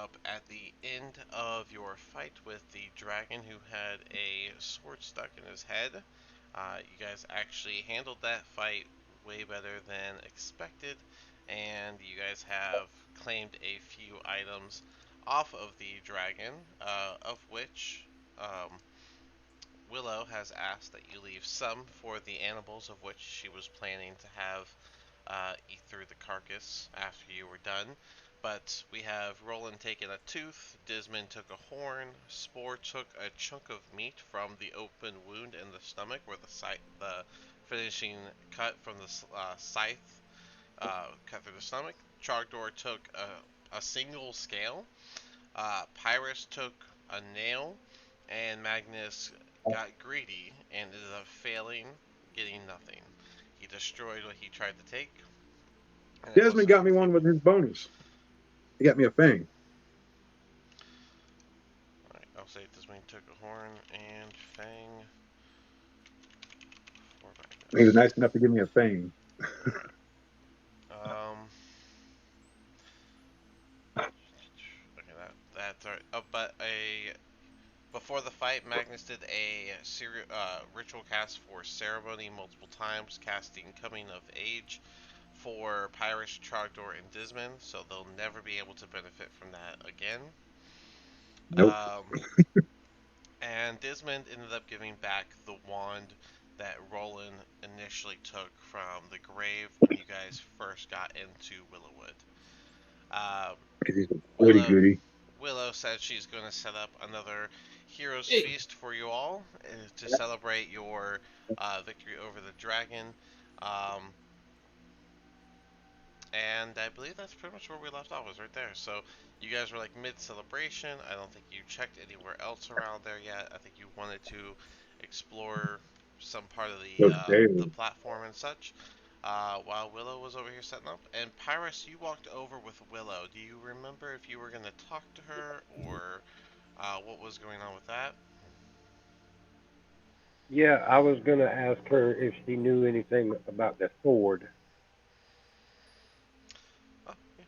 up at the end of your fight with the dragon who had a sword stuck in his head. You guys actually handled that fight way better than expected, and you guys have claimed a few items off of the dragon, of which Willow has asked that you leave some for the animals, of which she was planning to have eat through the carcass after you were done. But we have Roland taken a tooth, Dismond took a horn, Spore took a chunk of meat from the open wound in the stomach where the finishing cut from the scythe cut through the stomach. Trogdor took a single scale. Pyrus took a nail, and Magnus got greedy and ended up failing, getting nothing. He destroyed what he tried to take, and it Desmond wasn't got me worth it. one with his bonus. He got me a fang. Alright, I'll say this one took a horn and fang for He was Magnus. nice enough to give me a fang. Um, okay, that's alright. But a before the fight, Magnus did a ritual cast for ceremony multiple times, casting Coming of Age for Pyrus, Trogdor, and Dismond, so they'll never be able to benefit from that again. Nope. Um, and Dismond ended up giving back the wand that Roland initially took from the grave when you guys first got into Willowwood. Um, Because he's a goody Willow goody. Willow said she's going to set up another Heroes Feast for you all to celebrate your victory over the dragon. Um, and I believe that's pretty much where we left off, was right there. So you guys were like mid celebration. I don't think you checked anywhere else around there yet. I think you wanted to explore some part of Okay. the platform and such. While Willow was over here setting up, and Pyrus, you walked over with Willow. Do you remember if you were gonna talk to her or what was going on with that? Yeah, I was gonna ask her if she knew anything about the sword. Oh, yeah.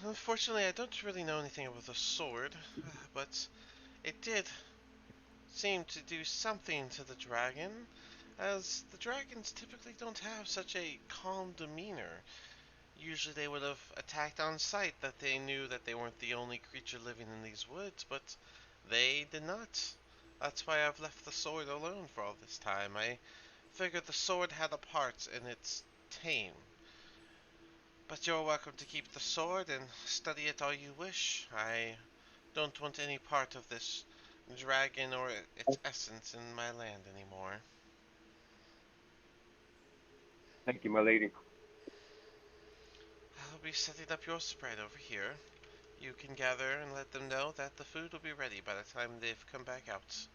Unfortunately, I don't really know anything about the sword, but it did seem to do something to the dragon, as the dragons typically don't have such a calm demeanor. Usually they would have attacked on sight that they knew that they weren't the only creature living in these woods, but they did not. That's why I've left the sword alone for all this time. I figured the sword had a part in its tame. But you're welcome to keep the sword and study it all you wish. I don't want any part of this dragon or its essence in my land anymore. Thank you, my lady. I'll be setting up your spread over here. You can gather and let them know that the food will be ready by the time they've come back out.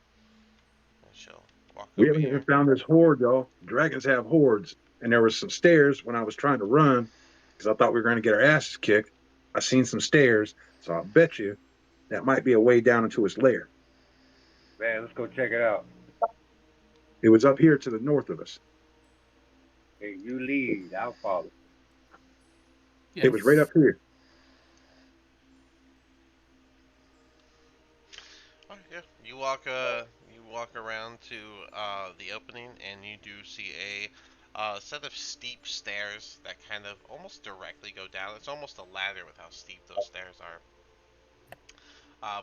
And she'll walk We over haven't here. even found this horde, y'all. Dragons have hordes. And there was some stairs when I was trying to run because I thought we were going to get our asses kicked. I seen some stairs. So I bet you that might be a way down into its lair. Man, let's go check it out. It was up here to the north of us. Hey, you lead, I'll follow. It was right up Yes. here. Oh yeah, you walk around to the opening, and you do see a set of steep stairs that kind of almost directly go down. It's almost a ladder with how steep those stairs are.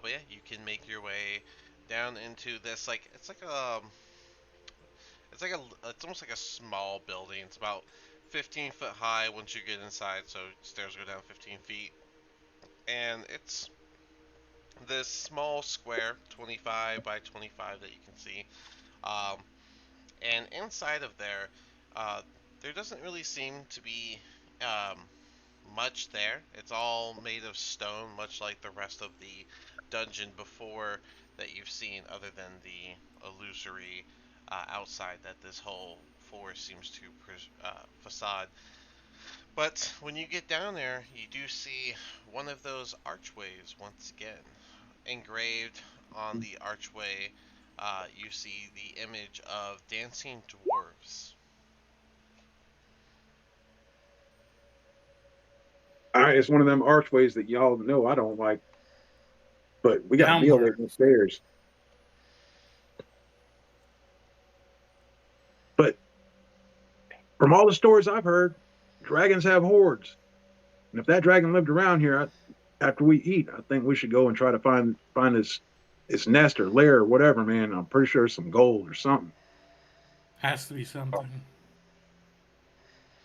But yeah, you can make your way down into this it's almost like a small building. It's about 15 foot high once you get inside, so stairs go down 15 feet, and it's this small square, 25 by 25 that you can see. Um, and inside of there, uh, there doesn't really seem to be um, much there. It's all made of stone, much like the rest of the dungeon before that you've seen, other than the illusory outside that this whole forest seems to facade. But when you get down there, you do see one of those archways once again. Engraved on the archway, you see the image of dancing dwarves. right, it's one of them archways that y'all know I don't like, but we got to be away Downward. from the stairs. But from all the stories I've heard, dragons have hordes, and if that dragon lived around here, after we eat, I think we should go and try to find its nest or lair or whatever. Man, I'm pretty sure it's some gold or something. Has to be something.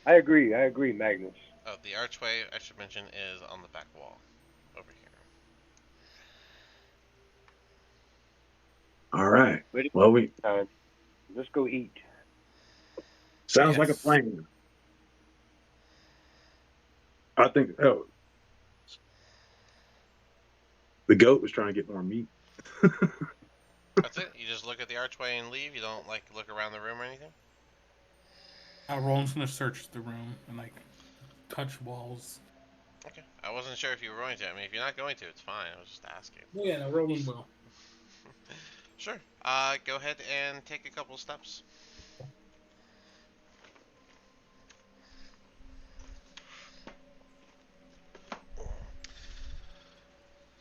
I agree, Magnus. Oh, the archway I should mention is on the back wall, over here. All right. Ready? Well, we Time. Let's go eat. sounds like a Yes. plan. I think. Oh, the goat was trying to get more meat. That's it. You just look at the archway and leave. You don't like look around the room or anything. Roland's gonna search the room and like touch walls. Okay. I wasn't sure if you were going to. I mean, if you're not going to, it's fine. I was just asking. Oh yeah, no, Roland will. Sure. Go ahead and take a couple steps.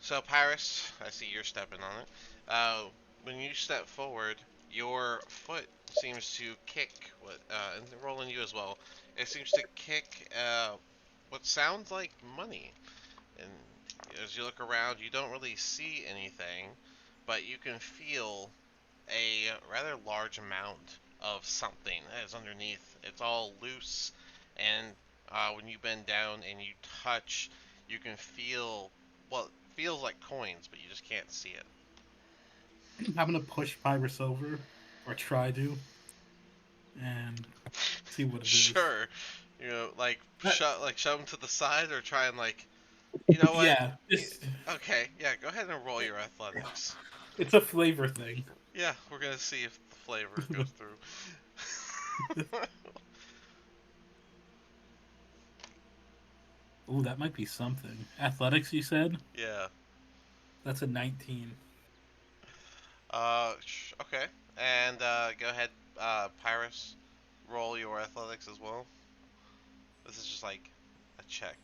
So, Pyrus, I see you're stepping on it. When you step forward, your foot seems to kick, and Roland, you as well. It seems to kick what sounds like money. And as you look around, you don't really see anything, but you can feel a rather large amount of something that is underneath. It's all loose, and when you bend down and you touch, you can feel what feels like coins, but you just can't see it. I'm gonna push Pyrus over, or try to, and see what it is. Sure, you know, shove them to the side, or try and you know what? Yeah, Okay, yeah, go ahead and roll your athletics. it's a flavor thing. Yeah, we're gonna see if the flavor goes through. Ooh, that might be something. Athletics, you said? Yeah. That's a 19. Okay. And go ahead, Pyrus. Roll your athletics as well. This is just like a check.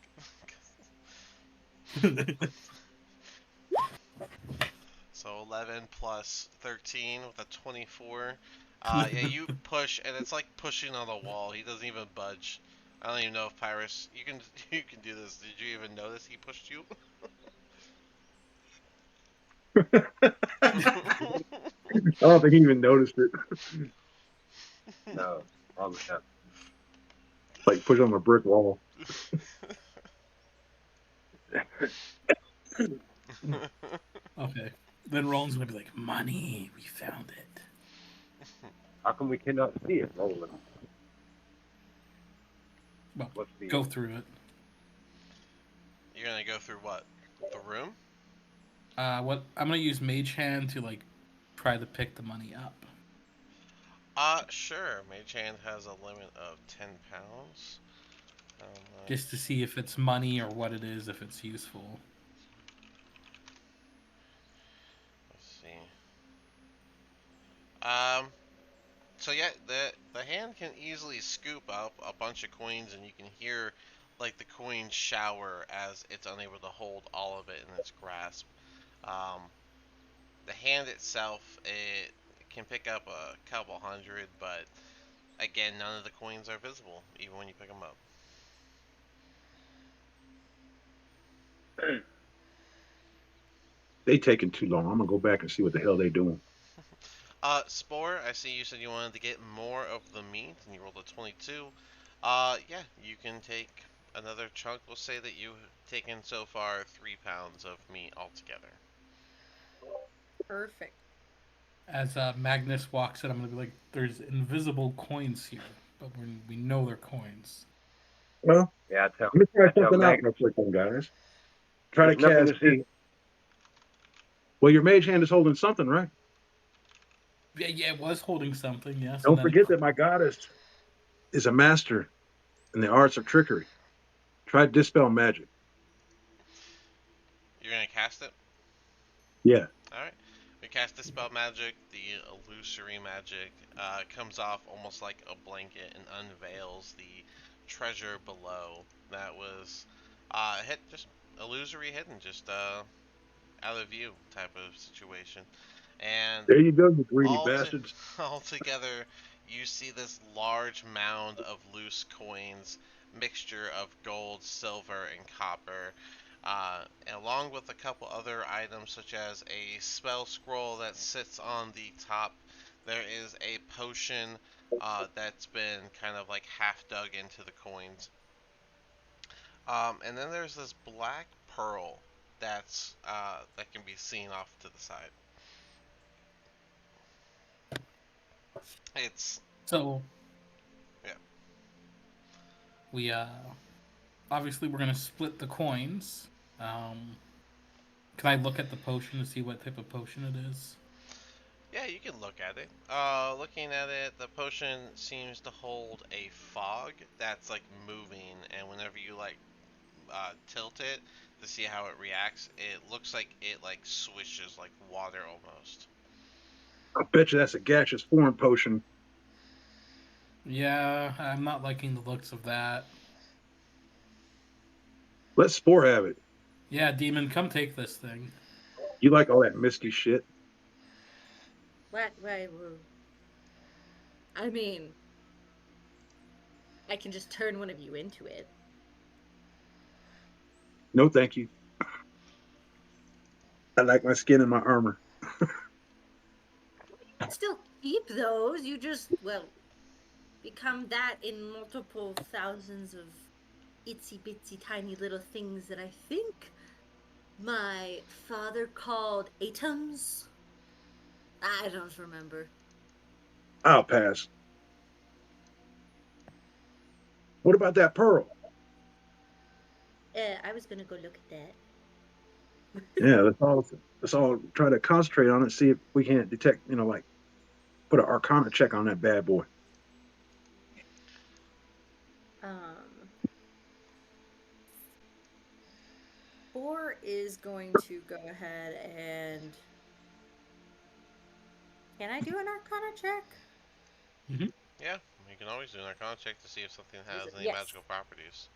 So 11 plus 13 with a 24. Yeah, you push, and it's like pushing on a wall. He doesn't even budge. I don't even know if Pyrus, you can you can do this. Did you even notice he pushed you? I don't think he even noticed it. No, probably not. Like push on a brick wall. Okay. Then Roland's gonna be like, money, we found it. How come we cannot see it, Roland? Well, What's the go through it. You're gonna go through what? The room? What I'm gonna use Mage Hand to like try to pick the money up. Sure. Mage Hand has a limit of 10 pounds. Just to see if it's money or what it is, if it's useful. Let's see. So yeah, the hand can easily scoop up a bunch of coins, and you can hear like the coins shower as it's unable to hold all of it in its grasp. Um, the hand itself, it can pick up a couple hundred, but again, none of the coins are visible, even when you pick them up. They taking too long. I'm gonna go back and see what the hell they doing. Spore, I see you said you wanted to get more of the meat, and you rolled a 22. Yeah, you can take another chunk. We'll say that you've taken so far 3 pounds of meat altogether. Perfect. As Magnus walks in, I'm gonna be like, "There's invisible coins here, but we know they're coins." Well, Yeah, let me try I tell something out Magnus. real quick, then, guys. Try to There's nothing cast. to see. Well, your mage hand is holding something, right? Yeah, it was holding something. Yes. Don't forget that my goddess is a master in the arts of trickery. Try dispel magic. You're gonna cast it? Yeah. Alright. We cast Dispel Magic, the illusory magic comes off almost like a blanket and unveils the treasure below that was Hit just illusory hidden, just out of view type of situation, and There you go, you greedy all to, bastards. all together, you see this large mound of loose coins, mixture of gold, silver, and copper, along with a couple other items such as a spell scroll that sits on the top. There is a potion that's been kind of like half dug into the coins. And then there's this black pearl that can be seen off to the side. It's So yeah. we obviously we're gonna split the coins. Um, can I look at the potion to see what type of potion it is? Yeah, you can look at it. Looking at it, the potion seems to hold a fog that's like moving, and whenever you like tilt it to see how it reacts, it looks like it like swishes like water almost. I bet you that's a gaseous form potion. Yeah, I'm not liking the looks of that. Let Spore have it. Yeah, demon, come take this thing. You like all that misty shit. What? I mean, I can just turn one of you into it. No, thank you. I like my skin and my armor. Still keep those. You just, well, become that in multiple thousands of itsy bitsy tiny little things that I think my father called atoms. I don't remember. I'll pass. What about that pearl? I was gonna go look at that. Yeah, let's all try to concentrate on it, see if we can't detect, like put an arcana check on that bad boy. Four is going to go ahead and. Can I do an arcana check? Yeah, you can always do an arcana check to see if something has any Yes. magical properties.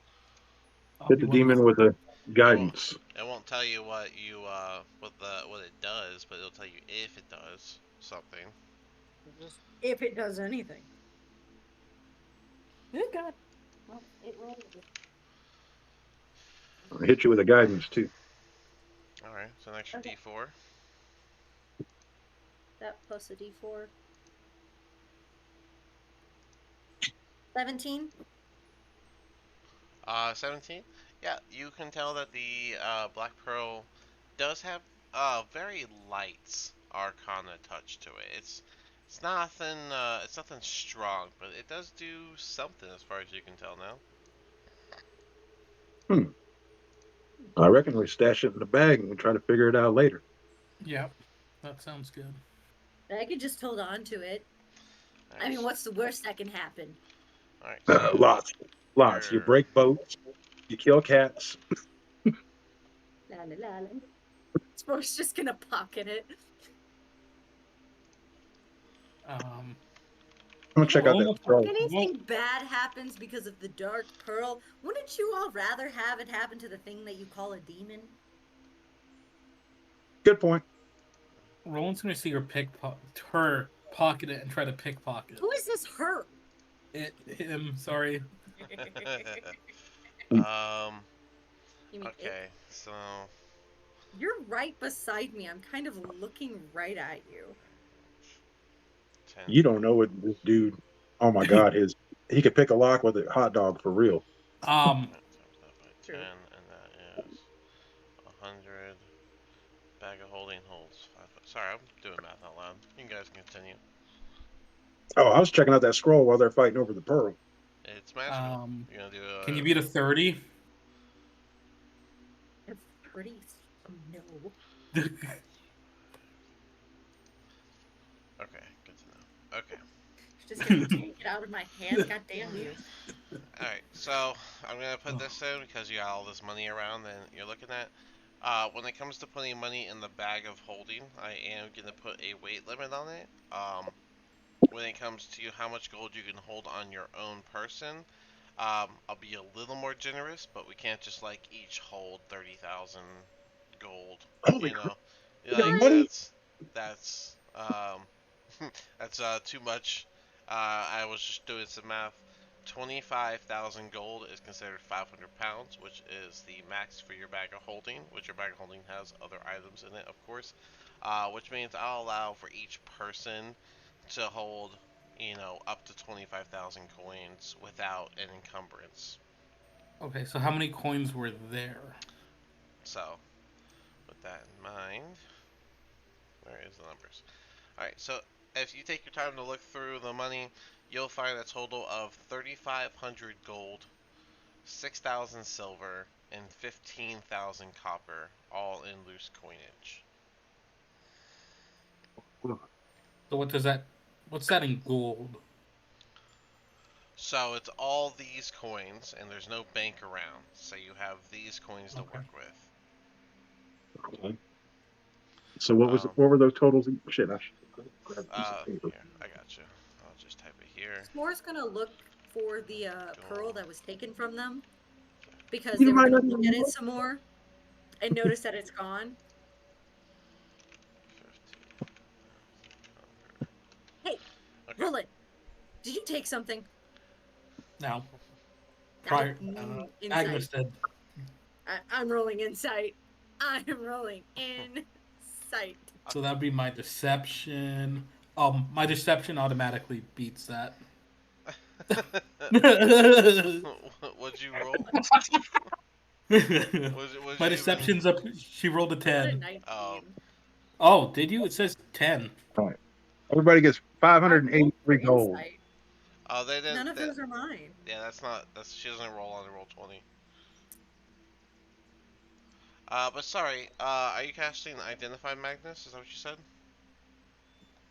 I'll Hit be the one of demon with a guidance. It won't tell you what you what it does, but it'll tell you if it does something. Just if it does anything. Oh God. Well, it rolled. I'll hit you with a guidance too. All right, so an extra Okay. D4. That plus a D4. 17. 17. Yeah, you can tell that the Black Pearl does have very light Arcana touch to it. It's nothing strong, but it does do something as far as you can tell now. I reckon we stash it in the bag and we try to figure it out later. Yep, that sounds good. I could just hold on to it. All I right, mean, what's the worst that can happen? all right, so Lots. You break boats. You kill cats. La la la la. Spore's just gonna pocket it. Um, I'm gonna check out that Roll- If scroll. anything bad happens because of the dark pearl, wouldn't you all rather have it happen to the thing that you call a demon? Good point. Roland's gonna see her pocket it and try to pickpocket Who is this her? him. Sorry. um, You mean okay, so You're right beside me. I'm kind of looking right at you. 10. You don't know what this dude. Oh my God, he could pick a lock with a hot dog for real. Um, Times that by 10, and that is 100. Bag of holding holds 5. Sorry, I'm doing math out loud. You guys can continue. Oh, I was checking out that scroll while they're fighting over the pearl. It's magical. You're gonna do can you beat a 30? It's pretty. No. Okay, good to know. Okay. Just gonna take it out of my hand. God damn you. Alright, so I'm gonna put this in because you got all this money around and you're looking at. When it comes to putting money in the bag of holding, I am gonna put a weight limit on it. When it comes to how much gold you can hold on your own person, I'll be a little more generous, but we can't just like each hold 30,000 gold. Holy You crap! know, You got like money? that's that's too much. I was just doing some math. 25,000 gold is considered 500 pounds, which is the max for your bag of holding, which your bag of holding has other items in it, of course. Which means I'll allow for each person to hold, up to 25,000 coins without an encumbrance. Okay, so how many coins were there? So, with that in mind, where is the numbers? Alright, so if you take your time to look through the money, you'll find a total of 3,500 gold, 6,000 silver, and 15,000 copper, all in loose coinage. So what does that? What's that in gold? So it's all these coins, and there's no bank around, so you have these coins to Okay. work with. Okay. So what was Um, what were those totals? Shit, I should grab a piece of paper. Here, I got you. I'll just type it here. S'more's gonna look for the pearl Gold. that was taken from them because You they were might gonna not look even at it know. some more and notice that it's gone. 50. Hey, Okay. Roland, did you take something? Now, No, prior insight. Agnes said, I'm rolling insight. I'm rolling insight. so that'd be my deception. My deception automatically beats that. What'd you roll? Was My you even? deception's up. She rolled a I got a 10. 19. Oh, did you? It says 10. All right. Everybody gets I rolled for 583 gold. insight. Oh, they didn't. None of those are mine. Yeah, that's not. That's She doesn't roll on the roll 20. But sorry. Are you casting Identify Magnus? Is that what you said?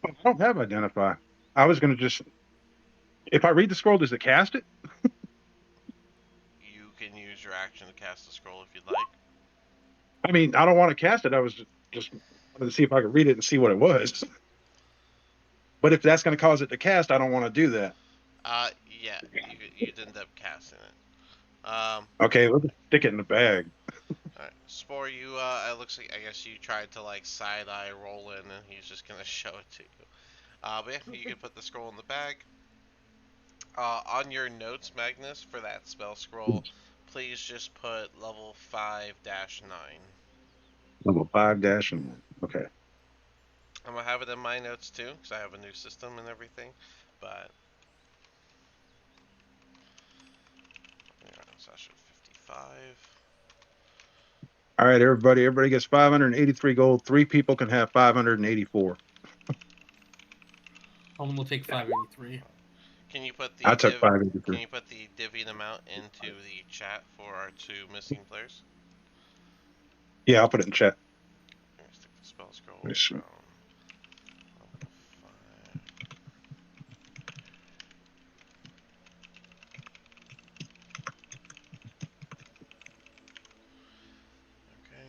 I don't have identify. I was gonna just if I read the scroll, does it cast it? You can use your action to cast the scroll if you'd like. I mean, I don't want to cast it. I was just wanted to see if I could read it and see what it was. But if that's going to cause it to cast, I don't want to do that. Yeah, you'd end up casting it. Okay, let's stick it in the bag. Alright. Spore, it looks like, I guess you tried to, like, side-eye roll in, and he's just gonna show it to you. But yeah, you can put the scroll in the bag. On your notes, Magnus, for that spell scroll, please just put level 5-9. Level 5 dash and 1. Okay. I'm gonna have it in my notes too, because I have a new system and everything. But, yeah, session 55. All right, everybody. Everybody gets 583 gold. 3 people can have 584. Only will take 583. Can you put I the took div? Can 583. you put the divvied amount into the chat for our 2 missing players? Yeah, I'll put it in chat. Stick the spell scroll Let's see. from level 5. Okay.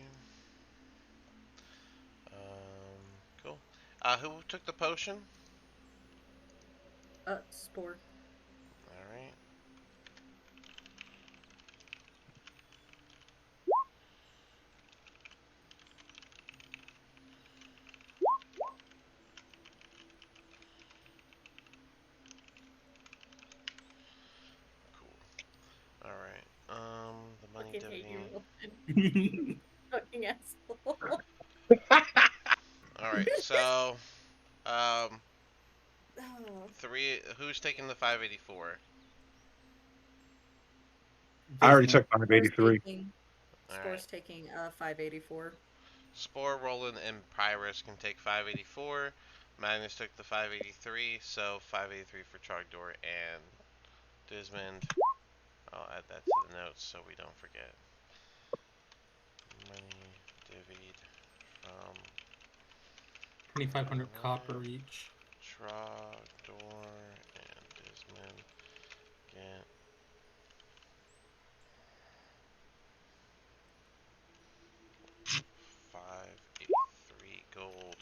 Cool. Who took the potion? Spore. All right. Cool. All right. The money Fucking hate you, dividend. Roland. Fucking asshole. All right. So, um, Oh. three. Who's taking the 584? I already Dismal. took 583. All right. Spore's taking 584. Spore, Roland, and Pyrus can take 584. Magnus took the 583, so 583 for Trogdor and Dismond. I'll add that to the notes so we don't forget. Money divvied from 2,500 copper Roland, each. Trogdor, and Dismond get 583 gold,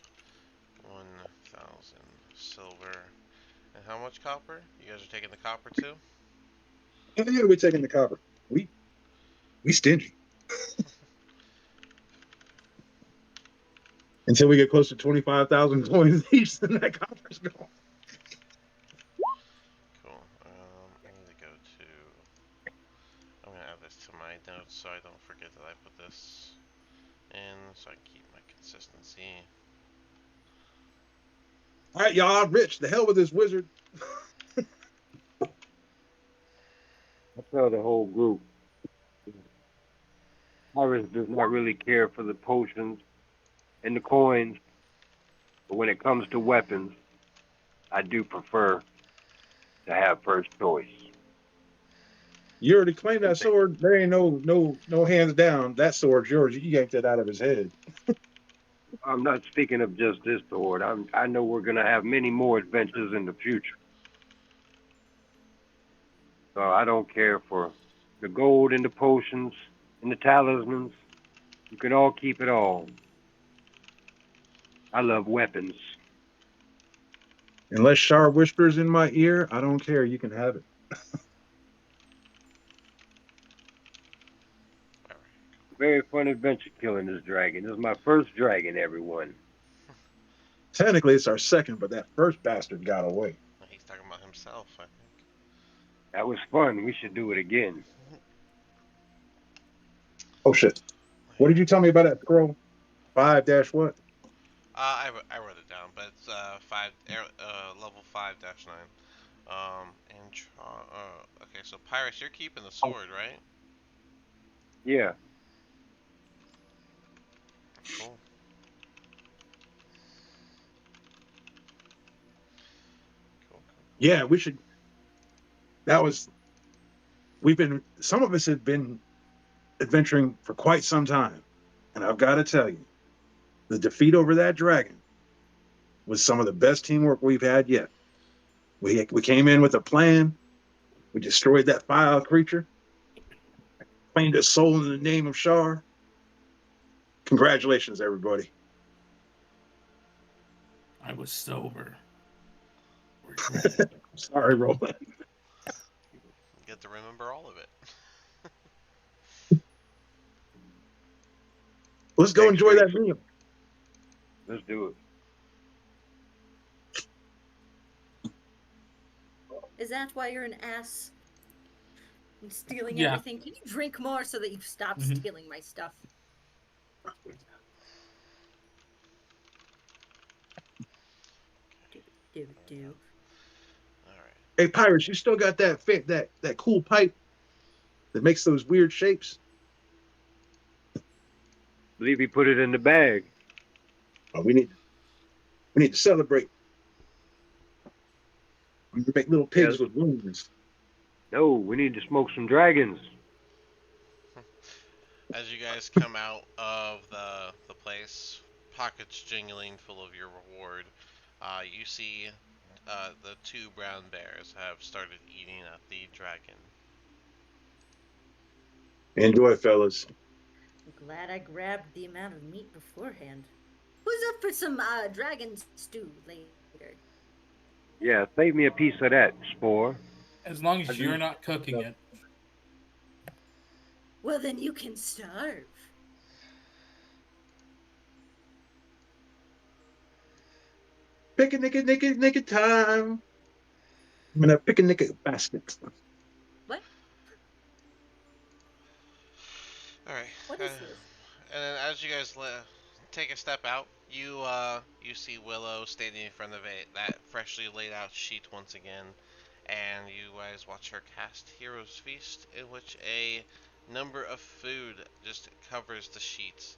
1,000 silver. And how much copper? You guys are taking the copper too? Yeah, we're taking the copper. We stingy. Until we get close to 25,000 coins each, then that copper's gone. Cool. I need to go to. I'm gonna add this to my notes so I don't forget that I put this in, so I can keep my consistency. All right, y'all, I'm rich. The hell with this wizard. I tell the whole group, Iris does not really care for the potions and the coins, but when it comes to weapons, I do prefer to have first choice. You already claimed that sword. There ain't no hands down. That sword's yours. You yanked that out of his head. I'm not speaking of just this sword. I know we're gonna have many more adventures in the future. So I don't care for the gold and the potions and the talismans. You can all keep it all. I love weapons. Unless Shar whispers in my ear, I don't care. You can have it. Alright. Very fun adventure killing this dragon. This is my first dragon, everyone. Technically, it's our second, but that first bastard got away. He's talking about himself, I think. That was fun. We should do it again. Oh shit! What did you tell me about that scroll? 5 dash what? I wrote it down, but it's level 5-9. Okay, so Pyrus, you're keeping the sword, right? Yeah. Cool. Cool. Yeah, we should. That was. We've been. Some of us have been adventuring for quite some time, and I've got to tell you, the defeat over that dragon was some of the best teamwork we've had yet. We came in with a plan. We destroyed that vile creature, claimed his soul in the name of Shar. Congratulations, everybody. I was sober. Sorry, Roland. You get to remember all of it. Let's go Thanks, enjoy Grace. that meal. Let's do it. Is that why you're an ass? And stealing Yeah. everything? Can you drink more so that you stop Mhm. stealing my stuff? Do. Alright. Hey, Pirates, you still got that cool pipe that makes those weird shapes? I believe he put it in the bag. Oh, we need to celebrate. We can make little Yeah. pigs with wings. No, we need to smoke some dragons. As you guys come out of the place, pockets jingling full of your reward, you see the two brown bears have started eating at the dragon. Enjoy, fellas. I'm glad I grabbed the amount of meat beforehand. Who's up for some dragon stew later? Yeah, save me a piece of that, Spore. As long I as do- you're not cooking it. Well, then you can starve. Pick a time. I'm gonna pick a basket. What? Alright. What is this? And then as you guys take a step out, you see Willow standing in front of that freshly laid out sheet once again, and you guys watch her cast Hero's Feast, in which a number of food just covers the sheets.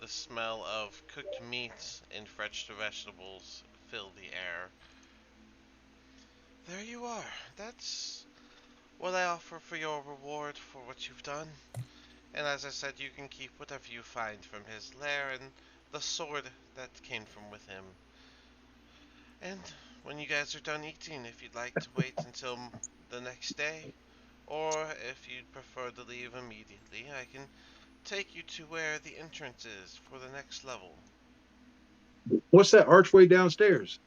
The smell of cooked meats and fresh vegetables fill the air. There you are. That's what I offer for your reward for what you've done. And as I said, you can keep whatever you find from his lair and the sword that came from with him. And when you guys are done eating, if you'd like to wait until the next day, or if you'd prefer to leave immediately, I can take you to where the entrance is for the next level. What's that archway downstairs?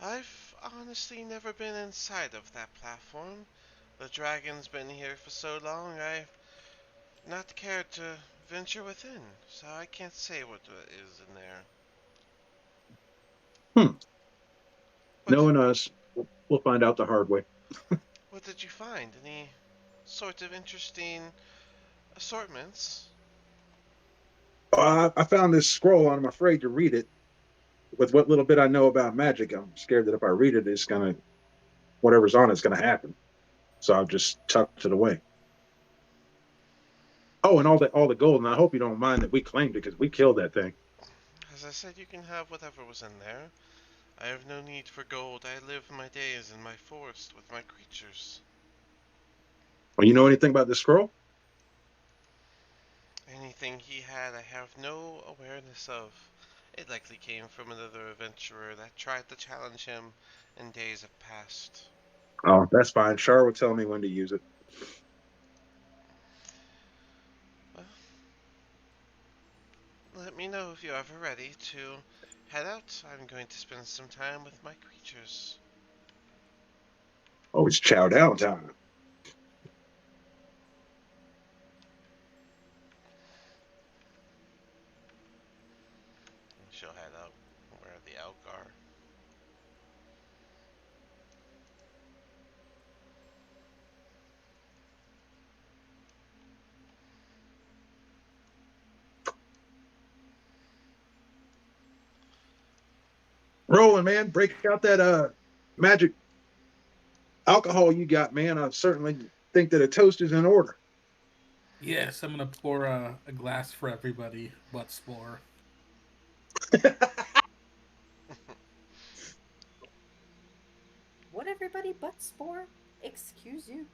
I've honestly never been inside of that platform. The dragon's been here for so long, I've not cared to venture within, so I can't say what is in there. Hmm. What did, Knowing us, we'll find out the hard way. what did you find? Any sort of interesting assortments? I found this scroll and I'm afraid to read it. With what little bit I know about magic, I'm scared that if I read it, it's gonna whatever's on it's gonna happen. So I'll just tucked it away. Oh, and all the gold. And I hope you don't mind that we claimed it because we killed that thing. As I said, you can have whatever was in there. I have no need for gold. I live my days in my forest with my creatures. Well, you know anything about this scroll? Anything he had, I have no awareness of. It likely came from another adventurer that tried to challenge him in days of past. Oh, that's fine. Char will tell me when to use it. Well, let me know if you're ever ready to head out. I'm going to spend some time with my creatures. Oh, it's chow down time. She'll head out where the elk are. Rolling, man. Break out that magic alcohol you got, man. I certainly think that a toast is in order. Yes, I'm gonna pour a glass for everybody but Spore. What everybody but Spore? Excuse you.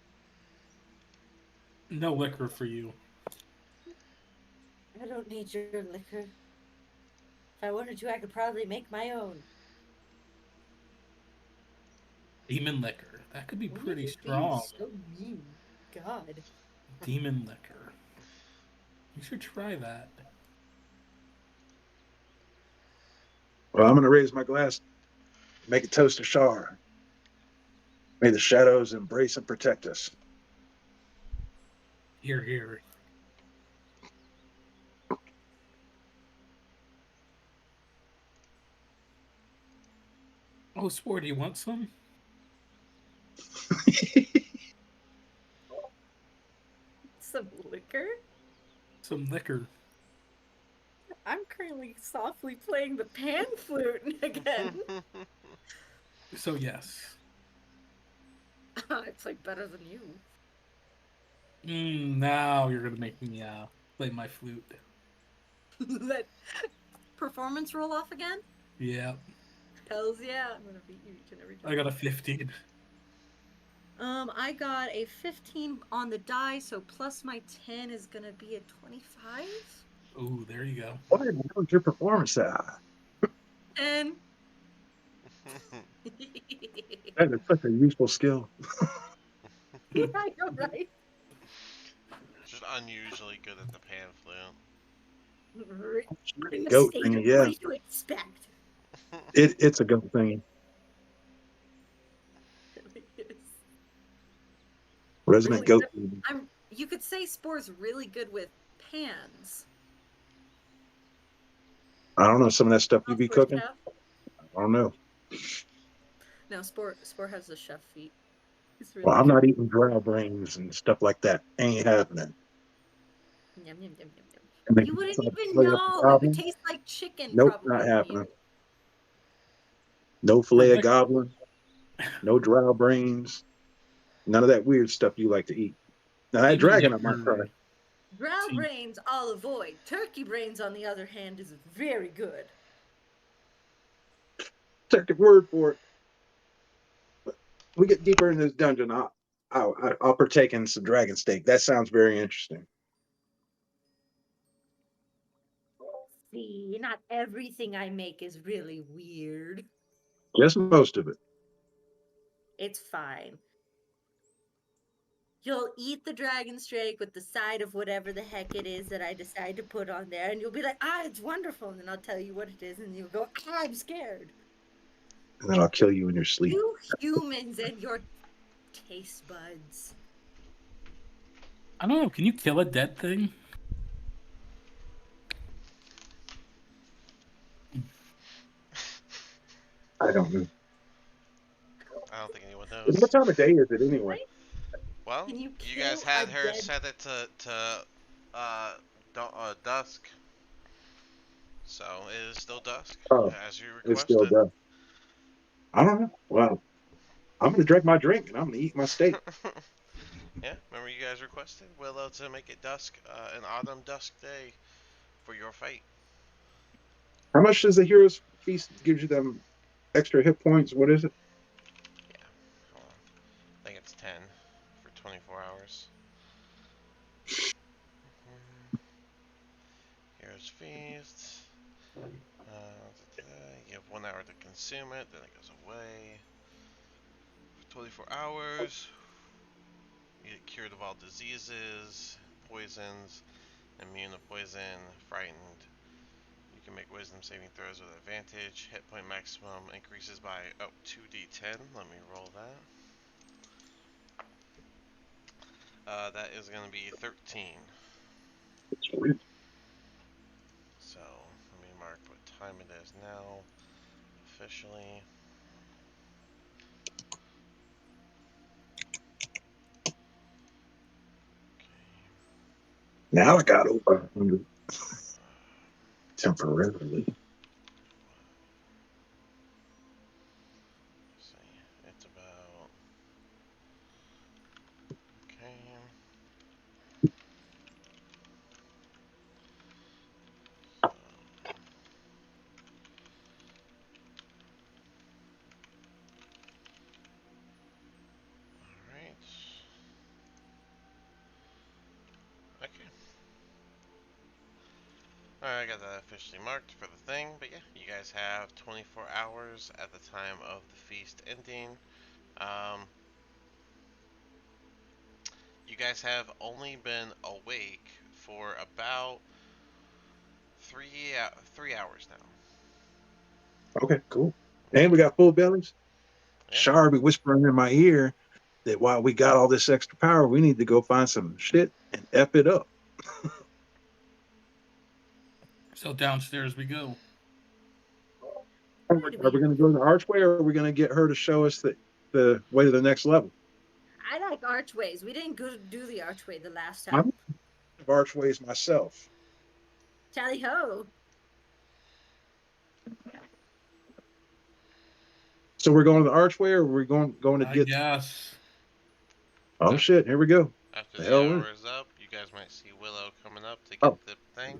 No liquor for you. I don't need your liquor. If I wanted to, I could probably make my own. Demon liquor. That could be Why are pretty you being strong. so mean? God. Demon liquor. You should try that. Well, I'm going to raise my glass, make a toast to Char. May the shadows embrace and protect us. Here, here. Oh, Spore, do you want some? Some liquor? Some liquor. I'm currently softly playing the pan flute again. So, yes. I play better than you. Now you're gonna make me play my flute. Let performance roll off again? Yeah, Hells yeah, I'm gonna beat you each and every time. I got a 15. I got a 15 on the die, so plus my 10 is gonna be a 25. Ooh, there you go. Why was your performance at? And That is such a useful skill. I know, right? Just unusually good at the pan flute. In the Goat stage thing, of yeah. what do you expect? It's a goat thing. It is. Resonant Really, goat. you could say Spore's really good with pans. I don't know some of that stuff you be For cooking. chef? I don't know. No, Spore has the chef feet. It's Well, really I'm good. not eating drow brains and stuff like that. Ain't happening. Yum, yum, yum, yum, yum. And then You wouldn't try to even fillet up the know. It would goblin. taste like chicken Nope, probably not to you. happening. No For fillet of liquor. goblin. No drow brains. None of that weird stuff you like to eat. Now that Demon dragon I might try. liquor. Drow See, brains I'll avoid. Turkey brains, on the other hand, is very good. Take the word for it. We get deeper in this dungeon. I'll partake in some dragon steak. That sounds very interesting. See, not everything I make is really weird. Just most of it. It's fine. You'll eat the dragon steak with the side of whatever the heck it is that I decide to put on there, and you'll be like, it's wonderful. And then I'll tell you what it is, and you'll go, I'm scared. and then I'll kill you in your sleep. You humans and your taste buds. I don't know. Can you kill a dead thing? I don't know. I don't think anyone What knows. time of day is it anyway? Well, Can you you guys kill had a her dead? set it to dusk, so it is still dusk Oh, as you it's still requested. done. I don't know. Well, I'm gonna drink my drink and I'm gonna eat my steak. Yeah, remember you guys requested Willow to make it dusk, an autumn dusk day for your fight. How much does the hero's feast gives you them extra hit points? What is it? Yeah, hold on. I think it's 10 for 24 hours. Here's feast. You have 1 hour to consume it, then it goes away. For 24 hours, you get cured of all diseases, poisons, immune to poison, frightened. You can make wisdom saving throws with advantage. Hit point maximum increases by 2d10. Let me roll that. That is going to be 13. Sweet. So let me mark what time it is now. Officially. Now I got over 100 temporarily. See, it's about. Okay. So, alright. Okay. Alright, I got that officially marked for the thing, but yeah, you guys have 24 hours at the time of the feast ending. You guys have only been awake for about 3 hours now. Okay, cool. And we got full bellies. Yeah. Shar be whispering in my ear that while we got all this extra power, we need to go find some shit and F it up. So downstairs we go. Are we going to go to the archway or are we going to get her to show us the way to the next level? I like archways. We didn't go do the archway the last I'm time. of archways myself. Tally ho! So we're going to the archway or are we going to I get... guess. Oh shit, here we go. After The the hell hour is... is up, you guys might see Willow coming up to get Oh, the thing.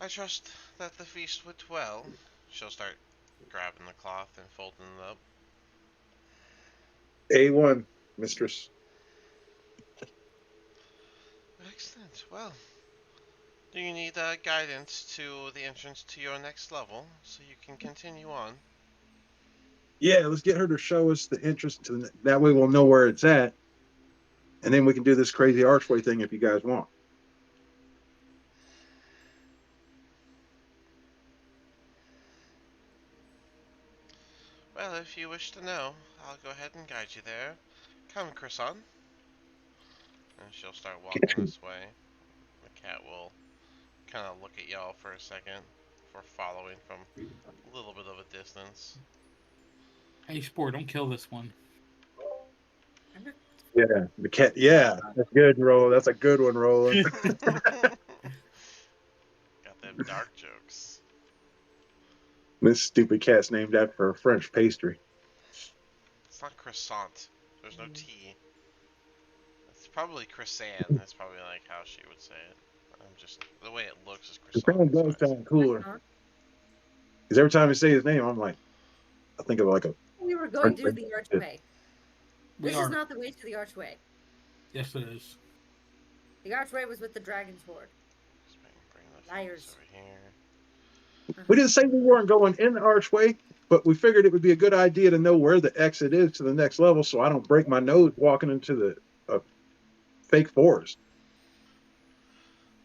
I trust that the feast went well. She'll start grabbing the cloth and folding it up. A1, mistress. Excellent. Well, do you need guidance to the entrance to your next level so you can continue on? Yeah, let's get her to show us the entrance to that way we'll know where it's at. And then we can do this crazy archway thing if you guys want. Well, if you wish to know, I'll go ahead and guide you there. Come, Croissant. And she'll start walking this way. The cat will kind of look at y'all for a second before following from a little bit of a distance. Hey, Sport, don't kill this one. Yeah, the cat. Yeah, that's good, Roland. That's a good one, Roland. Got them dark jokes. This stupid cat's named after a French pastry. It's not croissant. There's no T. It's probably croissant. That's probably like how she would say it. I'm just the way it looks is The croissant. sound That's does why I say sound cooler. Because every time you say his name, I'm like, I think of like a We were going French to do the archway. We This are. is not the way to the archway. Yes, it is. The archway was with the dragon's horde. bring the Liars. over here. We didn't say we weren't going in the archway, but we figured it would be a good idea to know where the exit is to the next level so I don't break my nose walking into the fake forest.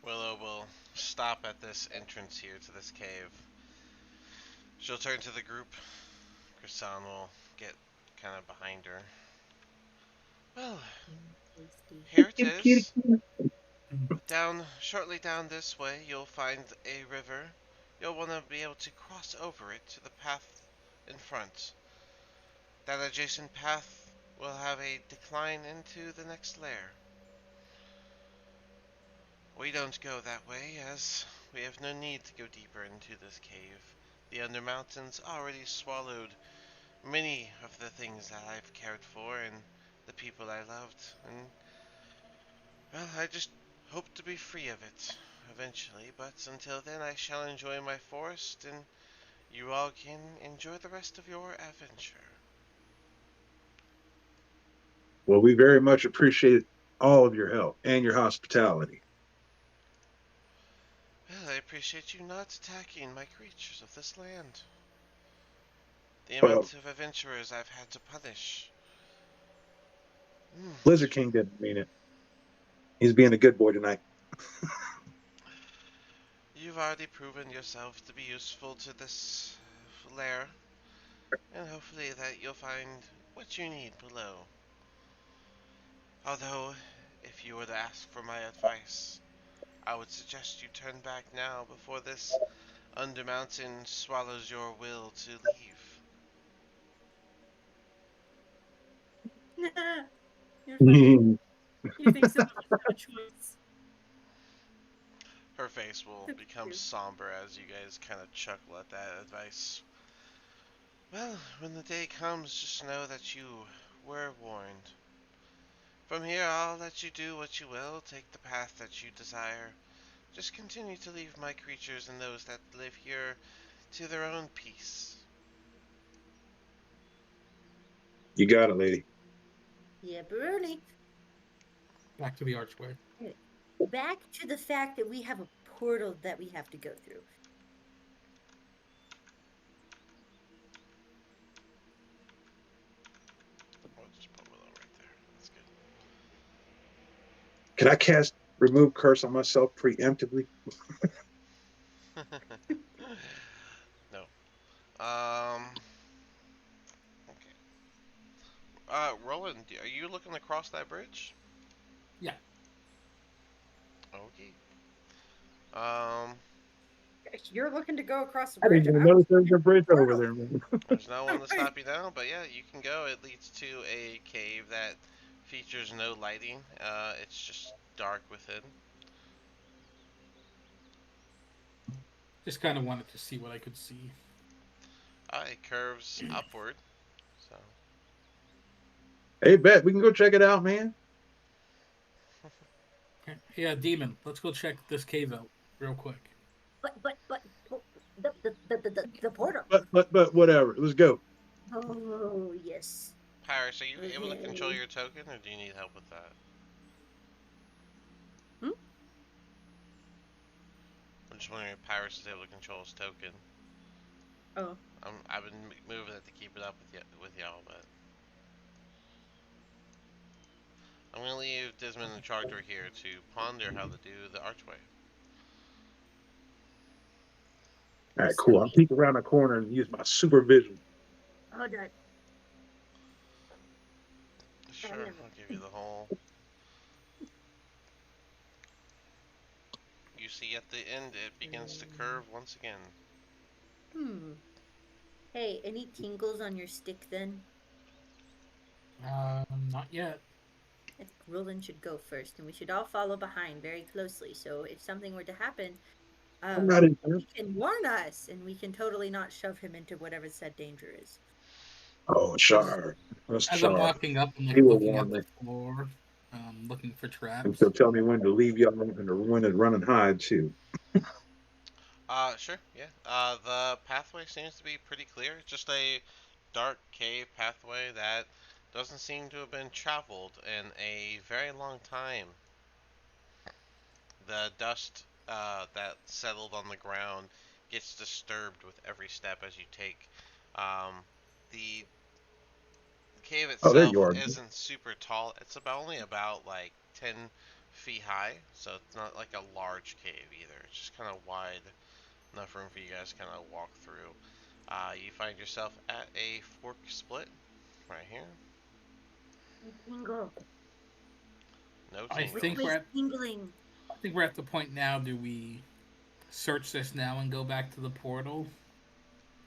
Willow will stop at this entrance here to this cave. She'll turn to the group. Krisan will get kind of behind her. Well, Tasty. here it Kitty, kitty, is. kitty. Shortly down this way, you'll find a river. You'll want to be able to cross over it to the path in front. That adjacent path will have a decline into the next lair. We don't go that way, as we have no need to go deeper into this cave. The Undermountains already swallowed many of the things that I've cared for and the people I loved, and, well, I just hope to be free of it eventually, but until then I shall enjoy my forest, and you all can enjoy the rest of your adventure. Well, we very much appreciate all of your help and your hospitality. Well, I appreciate you not attacking my creatures of this land. The Well, amount of adventurers I've had to punish. Hmm. Blizzard King didn't mean it. He's being a good boy tonight. You've already proven yourself to be useful to this lair, and hopefully that you'll find what you need below. Although, if you were to ask for my advice, I would suggest you turn back now before this Undermountain swallows your will to leave. You're funny. You think some of us have a choice? Her face will That's become cute. somber as you guys kind of chuckle at that advice. Well, when the day comes, just know that you were warned. From here, I'll let you do what you will, take the path that you desire. Just continue to leave my creatures and those that live here to their own peace. You got it, lady. Yeah, Bruni. Back to the archway. Back to the fact that we have a portal that we have to go through. I'll just put Willow right there. That's good. Can I cast remove curse on myself preemptively? No. Okay. Roland, are you looking to cross that bridge? Yeah. Okay. Um, You're looking to go across the I bridge. didn't even I was notice there was looking a at the bridge over portal. there, man. there's no one to stop you now, but yeah, you can go. It leads to a cave that features no lighting. It's just dark within. Just kind of wanted to see what I could see. It curves upward. So, Hey, bet we can go check it out, man. Okay. Yeah, demon. Let's go check this cave out real quick. But the portal. But whatever. Let's go. Oh yes. Paris, are you able to control Okay. your token, or do you need help with that? Hmm? I'm just wondering if Paris is able to control his token. Oh. I've been moving it to keep it up with y'all, but I'm gonna leave Desmond and Charter here to ponder how to do the archway. All right, cool. I'll Sweet. peek around the corner and use my supervision. Hold on. Sure, I'll give you the whole. You see at the end it begins to curve once again. Hmm. Hey, any tingles on your stick then? Not yet. I think Roland should go first, and we should all follow behind very closely. So if something were to happen, I'm not in. he can warn us, and we can totally not shove him into whatever said danger is. Oh, Char. That's As I'm Char. walking up, I'm He like will looking warn at me. the floor, looking for And traps. he'll tell me when to leave y'all and when to run and hide, too. Sure, yeah. The pathway seems to be pretty clear. It's just a dark cave pathway that doesn't seem to have been traveled in a very long time. The dust that settled on the ground gets disturbed with every step as you take. The cave Oh, there you itself are. isn't super tall. It's only about like 10 feet high, so it's not like a large cave either. It's just kind of wide, enough room for you guys to kind of walk through. You find yourself at a fork split right here. Tingle. No I tingles. think we're Rick at tingling. the point now. Do we search this now and go back to the portal,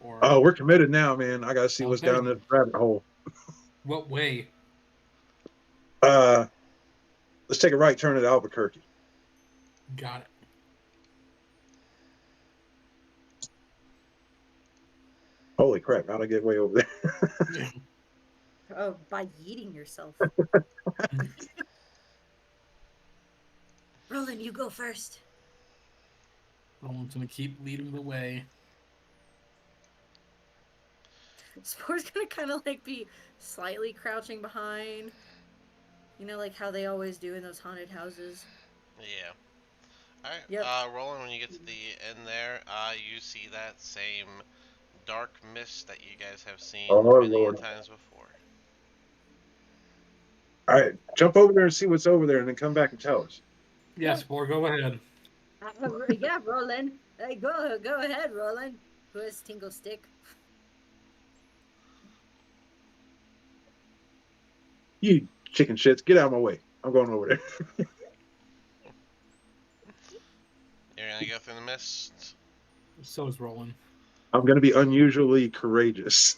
or Oh, we're committed now, man. I gotta see what's okay? down this rabbit hole. What way? Uh, let's take a right turn at Albuquerque. Got Holy crap! How'd I get way over there? it. Oh, by yeeting yourself. Roland, you go first. Roland's gonna keep leading the way. Spore's gonna kind of like be slightly crouching behind. You know, like how they always do in those haunted houses. Yeah. Alright, Yep. Roland, when you get to the end there, you see that same dark mist that you guys have seen Oh many a Lord! times before. All right, jump over there and see what's over there, and then come back and tell us. Yes, Spore, go ahead. Yeah, Roland. Hey, go ahead, Roland. Who has Tingle Stick? You chicken shits, get out of my way. I'm going over there. You're gonna go through the mist. So is Roland. I'm gonna be unusually courageous.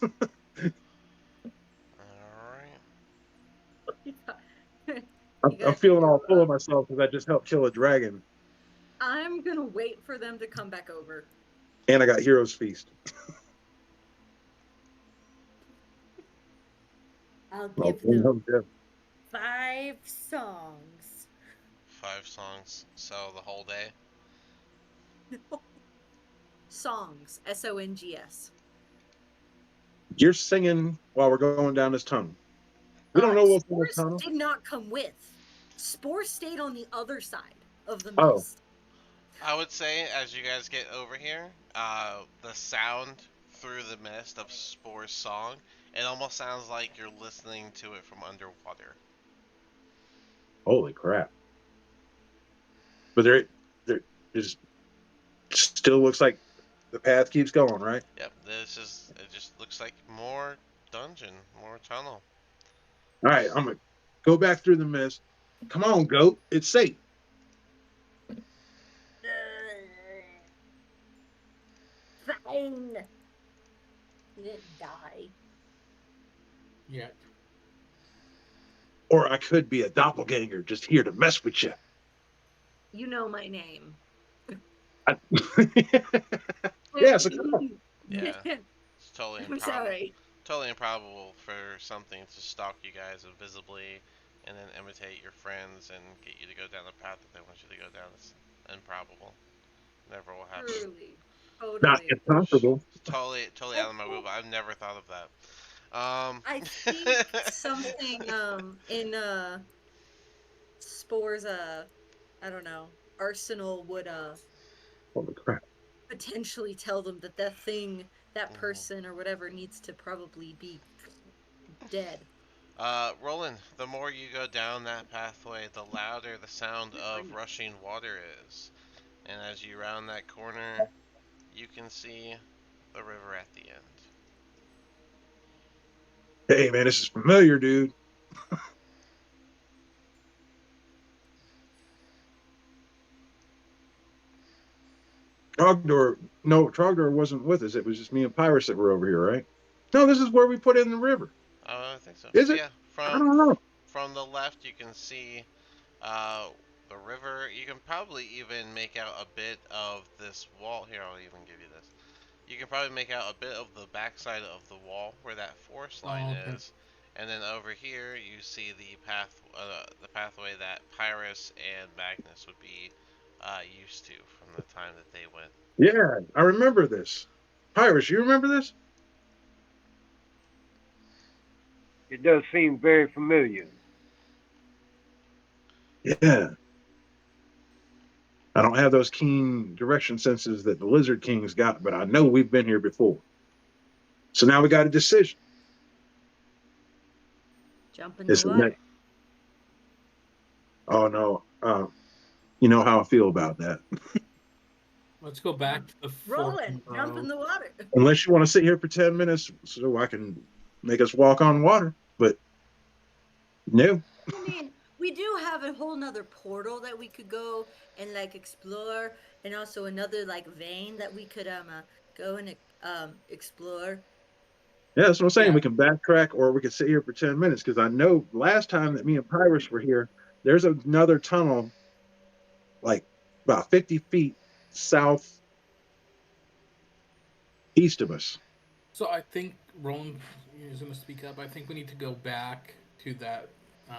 Alright. I'm feeling all full of myself because I just helped kill a dragon, I'm gonna wait for them to come back over. and I got Hero's Feast. I'll Oh, give them yeah. 5 songs. 5 songs, so the whole day. Songs. SONGS. You're singing while we're going down this tunnel. We don't know what's in this Spores tunnel. did not come with. Spore stayed on the other side of the Oh. mist. I would say, as you guys get over here, the sound through the mist of Spore's song, it almost sounds like you're listening to it from underwater. Holy crap! But there is still looks like the path keeps going, right? Yep, it just looks like more dungeon, more tunnel. All right, I'm gonna go back through the mist. Come on, goat. It's safe. Fine. He didn't die. Yeah. Or I could be a doppelganger just here to mess with you. You know my name. Yeah, so come on. Yeah, it's totally I'm improbable. sorry. Totally improbable for something to stalk you guys invisibly and then imitate your friends and get you to go down the path that they want you to go down. It's improbable. Never will happen. Truly. Not Totally. impossible. Totally out of my wheelhouse. I've never thought of that. I think something in Spore's I don't know, arsenal would Holy crap. potentially tell them that that thing, that Mhm. person or whatever needs to probably be dead. Roland, the more you go down that pathway, the louder the sound of rushing water is. And as you round that corner, you can see the river at the end. Hey man, this is familiar, dude. Trogdor, no, Trogdor wasn't with us. It was just me and Pyrus that were over here, right? No, this is where we put in the river. I think so. Is it? Yeah, I don't know. from the left you can see uh, the river. You can probably even make out a bit of this wall. Here, I'll even give you this. You can probably make out a bit of the backside of the wall where that forest line okay. is, and then over here you see the pathway that Pyrus and Magnus would be used to from the time that they went. Yeah, I remember this. Pyrus, you remember this? It does seem very familiar. Yeah. I don't have those keen direction senses that the Lizard King's got, but I know we've been here before. So now we got a decision. Jump in the This is water. next. Oh no. You know how I feel about that. Let's go back to the Roll fork it. and Jump in row. the water. Unless you want to sit here for 10 minutes so I can make us walk on water. But no. I mean, we do have a whole nother portal that we could go and like explore, and also another like vein that we could go and explore. Yeah, that's what I'm saying. Yeah. We can backtrack or we can sit here for 10 minutes because I know last time that me and Pyrus were here, there's another tunnel like about 50 feet southeast of us. So I think Roland is going to speak up. I think we need to go back to that um,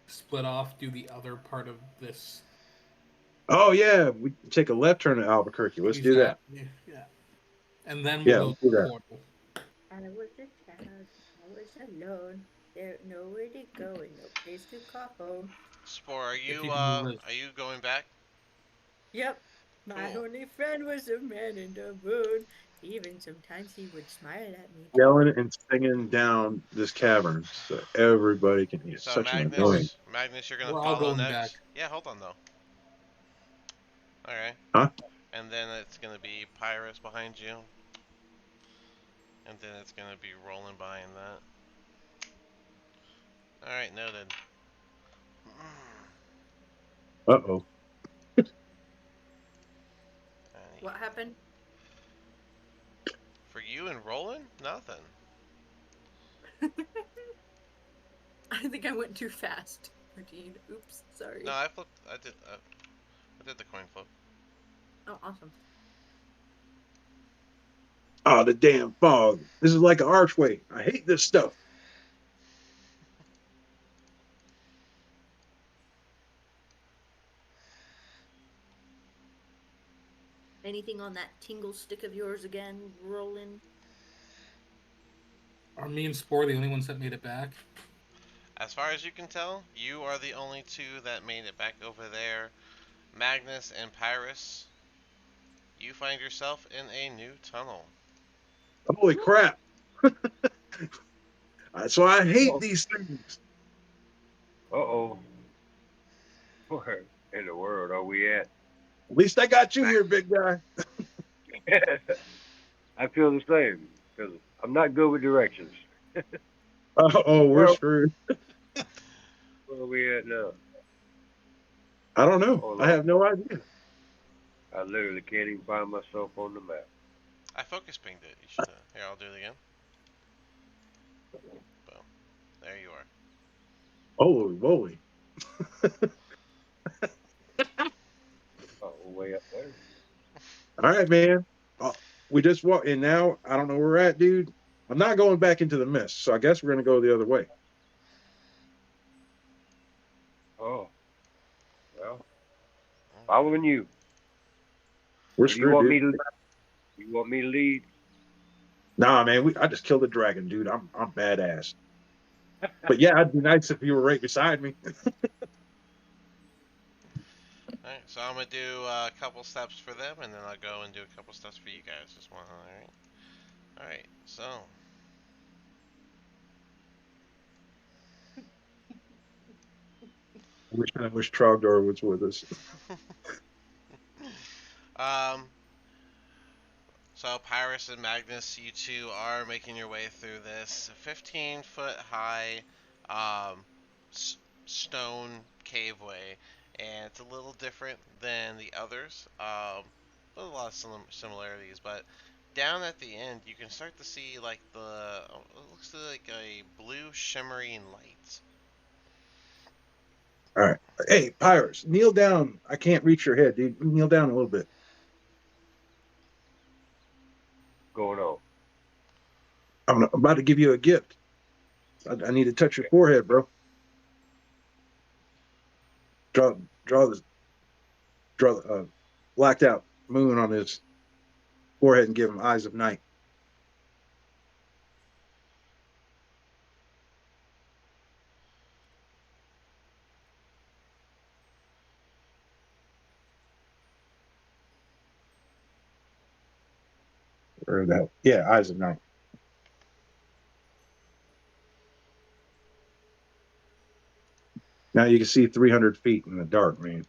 split off, do the other part of this. Oh, yeah. We take a left turn to Albuquerque. Let's do that. Exactly. Yeah. And then we'll Yeah, go let's to do the that. portal. I was a child. I was alone. There nowhere to go and no place to call home. Spore, If you can live. are you going back? Yep. My Cool. only friend was a man in the moon. Even sometimes he would smile at me too. Yelling and singing down this cavern so everybody can hear. So Such an annoying. Magnus, you're gonna We're all follow going back. next. Yeah, hold on though. All right. Huh? And then it's gonna be Pyrus behind you, and then it's gonna be rolling behind that. All right, noted. Uh-oh. What happened? For you and Roland, nothing. I think I went too fast, Martine. Oops, sorry. No, I flipped. I did the coin flip. Oh, awesome. Oh, the damn fog. This is like an archway. I hate this stuff. Anything on that tingle stick of yours again, Roland? Are me and Spore the only ones that made it back? As far as you can tell, you are the only two that made it back over there. Magnus and Pyrus, you find yourself in a new tunnel. Holy crap. So I hate Oh, these things. uh-oh. Where in the world are we at? At least I got you here, big guy. I feel the same because I'm not good with directions. Oh, we're Where, screwed. where are we at now? I don't know. Oh, I Lord. have no idea. I literally can't even find myself on the map. I focus pinged it. You should. Here, I'll do it again. Boom. There you are. Holy moly. Oh, way up there. All right, man. We just walked, and now I don't know where we're at, dude. I'm not going back into the mist, so I guess we're going to go the other way. Oh, well, following you. We're Or do you screwed, want dude. me to? You want me to lead? Nah, man. I just killed a dragon, dude. I'm badass. But yeah, it'd be nice if you were right beside me. Alright, so I'm gonna do a couple steps for them, and then I'll go and do a couple steps for you guys. Just one, alright? Alright, so. I wish Trogdor was with us. um, so Pyrus and Magnus, you two are making your way through this 15-foot high um, stone caveway, and it's a little different than the others. But a lot of similarities, but down at the end, you can start to see like it looks like a blue shimmering light. All right. Hey, Pirates, kneel down. I can't reach your head, dude. Kneel down a little bit. Going on. I'm about to give you a gift. I need to touch your forehead, bro. Draw, draw blacked out moon on his forehead and give him eyes of night. Or that, yeah, eyes of night. Now you can see 300 feet in the dark, man.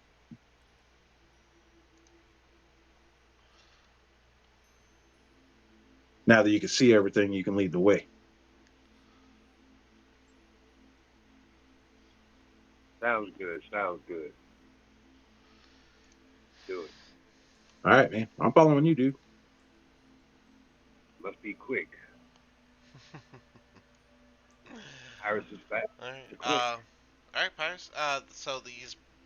Now that you can see everything, you can lead the way. Sounds good. Sounds good. Do it. All right, man. I'm following you, dude. Must be quick. Iris is fast. Alright. Quick. Alright, Pirates. So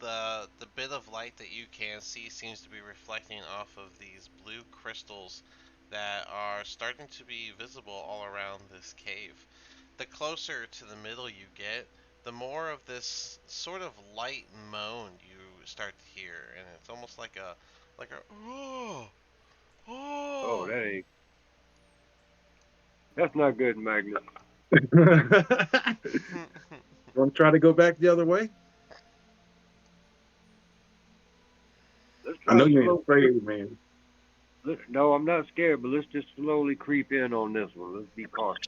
the bit of light that you can see seems to be reflecting off of these blue crystals that are starting to be visible all around this cave. The closer to the middle you get, the more of this sort of light moan you start to hear, and it's almost like a oh Oh, oh. that's not good, Magnus. Want to try to go back the other way? Let's I try know to you ain't slow. afraid, man. No, I'm not scared, but let's just slowly creep in on this one. Let's be cautious.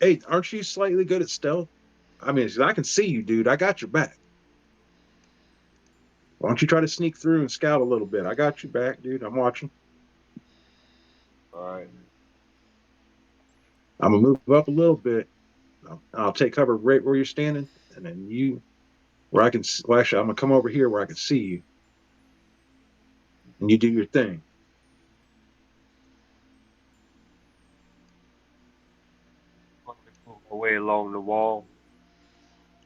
Hey, aren't you slightly good at stealth? I mean, I can see you, dude. I got your back. Why don't you try to sneak through and scout a little bit? I got you back, dude. I'm watching. All right. I'm gonna move up a little bit. I'll take cover right where you're standing, and then where I can. Well, actually, I'm gonna come over here where I can see you, and you do your thing. My way along the wall.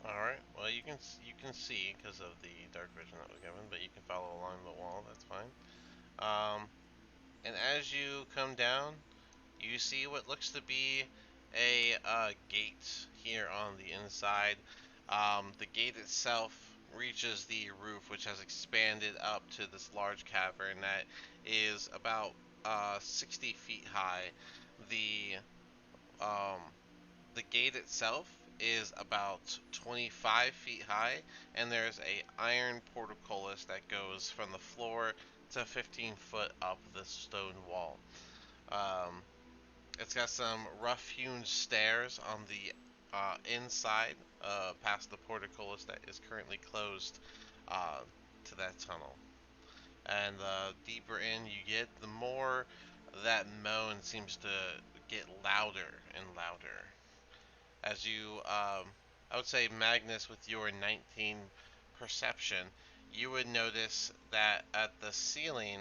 Alright, well you can see because of the dark vision that was given, but you can follow along the wall, that's fine. And as you come down, you see what looks to be a gate here on the inside. The gate itself reaches the roof, which has expanded up to this large cavern that is about 60 feet high. The um, the gate itself is about 25 feet high, and there's a iron portcullis that goes from the floor to 15 foot up the stone wall. Um, it's got some rough-hewn stairs on the inside, past the portcullis that is currently closed uh, to that tunnel. And the deeper in you get, the more that moan seems to get louder and louder. As you, I would say, Magnus, with your 19 perception, you would notice that at the ceiling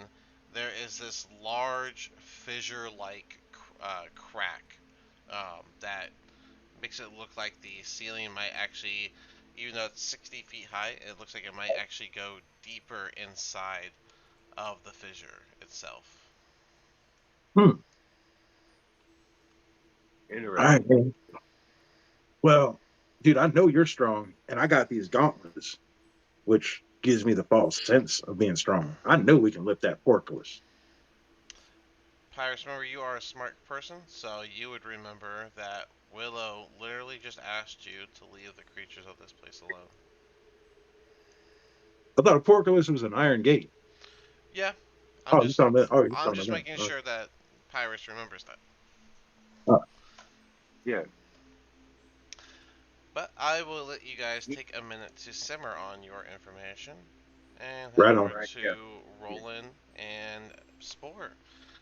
there is this large fissure-like crack that makes it look like the ceiling might actually, even though it's 60 feet high, it looks like it might actually go deeper inside of the fissure itself. Hmm. All Interesting. right, man. Well, dude, I know you're strong, and I got these gauntlets, which gives me the false sense of being strong. I know we can lift that portcullis. Pyrus, remember you are a smart person, so you would remember that Willow literally just asked you to leave the creatures of this place alone. I thought a portcullis was an iron gate. Yeah, Oh, you're talking about. Oh, you're I'm talking just about making that. sure that Pyrus remembers that. Oh, Yeah. But I will let you guys take a minute to simmer on your information and head right over on. Right. to Yeah. Roland and Spore.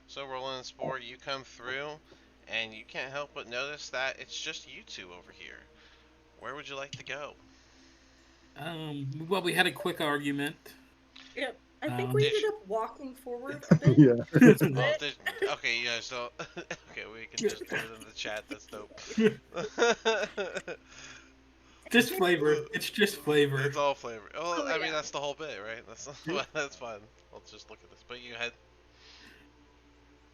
So Roland and Spore, you come through, and you can't help but notice that it's just you two over here. Where would you like to go? Well, we had a quick argument. Yep. I think we Um, Did ended you, up walking forward a bit. Yeah. oh, did, okay, yeah, so, okay, we can just do it in the chat, that's dope. just flavor. It's just flavor. It's all flavor. Well, Oh I mean, yeah. that's the whole bit, right? That's fun. I'll just look at this. But you had,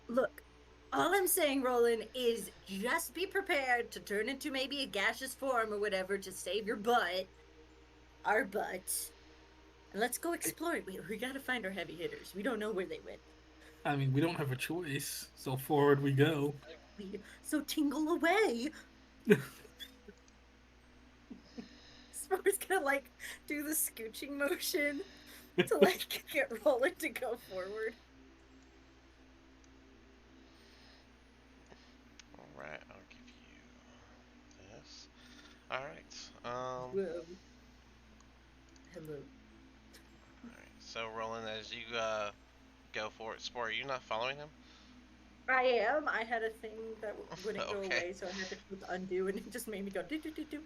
Look, all I'm saying, Roland, is just be prepared to turn into maybe a gaseous form or whatever to save your butt, our butts, and let's go explore it. We gotta find our heavy hitters. We don't know where they went. I mean, we don't have a choice, so forward we go. So tingle away. Spore's gonna like do the scooching motion to like get Roland to go forward. alright, I'll give you this. Alright, Whoa. Hello. alright. So, Roland, as you, go for it, Spore, are you not following him? I am. I had a thing that wouldn't go Okay. away, so I had to click undo, and it just made me go do do do do.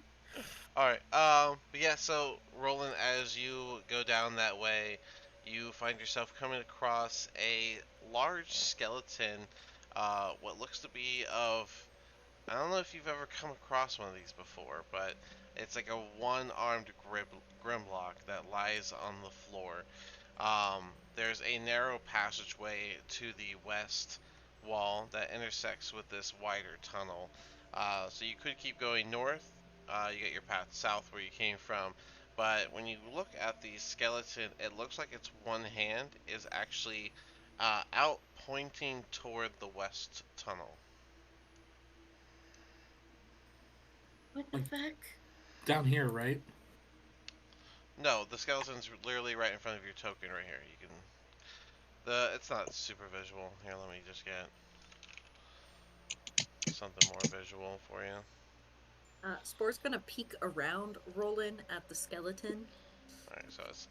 All right. But yeah. So, Roland, as you go down that way, you find yourself coming across a large skeleton. What looks to be of. I don't know if you've ever come across one of these before, but it's like a one-armed grimlock that lies on the floor. There's a narrow passageway to the west wall that intersects with this wider tunnel. So you could keep going north. You get your path south where you came from. But when you look at the skeleton, it looks like its one hand is actually out pointing toward the west tunnel. What the Like fuck? down here, right? No, the skeleton's literally right in front of your token right here. You can it's not super visual. Here, let me just get something more visual for you. Spore's gonna peek around Roland at the skeleton. All right, so it's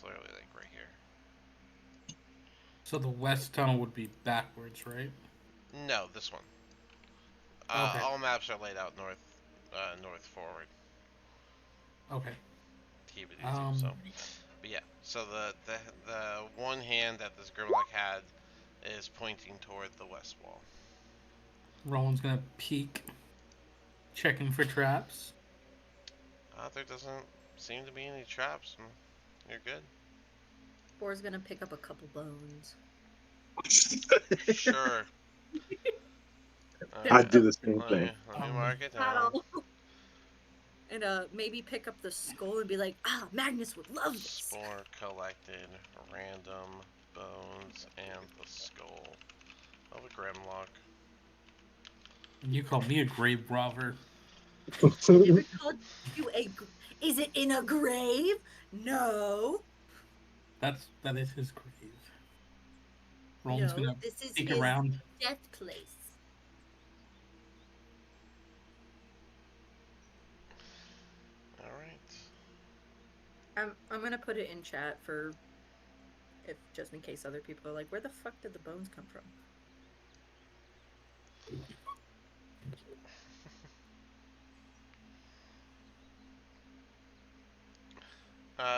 literally like right here. So the west tunnel would be backwards, right? No, this one. Okay. All maps are laid out north forward. Okay. To keep it easy. Um, So, but yeah. So the one hand that this Grimlock had is pointing toward the west wall. Roland's gonna peek, checking for traps. There doesn't seem to be any traps. You're good. Spore's gonna pick up a couple bones. Sure. I'd do the Pick same thing. Let me mark it Not down. all. And maybe pick up the skull and be like, Magnus would love this. Spore collected random bones and the skull of a Grimlock. And you call me a grave robber. Never called you Is it in a grave? No. That is his grave. Roland's No, gonna this is peek his around. death place. All right. I'm gonna put it in chat for if just in case other people are like, where the fuck did the bones come from?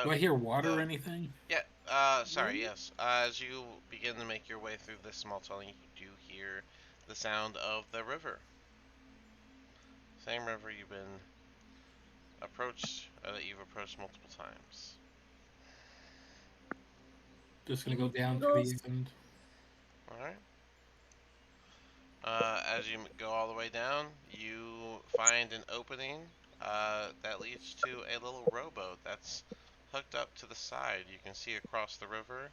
Do I hear water or anything? Yeah. Sorry. Yes. As you begin to make your way through this small tunnel, you do hear the sound of the river. Same river you've been that you've approached multiple times. Just gonna go down to the end. All right. As you go all the way down, you find an opening that leads to a little rowboat that's hooked up to the side. You can see across the river.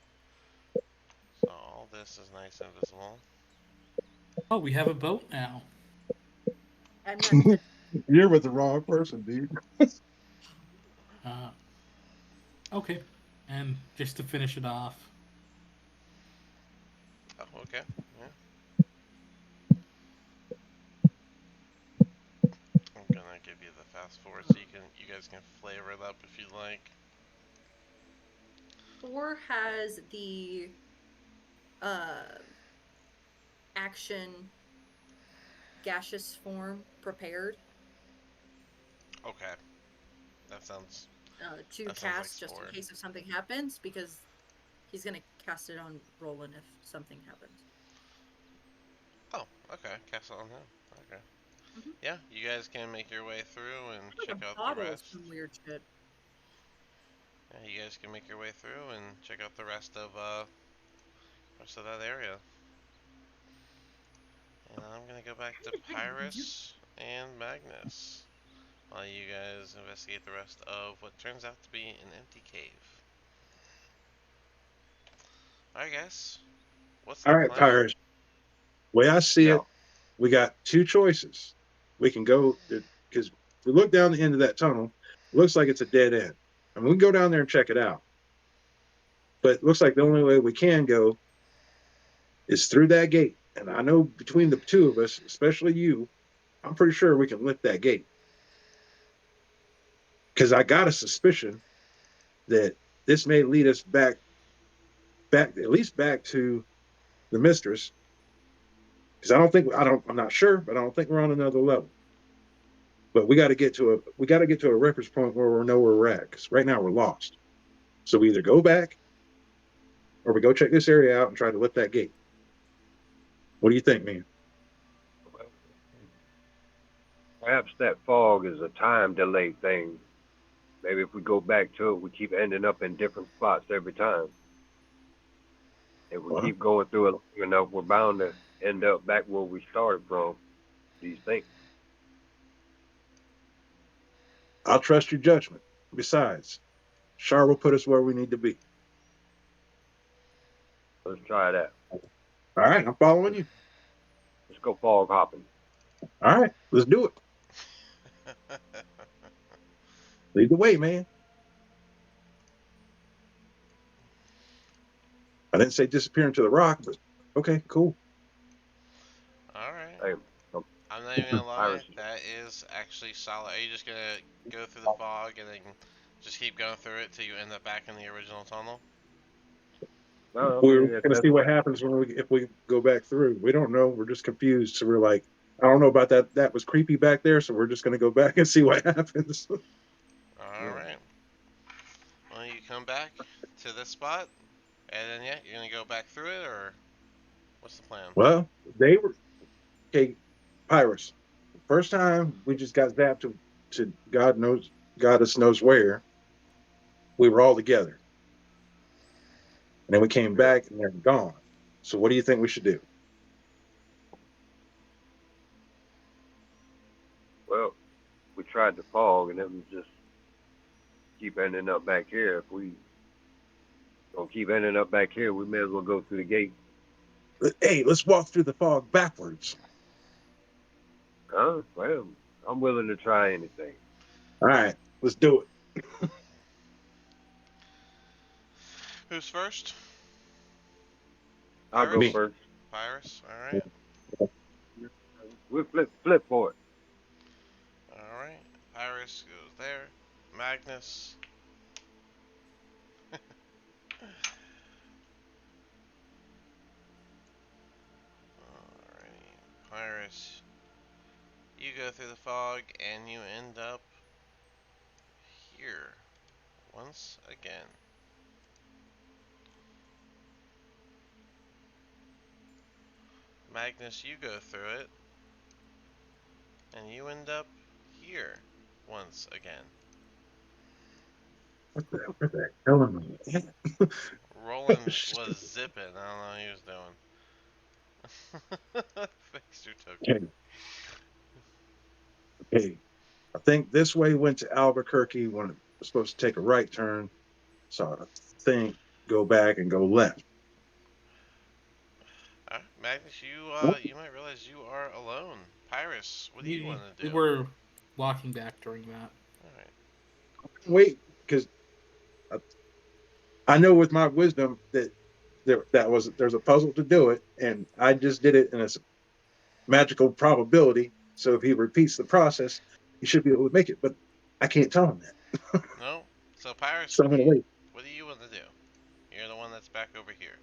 So all this is nice and visible. Oh, we have a boat now. I'm not. You're with the wrong person, dude. Okay. And just to finish it off, Oh, okay. Yeah. I'm gonna give you the fast forward so you guys can flavor it up if you like. Thor has the uh action gaseous form prepared Okay. That sounds to that sounds like cast just in Spore. case if something happens because he's gonna cast it on Roland if something happens. Oh, okay. Cast it on him. Okay. Mhm. Yeah, you guys can make your way through and Like check a out the bottle of rest. some weird shit. Yeah, you guys can make your way through and check out the rest of that area. And I'm gonna go back to Pyrus and Magnus while you guys investigate the rest of what turns out to be an empty cave. Alright, guys. What's the All right, plan? Pyrus. Way I see Yeah. it, we got two choices. We can go because we look down the end of that tunnel. It looks like it's a dead end. I mean, we can go down there and check it out. But it looks like the only way we can go is through that gate. And I know between the two of us, especially you, I'm pretty sure we can lift that gate. Because I got a suspicion that this may lead us back at least back to the mistress. Because I'm not sure, but I don't think we're on another level. But we got to get to a reference point where we know where we're at. Because right now we're lost. So we either go back or we go check this area out and try to lift that gate. What do you think, man? Well, perhaps that fog is a time delay thing. Maybe if we go back to it, we keep ending up in different spots every time. If we Well, keep going through it long enough, we're bound to end up back where we started from. Do you think? I'll trust your judgment. Besides, Char will put us where we need to be. Let's try that. All right, I'm following you. Let's go fog hopping. All right, let's do it. Lead the way, man. I didn't say disappear into the rock, but okay, cool. All right. Hey, I'm not even gonna lie. Iris. That is actually solid. Are you just gonna go through the fog and then just keep going through it till you end up back in the original tunnel? No, I We're mean, going to see what happens if we go back through. We don't know. We're just confused. So we're like, I don't know about that. That was creepy back there. So we're just going to go back and see what happens. All right. Well, you come back to this spot, and then yeah, you're gonna go back through it, or what's the plan? Well, they were okay. Pirates. First time we just got zapped to Goddess knows where. We were all together, and then we came back and they're gone. So what do you think we should do? Well, we tried the fog, and it was just keep ending up back here. If we don't keep ending up back here, we may as well go through the gate. Hey, let's walk through the fog backwards. Huh? Well, I'm willing to try anything. All right, let's do it. Who's first? I'll go Me. first. Pyrus. All right. We'll flip for it. All right. Pyrus goes there. Magnus. Alrighty. Pyrus. You go through the fog and you end up here once again. Magnus, you go through it and you end up here once again. What the hell am I at? Roland was zipping. I don't know what he was doing. Fixed your token. Okay. I think this way went to Albuquerque when it was supposed to take a right turn. So I think go back and go left. Magnus, you might realize you are alone. Pyrus, what do you want to We do? were walking back during that. Alright. Wait, because I know with my wisdom that there's a puzzle to do it, and I just did it in a magical probability. So if he repeats the process, he should be able to make it. But I can't tell him that. No? So Pyrus, So I'm gonna wait. what do you want to do? You're the one that's back over here.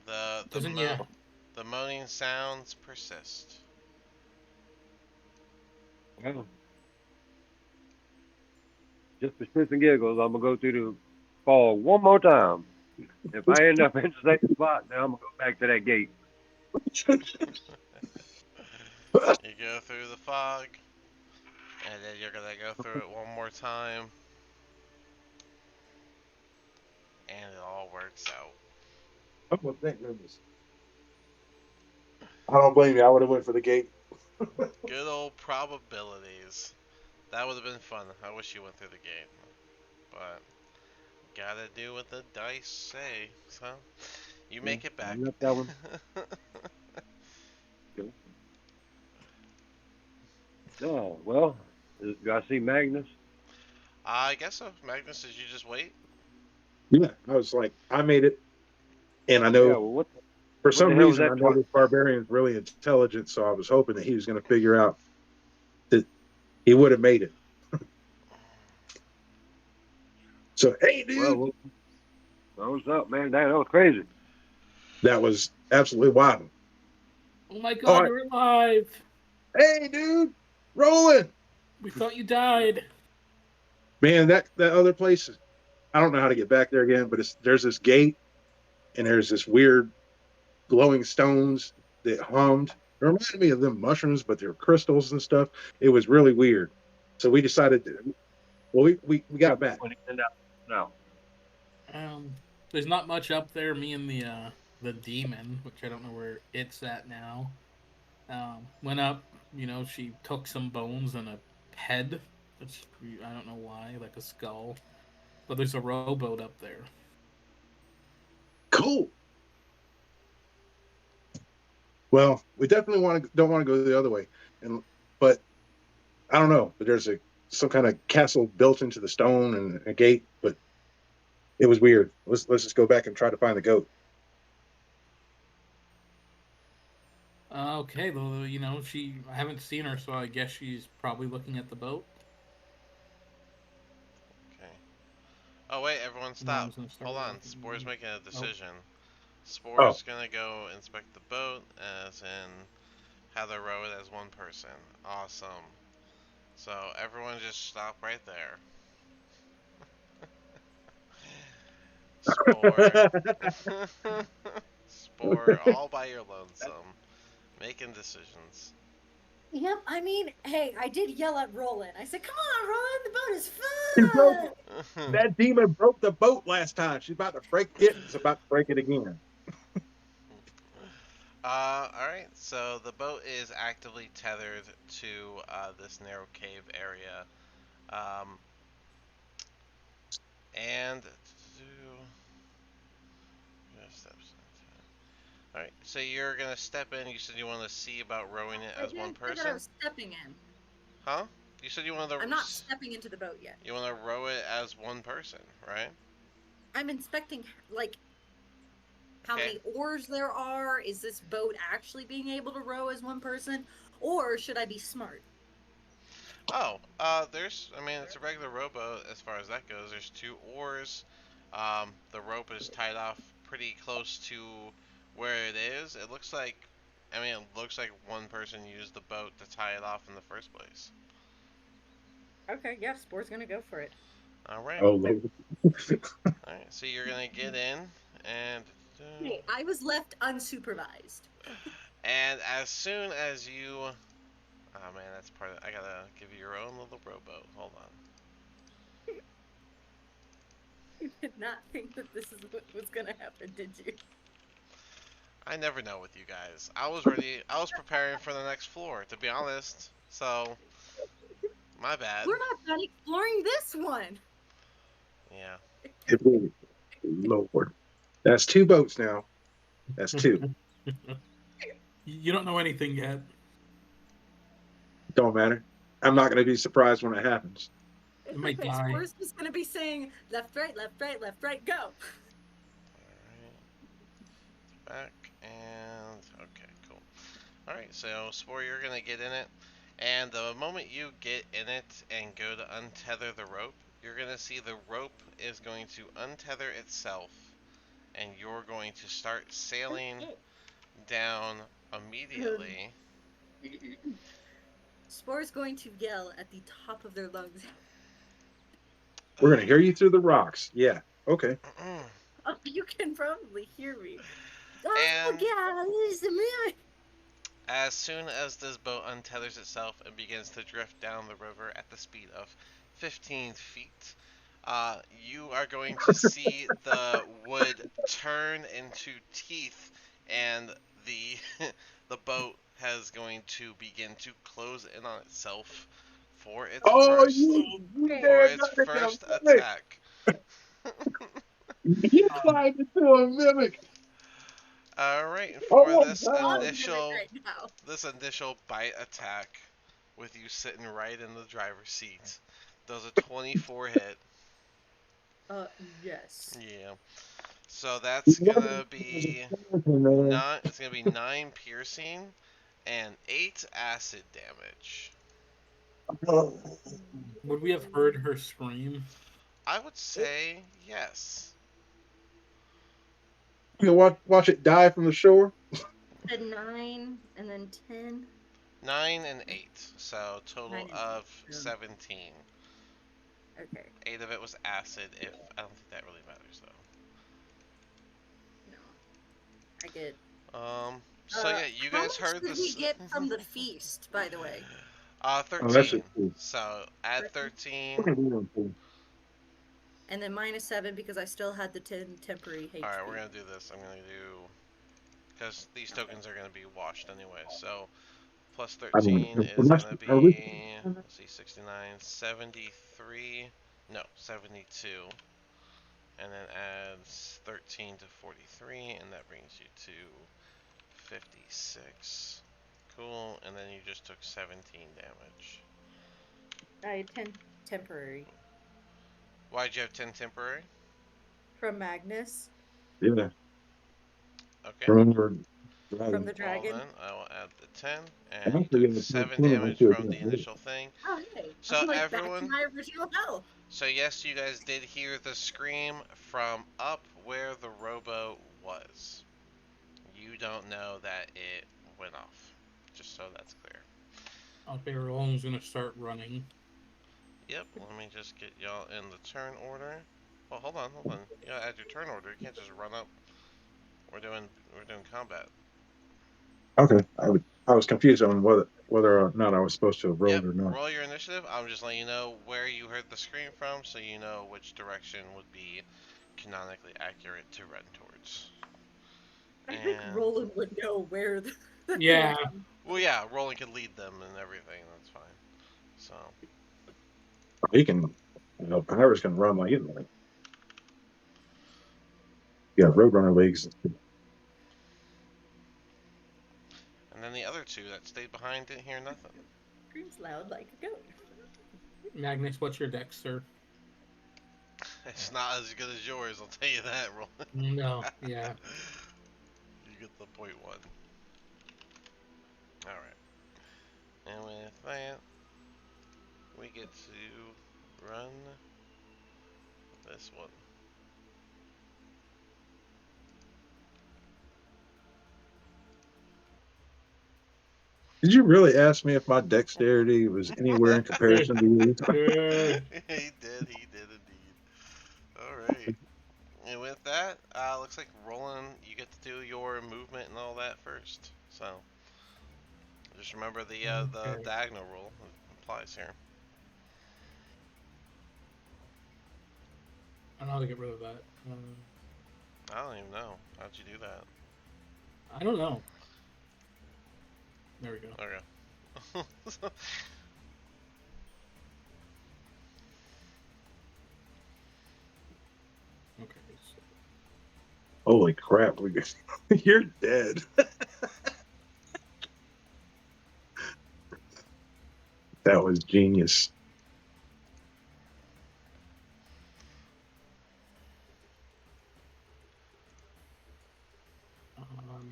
The the Doesn't mo- the moaning sounds persist. Well, just for shits and giggles, I'm gonna go through the fog one more time. If I end up in the same spot, then I'm gonna go back to that gate. You go through the fog, and then you're gonna go through it one more time, and it all works out. Oh, well, thank goodness. I don't blame you. I would have went for the gate. Good old probabilities. That would have been fun. I wish you went through the gate, but gotta do what the dice say. So you make it back. Left that one. Oh, well, do I see Magnus? I guess so. Magnus, did you just wait? Yeah, I was like, I made it, and I Yeah, know well, for what the some hell is reason I that? know this barbarian is really intelligent, so I was hoping that he was going to figure out that he would have made it. So, hey, dude. Well, what's up, man? That was crazy. That was absolutely wild. Oh my All god, right. you're alive! Hey, dude, rolling. We thought you died. Man, that other place, I don't know how to get back there again, but there's this gate and there's this weird glowing stones that hummed. It reminded me of them mushrooms, but they're crystals and stuff. It was really weird. So we decided to, well, we got back. No. Um, there's not much up there. Me and the demon, which I don't know where it's at now, went up. You know, she took some bones and a head. Which I don't know why, like a skull. But there's a rowboat up there. Cool. Well, we definitely don't want to go the other way, but I don't know. But there's some kind of castle built into the stone and a gate, but it was weird. Let's just go back and try to find the goat. Okay, though, you know, I haven't seen her, so I guess she's probably looking at the boat. Okay. Oh wait, everyone stop. Mom's gonna start Hold on. walking. Spore's making a decision. Oh, Spore's gonna go inspect the boat, as in how to row it as one person. Awesome. So everyone just stop right there. Spore. Spore, all by your lonesome, making decisions. Yep, I mean, hey, I did yell at Roland. I said, come on, Roland, the boat is he broke fun! it. That demon broke the boat last time. She's about to break it. It's about to break it again. Alright, so the boat is actively tethered to this narrow cave area. Um, and Alright, so you're gonna step in. You said you want to see about rowing it I as one didn't say that I person? was stepping in. Huh? You said you want to. I'm not stepping into the boat yet. You want to row it as one person, right? I'm inspecting, like, how Okay. many oars there are. Is this boat actually being able to row as one person? Or should I be smart? Oh, I mean, it's a regular rowboat as far as that goes. There's 2 oars. The rope is tied off pretty close to where it is. I mean, it looks like one person used the boat to tie it off in the first place. Okay, yeah, Spore's gonna go for it. Alright. Oh, Lord. Alright, so you're gonna get in, and. Hey, I was left unsupervised. And as soon as you. Oh man, that's part of. I gotta give you your own little rowboat. Hold on. You did not think that this is what was gonna happen, did you? I never know with you guys. I was ready. I was preparing for the next floor, to be honest. So, my bad. We're not done exploring this one. Yeah. Lord. That's 2 boats now. That's 2. You don't know anything yet. Don't matter. I'm not going to be surprised when it happens. You might die. Spore's just gonna be saying left, right, go. Alright. Back and. Okay, cool. Alright, so Spore, you're gonna get in it. And the moment you get in it and go to untether the rope, you're gonna see the rope is going to untether itself. And you're going to start sailing down immediately. Spore's going to yell at the top of their lungs. We're going to hear you through the rocks. Yeah. Okay. Oh, you can probably hear me. And- Oh, God, As soon as this boat untethers itself and begins to drift down the river at the speed of 15 feet, you are going to see the wood turn into teeth, and the the boat has going to begin to close in on itself for its first attack. You climbed into a mimic. All right, for Oh, this God. initial bite attack, with you sitting right in the driver's seat, does a 24 hit. Yes. Yeah. So that's gonna be It's gonna be 9 piercing and 8 acid damage. Would we have heard her scream? I would say yes. You watch it die from the shore. A 9 and then 10. 9 and 8, so 9 total and 8. of So, 17. okay. 8 of it was acid. If I don't think that really matters No. I get. though. So yeah, you How guys much heard did we this. get from the feast, by the way? Oh, that's 13. just cool. So add 13. And then -7 because I still had the 10 temporary HP. All right, we're gonna do this. I'm gonna do because these tokens are gonna be washed anyway. So plus I mean, 13 is gonna be, let's see, 69, 73. No, 72. And then adds 13 to 43, and that brings you to 56. Cool, and then you just took 17 damage. I had 10 temporary Why'd you have 10 temporary? from Magnus, yeah. Okay. Remember, from dragon. the Well dragon. then, I will add the 10, I and you actually took got 7 10 of them damage too from the again. initial thing. Oh, hey. So I'm like back to everyone, my original health. so yes, you guys did hear the scream from up where the rowboat was. You don't know that it went off. Just so that's clear. Okay, Roland's gonna start running. Yep, let me just get y'all in the turn order. Well, hold on. You gotta add your turn order. You can't just run up. We're doing combat. Okay, I was confused on whether or not I was supposed to have Yep, rolled or not. roll your initiative. I'm just letting you know where you heard the scream from, so you know which direction would be canonically accurate to run towards. I think And Roland would know where the Yeah. well, yeah, rolling can lead them and everything. That's fine. So He can, Pirates can run like anything. Yeah, Roadrunner leagues. and then the other two that stayed behind didn't hear nothing. screams loud like a goat. Magnus, what's your dex, sir? It's not as good as yours, I'll tell you that, Roland. No, yeah. You get the .1. Alright. And with that, we get to run this one. Did you really ask me if my dexterity was anywhere in comparison to you? He did indeed. Alright. And with that, looks like Roland, you get to do your movement and all that first. So, just remember the Okay. diagonal rule applies here. I don't know how to get rid of that. I don't even know. How'd you do that? I don't know. There we go. Okay. Okay. So, Holy crap! You're dead. That was genius. um,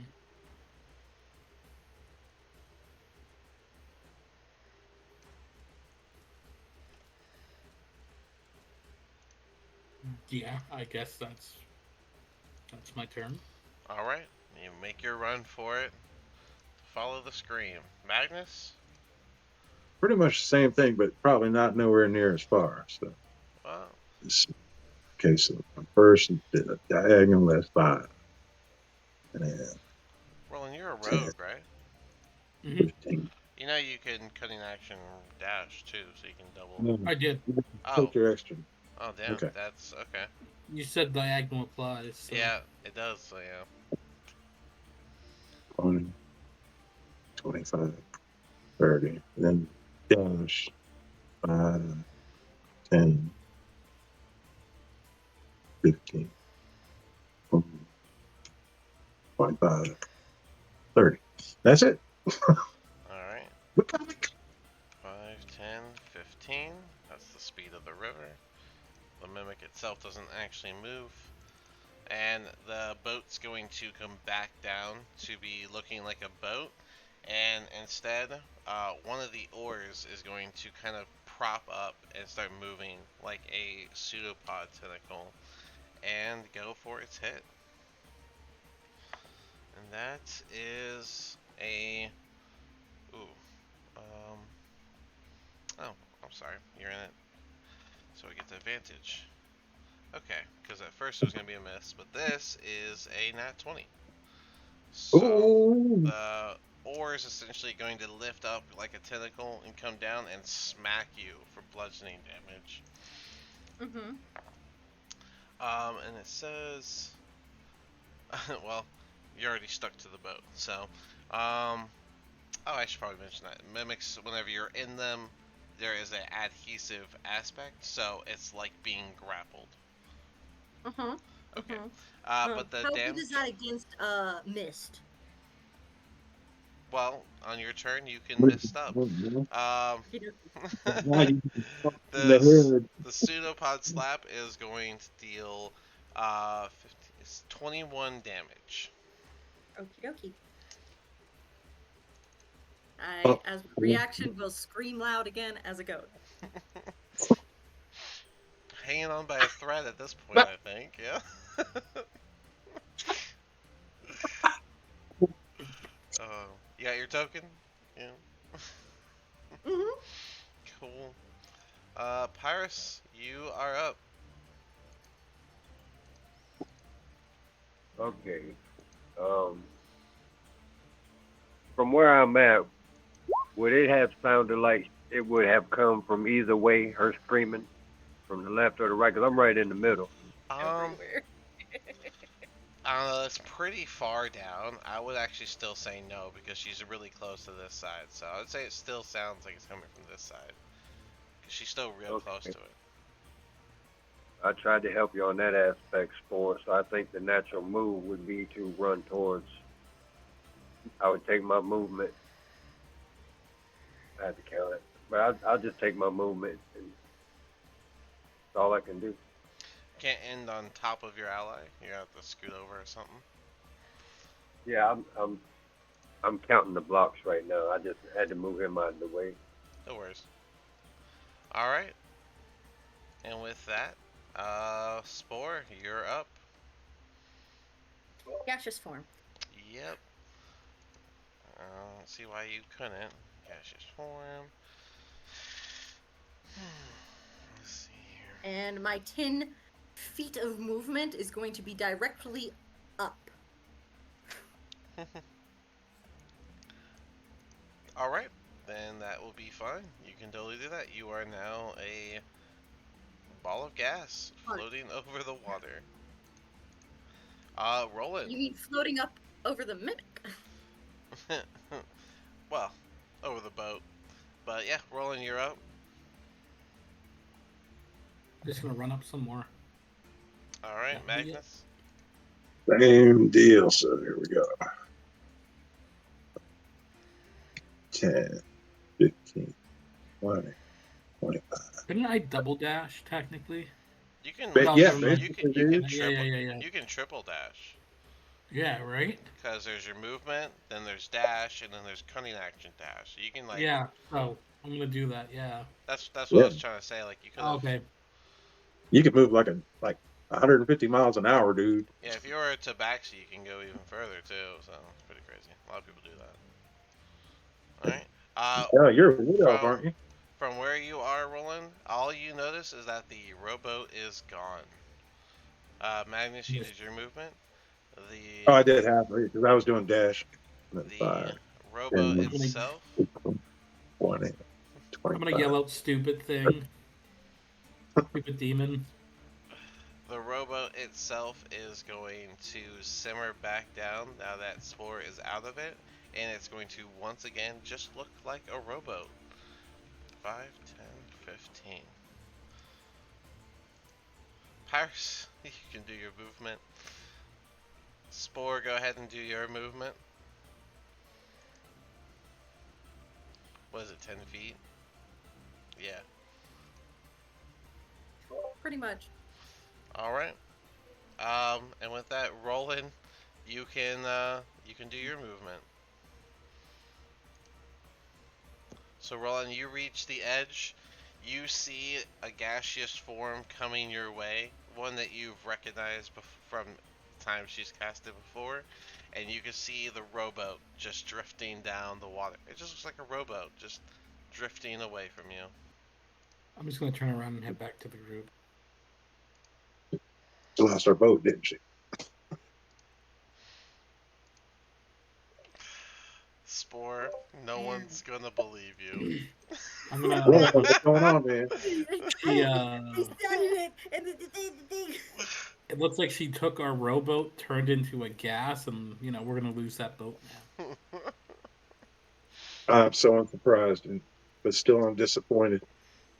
yeah, I guess that's my turn. Alright. You make your run for it. Follow the scream. Magnus? Pretty much the same thing, but probably not nowhere near as far. So, Well, okay, so first did a diagonal, that's 5. And then Roland, you're a 10, rogue, right? Mm-hmm. 15. You know you can cutting action dash too, so you can double. No, I did. Oh, take your extra. oh damn, Okay. that's okay. You said diagonal applies. So. Yeah, it does. So yeah. 20, 25, 30. Then dash 5, 10, 15, 25, 30. That's it. Alright. We're coming. 5, 10, 15. That's the speed of the river. The mimic itself doesn't actually move. And the boat's going to come back down to be looking like a boat. And instead, one of the oars is going to kind of prop up and start moving like a pseudopod tentacle and go for its hit. And that is a... Ooh. Oh, I'm sorry. You're in it. So I get the advantage. Okay, because at first it was going to be a miss, but this is a nat 20. So Ooh. the ore is essentially going to lift up like a tentacle and come down and smack you for bludgeoning damage. Mm-hmm. And it says, well, you're already stuck to the boat. So, oh, I should probably mention that mimics, whenever you're in them, there is an adhesive aspect, so it's like being grappled. Uh-huh. Okay. Uh-huh. But the How good damage. is that against mist? Well, on your turn, you can mist up. Now you can talk in the the head. the pseudopod slap is going to deal 15, it's 21 damage. Okie dokie. Oh, As reaction, will scream loud again as a goat. Hanging on by a thread at this point, I think. Yeah. Oh, you got your token? Yeah. Mm-hmm. Cool. Pyrus, you are up. Okay. From where I'm at, would it have sounded like it would have come from either way, her screaming, from the left or the right? Because I'm right in the middle. Everywhere. I don't know, it's pretty far down. I would actually still say no because she's really close to this side. So I would say it still sounds like it's coming from this side. Because she's still real close to it. I tried to help you on that aspect, Spore, so I think the natural move would be to run towards. I would take my movement. I had to count it. But I'll just take my movement, and that's all I can do. Can't end on top of your ally. You have to scoot over or something. Yeah, I'm counting the blocks right now. I just had to move him out of the way. No worries. Alright. And with that, Spore, you're up. Gaseous form. Yep. Let's see why you couldn't. Gaseous form. Let's see here. And my 10 feet of movement is going to be directly up. Alright, then that will be fine. You can totally do that. You are now a ball of gas floating over the water. Roland. You mean floating up over the mimic? Well, over the boat. But yeah, Roland, you're up. Just gonna run up some more. Alright, Yeah, Magnus. Same deal. So here we go. 10, 15, 20, 25. Couldn't I double dash technically? You can, But yeah, you can basically, triple, Yeah. you can triple dash. Yeah, right? Because there's your movement, then there's dash, and then there's cunning action dash. So you can like. Yeah, so I'm gonna do that, yeah. That's what Yeah. I was trying to say. Like you could. Okay. You can move like 150 miles an hour, dude. Yeah, if you were a tabaxi, you can go even further too. So it's pretty crazy. A lot of people do that. All right. Yeah, you're a wood elf, aren't you? From where you are, Roland, all you notice is that the rowboat is gone. Magnus, you did your movement. Oh, I did half because I was doing dash. The 5, rowboat 10, itself. 20, I'm gonna yell out stupid thing. Stupid demon. The rowboat itself is going to simmer back down now that Spore is out of it, and it's going to once again just look like a rowboat. 5, 10, 15. Pyrus, you can do your movement. Spore, go ahead and do your movement. What is it, 10 feet? Yeah. Pretty much. Alright. And with that, Roland, you can do your movement. So Roland, you reach the edge. You see a gaseous form coming your way, one that you've recognized from times she's cast it before, and you can see the rowboat just drifting down the water. It just looks like a rowboat just drifting away from you. I'm just gonna turn around and head back to the group. She lost her boat, didn't she? Spore, no Man. one's gonna believe you. I'm Yeah, gonna. what's going on, man? She, I started it, and the it looks like she took our rowboat, turned into a gas, and we're gonna lose that boat now. I'm so unsurprised, but still I'm disappointed.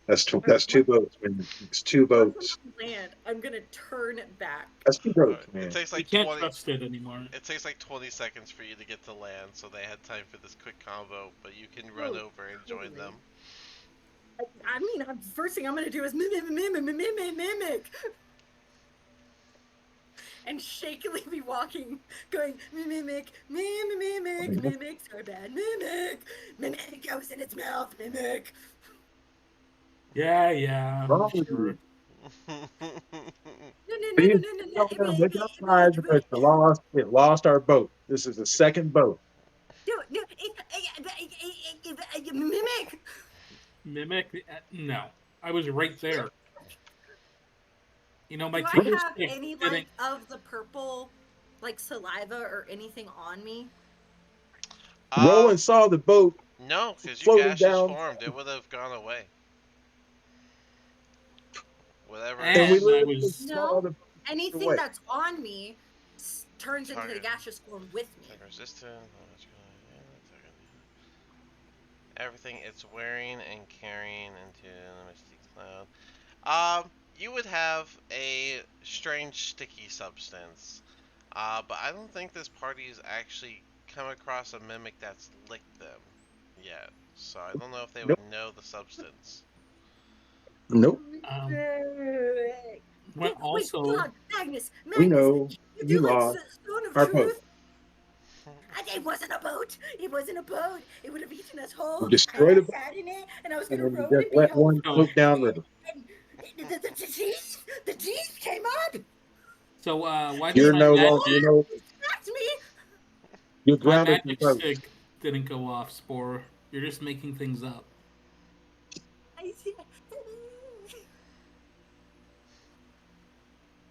That's two boats, man. It's two boats. land. I'm gonna turn it back. That's two boats, It man. takes We like can't 20. trust it anymore. It takes like 20 seconds for you to get to land, so they had time for this quick combo. But you can run Oh, over and join totally. them. I mean, first thing I'm gonna do is mimic, and shakily be walking, going mimic, so bad, mimic goes in its mouth, mimic. Yeah. Wrong with Sure. you. No. Please don't let them make up lies because it lost our boat. This is the second boat. Mimic. Mimic? No, I was right there. My Do I finger have stick any didn't. of the purple, saliva or anything on me? Roland saw the boat No, because you floating gaseous down, formed. It would have gone away. Whatever. and we And I literally was. saw No. the Anything away. that's on me turns into the Target. gaseous form with me. Resistant. Everything it's wearing and carrying into the Mystic Cloud. You would have a strange sticky substance. But I don't think this party's actually come across a mimic that's licked them yet. So I don't know if they would Nope. know the substance. Nope. Well, Wait, also, hold on, Magnus, We know you you do like lost Stone of our boat. Truth? It wasn't a boat. It wasn't a boat. It would have eaten us whole. We destroyed I a boat, sat in it, and I was and gonna then we row it just and be let held. one float downriver. And the teeth came up. so why did You're my no longer, magic? It smacked me. you're My grounded from magic boat. stick didn't go off, Spore. You're just making things up. I see.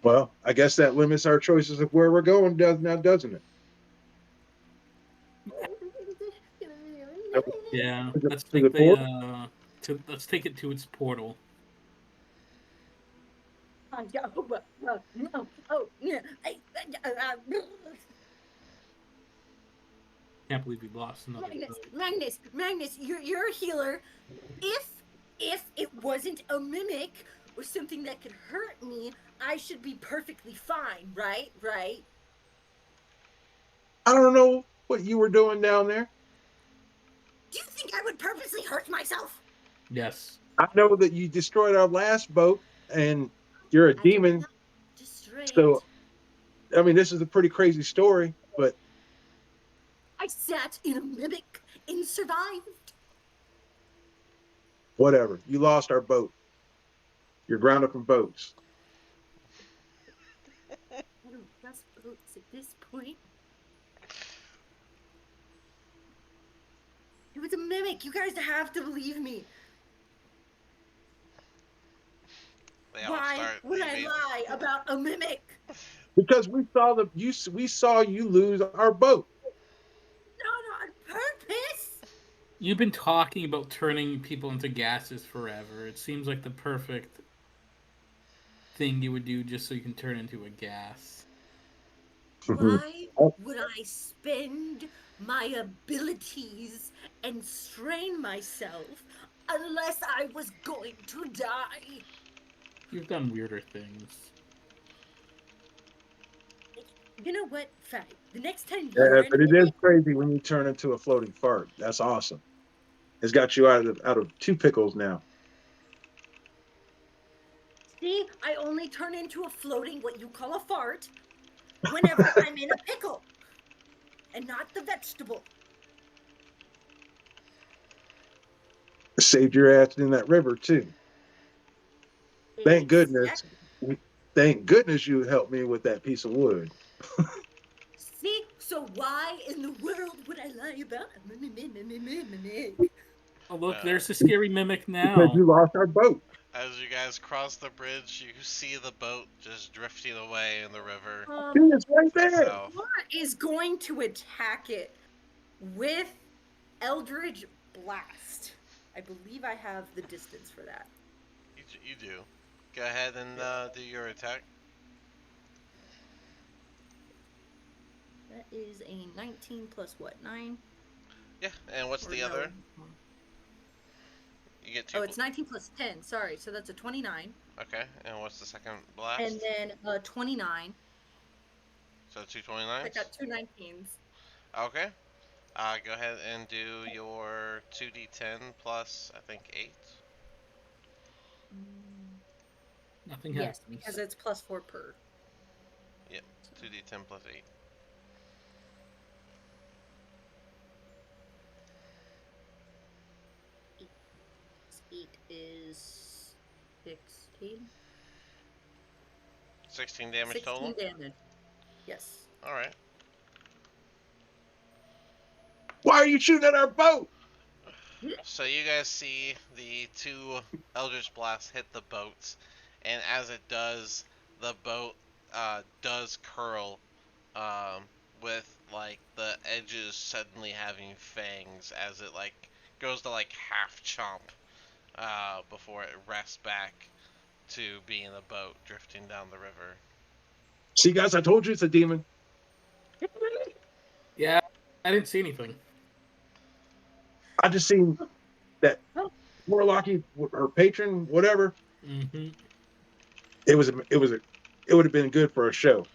Well, I guess that limits our choices of where we're going, doesn't it? Yeah, To let's the take port? let's take it to its portal. No. Oh, yeah. Can't believe we lost another boat. Magnus, you're a healer. If it wasn't a mimic or something that could hurt me, I should be perfectly fine, right? Right? I don't know what you were doing down there. Do you think I would purposely hurt myself? Yes. I know that you destroyed our last boat, and you're a I did demon. not destroy So, it. I mean, this is a pretty crazy story, but I sat in a mimic and survived. whatever. You lost our boat. You're grounded from boats. I don't trust boats at this point. It was a mimic. You guys have to believe me. Why would I lie about a mimic? Because we saw you lose our boat. Not on purpose. You've been talking about turning people into gases forever. It seems like the perfect thing you would do just so you can turn into a gas. Why would I spend my abilities and strain myself unless I was going to die? You've done weirder things. You know what? Fine. The next time Yeah, you're in but a it is mimic, crazy when you turn into a floating fart. That's awesome. It's got you out of two pickles now. see, I only turn into a floating, what you call a fart, whenever I'm in a pickle, and not the vegetable. Saved your ass in that river too. Thank goodness. Thank goodness you helped me with that piece of wood. See? So why in the world would I lie about it? Oh, look, Uh, there's a scary mimic Because now. you lost our boat. As you guys cross the bridge, you see the boat just drifting away in the river See, it's right to the there. south. What is going to attack it with Eldritch Blast? I believe I have the distance for that. You do. Go ahead and do your attack. That is a 19 plus what? 9? Yeah, and what's Or the no. other? You get 2. Oh, it's 19 plus 10. Sorry. So that's a 29. Okay, and what's the second blast? And then 29. So 2 I 29s? got two 19s. Okay. Go ahead and do your 2d10 plus, I think, 8. Nothing Yes, happens. because it's plus 4 per. Yep, 2d10 plus 8. Eight is 16. 16 damage 16 total? damage. Yes. Alright. Why are you shooting at our boat? So you guys see the 2 Eldritch Blasts hit the boats, and as it does, the boat does curl, with like the edges suddenly having fangs as it like goes to like half chomp, before it rests back to being a boat drifting down the river. See, guys, I told you it's a demon. Yeah, I didn't see anything. I just seen that Warlocky, her patron, whatever. Mm-hmm. It would have been good for a show.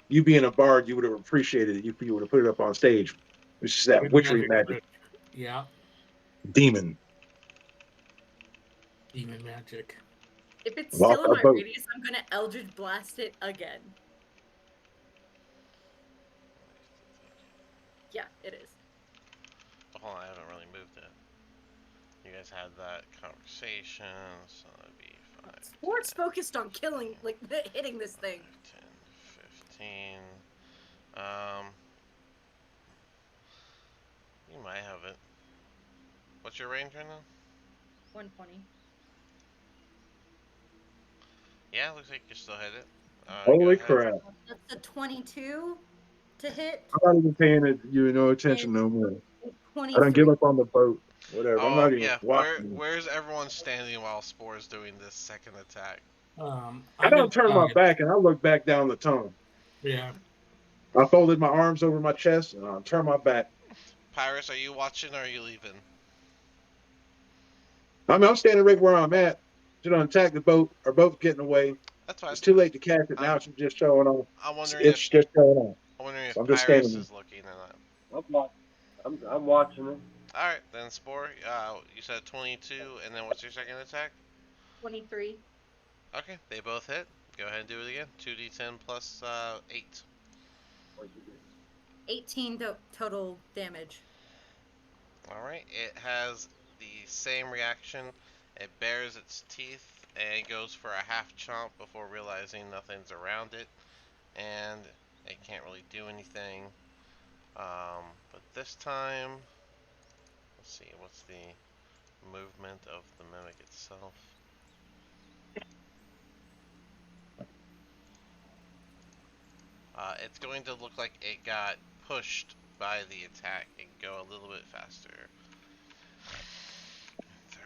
You being a bard, you would have appreciated it. You would have put it up on stage. It's just that Good witchery magic. Yeah, Demon. demon magic. If it's Lost still in our my boat. radius, I'm gonna Eldritch Blast it again. Yeah, it is. Hold on, I haven't really moved it. You guys had that conversation, so that'd be 5, Sports focused on killing, like hitting this thing. 10, 15. Um, you might have it. What's your range right now? 120. Yeah, looks like you still hit it. Go Holy ahead. crap. That's a 22 to hit. I'm not even paying you no attention no more. I 23. don't give up on the boat. Whatever. I'm Oh not even yeah, watching. where's everyone standing while Spore's doing this second attack? I I'm don't turn my inside. back and I look back down the tunnel. Yeah. I folded my arms over my chest and I turn my back. Pyrus, are you watching or are you leaving? I mean, I'm standing right where I'm at. She don't attack the boat. Our boat's getting away. That's fine. It's too late to catch it. Now she's just showing off. I'm wondering It's just showing off. I'm wondering So if I'm just Pyrus standing is looking or not. I'm watching it. All right, then Spore. You said 22, and then what's your second attack? 23. Okay, they both hit. Go ahead and do it again. 2d10 plus 8. 18 total damage. All right, it has the same reaction. It bares its teeth and goes for a half chomp before realizing nothing's around it, and it can't really do anything. But this time, let's see, what's the movement of the mimic itself? It's going to look like it got pushed by the attack and go a little bit faster. 30.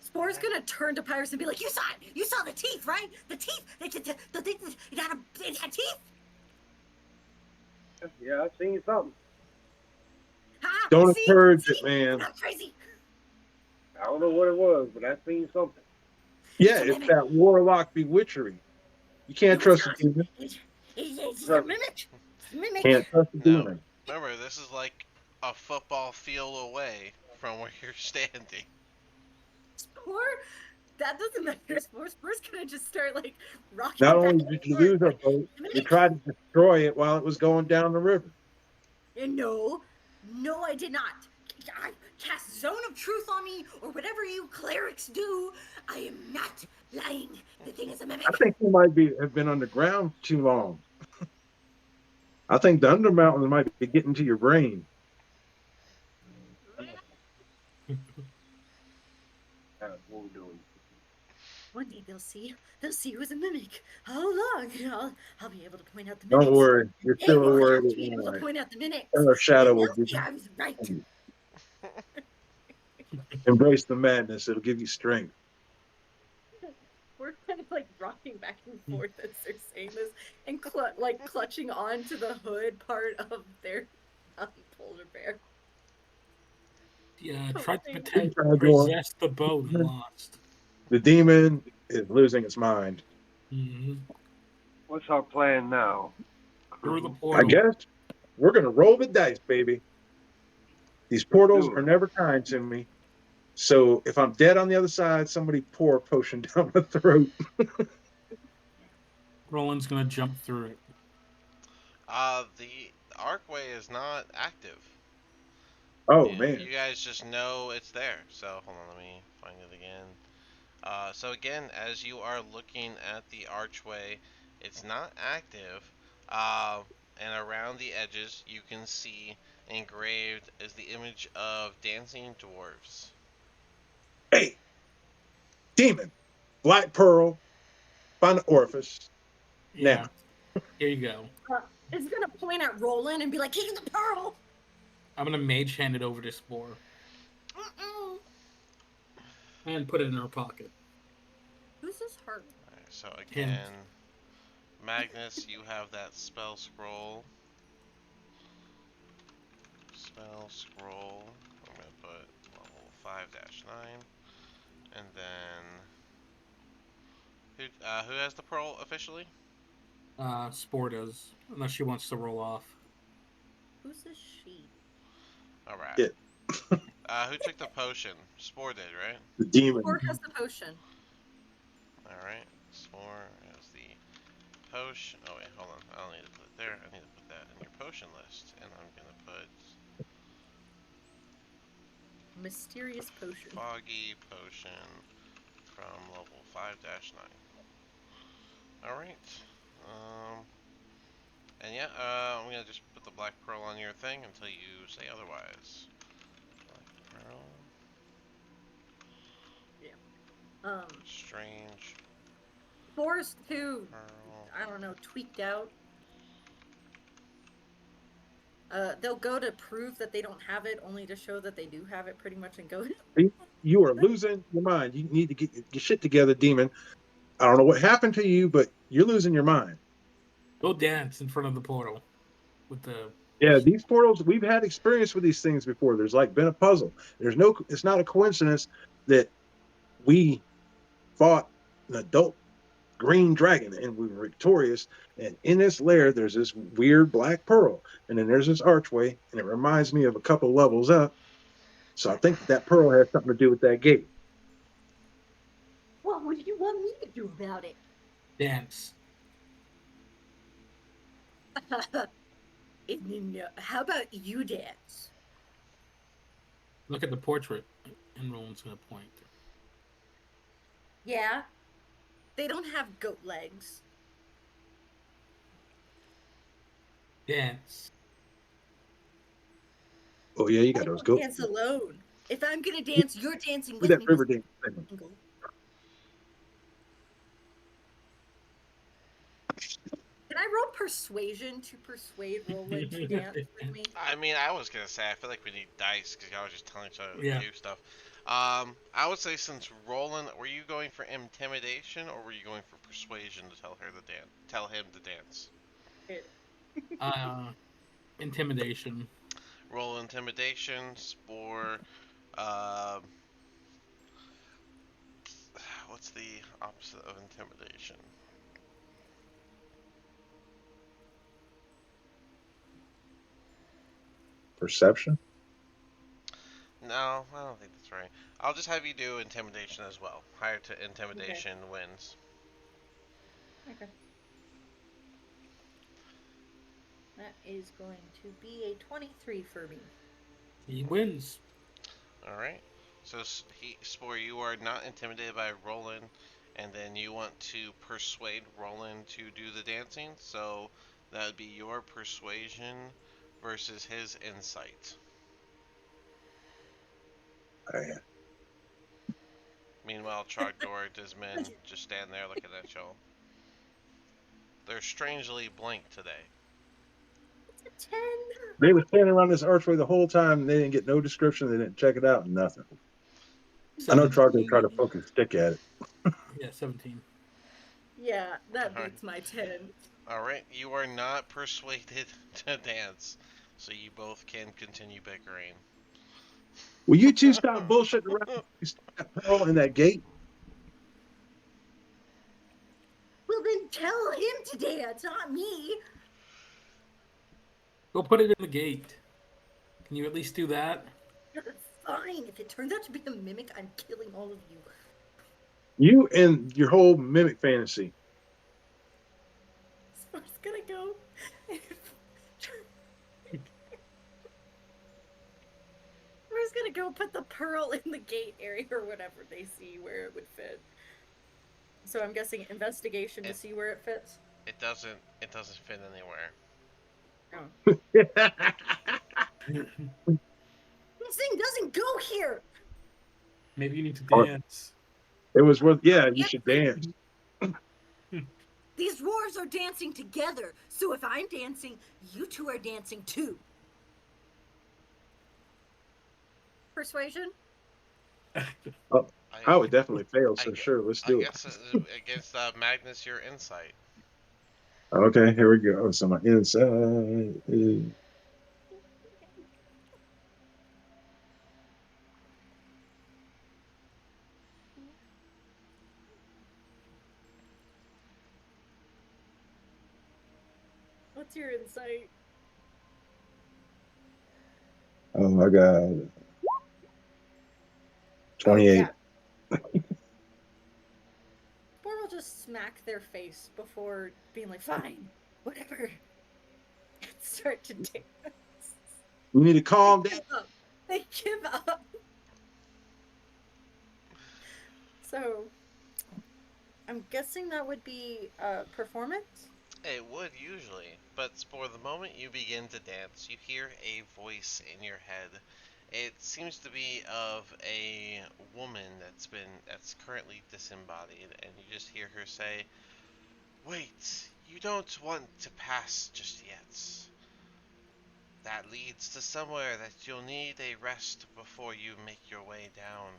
Spore's gonna turn to Pyrus and be like, "You saw it! You saw the teeth, right? The teeth! The thing, it had teeth! Yeah, I seen something. Ha! Don't See? encourage See? it, man. It's not crazy! I don't know what it was, but I seen something. Yeah, It's a it's mimic. that warlock bewitchery. You can't No, trust it's the demon. It's a mimic! It's a mimic! Can't trust the No. demon. Remember, this is like a football field away from where you're standing. Spore? That doesn't matter. Spore's gonna just start, like, rocking Not back only and did you forth. lose our boat, The you mimic. tried to destroy it while it was going down the river. No, I did not. I cast Zone of Truth on me, or whatever you clerics do. I am not lying. The thing is a mimic. I think you might have been underground too long. I think the Undermountains might be getting to your brain. That's what we're doing. One day they'll see who's a mimic. How long? I'll be able to point out the Don't mimics. worry, you're They still a won't word have of to be able to line. point out the mimics. Our shadow And will they'll give see I was right. you embrace the madness. It'll give you strength. We're kind of like rocking back and forth as they're saying this and clutching on to the hood part of their polar bear. Yeah, tried to Hoping- pretend Try going. resist the boat and lost. The demon is losing its mind. Hmm. What's our plan now? Through the Crew? I portal. guess we're gonna roll the dice, baby. These Let's portals do are it. never kind to me. So if I'm dead on the other side, somebody pour a potion down my throat. Roland's gonna jump through it. The archway is not active. Oh You man. guys just know it's there. So hold on, let me find it again. So again, as you are looking at the archway, it's not active. And around the edges, you can see engraved is the image of dancing dwarves. Hey, demon, black pearl, find the orifice. Yeah, Now, here you go. It's gonna point at Roland and be like, "He's the pearl." I'm gonna mage hand it over to Spore Uh-uh. and put it in her pocket. Who's this heart? Alright, so Him. again, Magnus, you have that spell scroll. Spell scroll. I'm gonna put level 5-9, and then who has the pearl officially? Spore does, unless she wants to roll off. Who's this she? All right. it, Who took the potion? Spore did, right? the demon. Or has the potion? All right. Spore has the potion. Oh wait, hold on. I don't need to put it there. I need to put that in your potion list, and I'm gonna put Mysterious potion. foggy potion from level 5-9. All right. And yeah, I'm gonna just put the black pearl on your thing until you say otherwise. Black pearl. Strange Forest too. pearl. I don't know, tweaked out. They'll go to prove that they don't have it, only to show that they do have it, pretty much, and go. You are losing your mind. You need to get your shit together, demon. I don't know what happened to you, but you're losing your mind. Go dance in front of the portal with the. Yeah, these portals, we've had experience with these things before. There's like been a puzzle. It's not a coincidence that we fought an adult green dragon and we were victorious. And in this lair, there's this weird black pearl. And then there's this archway, and it reminds me of a couple levels up. So I think that pearl has something to do with that gate. What would you want me to do about it? Dance. How about you dance? Look at the portrait, and Roland's gonna point. Yeah. They don't have goat legs. Dance. Oh yeah, you I got those don't goats. dance alone. If I'm gonna dance, you're dancing Do with that me. river dance thing. Can I roll persuasion to persuade Roland to dance with me? I mean, I was gonna say I feel like we need dice because y'all was just telling each other to Yeah. do stuff. I would say since Roland, were you going for intimidation or were you going for persuasion to tell her to dance? Tell him to dance. Intimidation. Roll intimidation, Spore. Uh, what's the opposite of intimidation? Perception. No, I don't think that's right. I'll just have you do intimidation as well. Higher to intimidation wins. Okay. That is going to be a 23 for me. He wins. All right. So Spore, you are not intimidated by Roland, and then you want to persuade Roland to do the dancing. So That would be your persuasion versus his insight. I- Meanwhile, Trogdor, Dismin just stand there looking at y'all. They're strangely blank today. It's a 10. They were standing around this archway the whole time. And they didn't get no description. They didn't check it out. Nothing. I know Trogdor tried to 17. poke his stick at it. Yeah, 17. Yeah, that Alright. beats my 10. Alright, you are not persuaded to dance, so you both can continue bickering. Will you two stop bullshitting around? You stick that pearl in that gate. Well, then tell him to dance, not me. Go put it in the gate. Can you at least do that? Fine. If it turns out to be a mimic, I'm killing all of you. You and your whole mimic fantasy. Spar's gonna go. Spar's gonna go put the pearl in the gate area or whatever they see where it would fit. So I'm guessing investigation to see where it fits. It doesn't fit anywhere. This thing doesn't go here. Maybe you need to Or- dance. It was worth. Yeah, you should dance. These dwarves are dancing together. So if I'm dancing, you two are dancing too. Persuasion? I would definitely fail. So sure, let's I do it. guess against Magnus, your insight. Okay, here we go. So my inside is What's your insight? oh my god, 28. Oh, yeah. Spore will just smack their face before being like, fine, whatever. And start to dance. You need to calm down. They give up. So, I'm guessing that would be performance? It would usually, but for the moment you begin to dance, you hear a voice in your head. It seems to be of a woman that's currently disembodied, and you just hear her say, "Wait, you don't want to pass just yet. That leads to somewhere that you'll need a rest before you make your way down.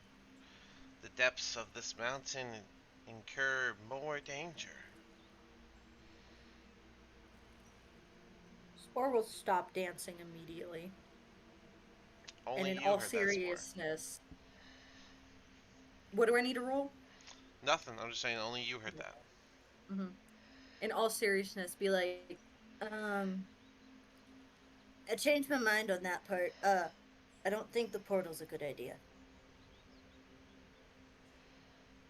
The depths of this mountain incur more danger." Spore will stop dancing immediately. Only And in you all heard that, Spore. seriousness, what do I need to roll? Nothing. I'm just saying only you heard that. Mm-hmm. In all seriousness, be like, I changed my mind on that part. I don't think the portal's a good idea.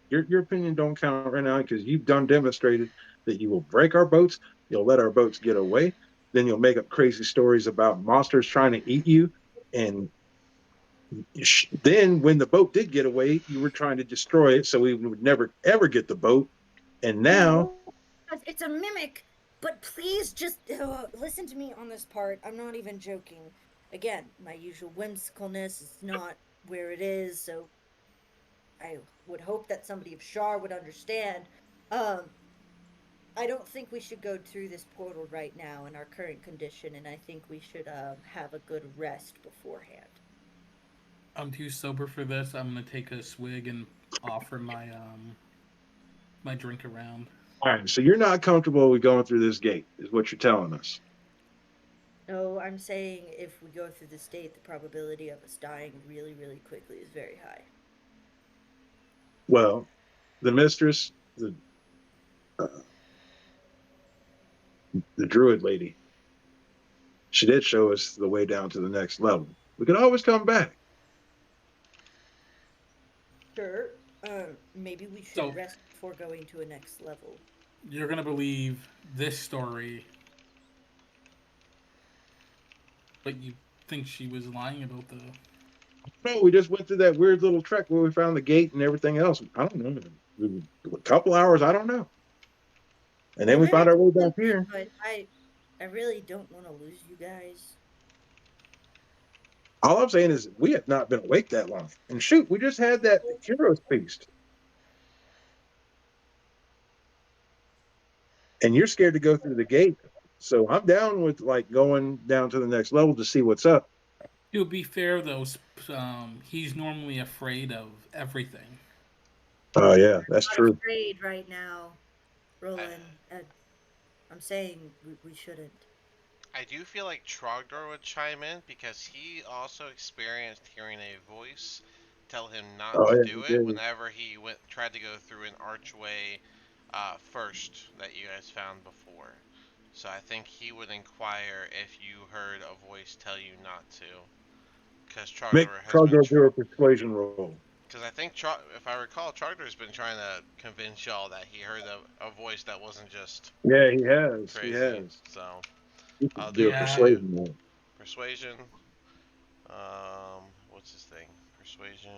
Your opinion don't count right now because you've done demonstrated that you will break our boats, you'll let our boats get away, then you'll make up crazy stories about monsters trying to eat you, and then when the boat did get away, you were trying to destroy it so we would never ever get the boat, and now No, it's a mimic. But please just listen to me on this part. I'm not even joking. Again, my usual whimsicalness is not where it is, so I would hope that somebody of Shar would understand. I don't think we should go through this portal right now in our current condition, and I think we should have a good rest beforehand. I'm too sober for this. I'm gonna take a swig and offer my my drink around. all right, so you're not comfortable with going through this gate, is what you're telling us. No, I'm saying if we go through this gate, the probability of us dying really, really quickly is very high. Well, the mistress, the druid lady, she did show us the way down to the next level. We can always come back. Sure. Maybe we should So- rest before going to a next level. You're gonna believe this story, but you think she was lying about the. No, we just went through that weird little trek where we found the gate and everything else. I don't know. A couple hours, I don't know. And then we found our way back here. But I really don't want to lose you guys. All I'm saying is we have not been awake that long. And shoot, we just had that heroes feast. And you're scared to go through the gate. So I'm down with like going down to the next level to see what's up. To be fair, though, he's normally afraid of everything. Oh yeah, that's I'm not true. afraid right now, I, Roland. I'm saying we shouldn't. I do feel like Trogdor would chime in because he also experienced hearing a voice tell him not Oh to yeah, do we it did. whenever he tried to go through an archway first that you guys found before. So I think he would inquire if you heard a voice tell you not to, because Make Trogdor has been. Trogdor do a persuasion roll. Because I think, if I recall, Trogdor's been trying to convince y'all that he heard a voice that wasn't just Yeah, he has. He crazy. has. So He I'll should do a do Yeah, persuasion roll. persuasion. What's his thing? Persuasion.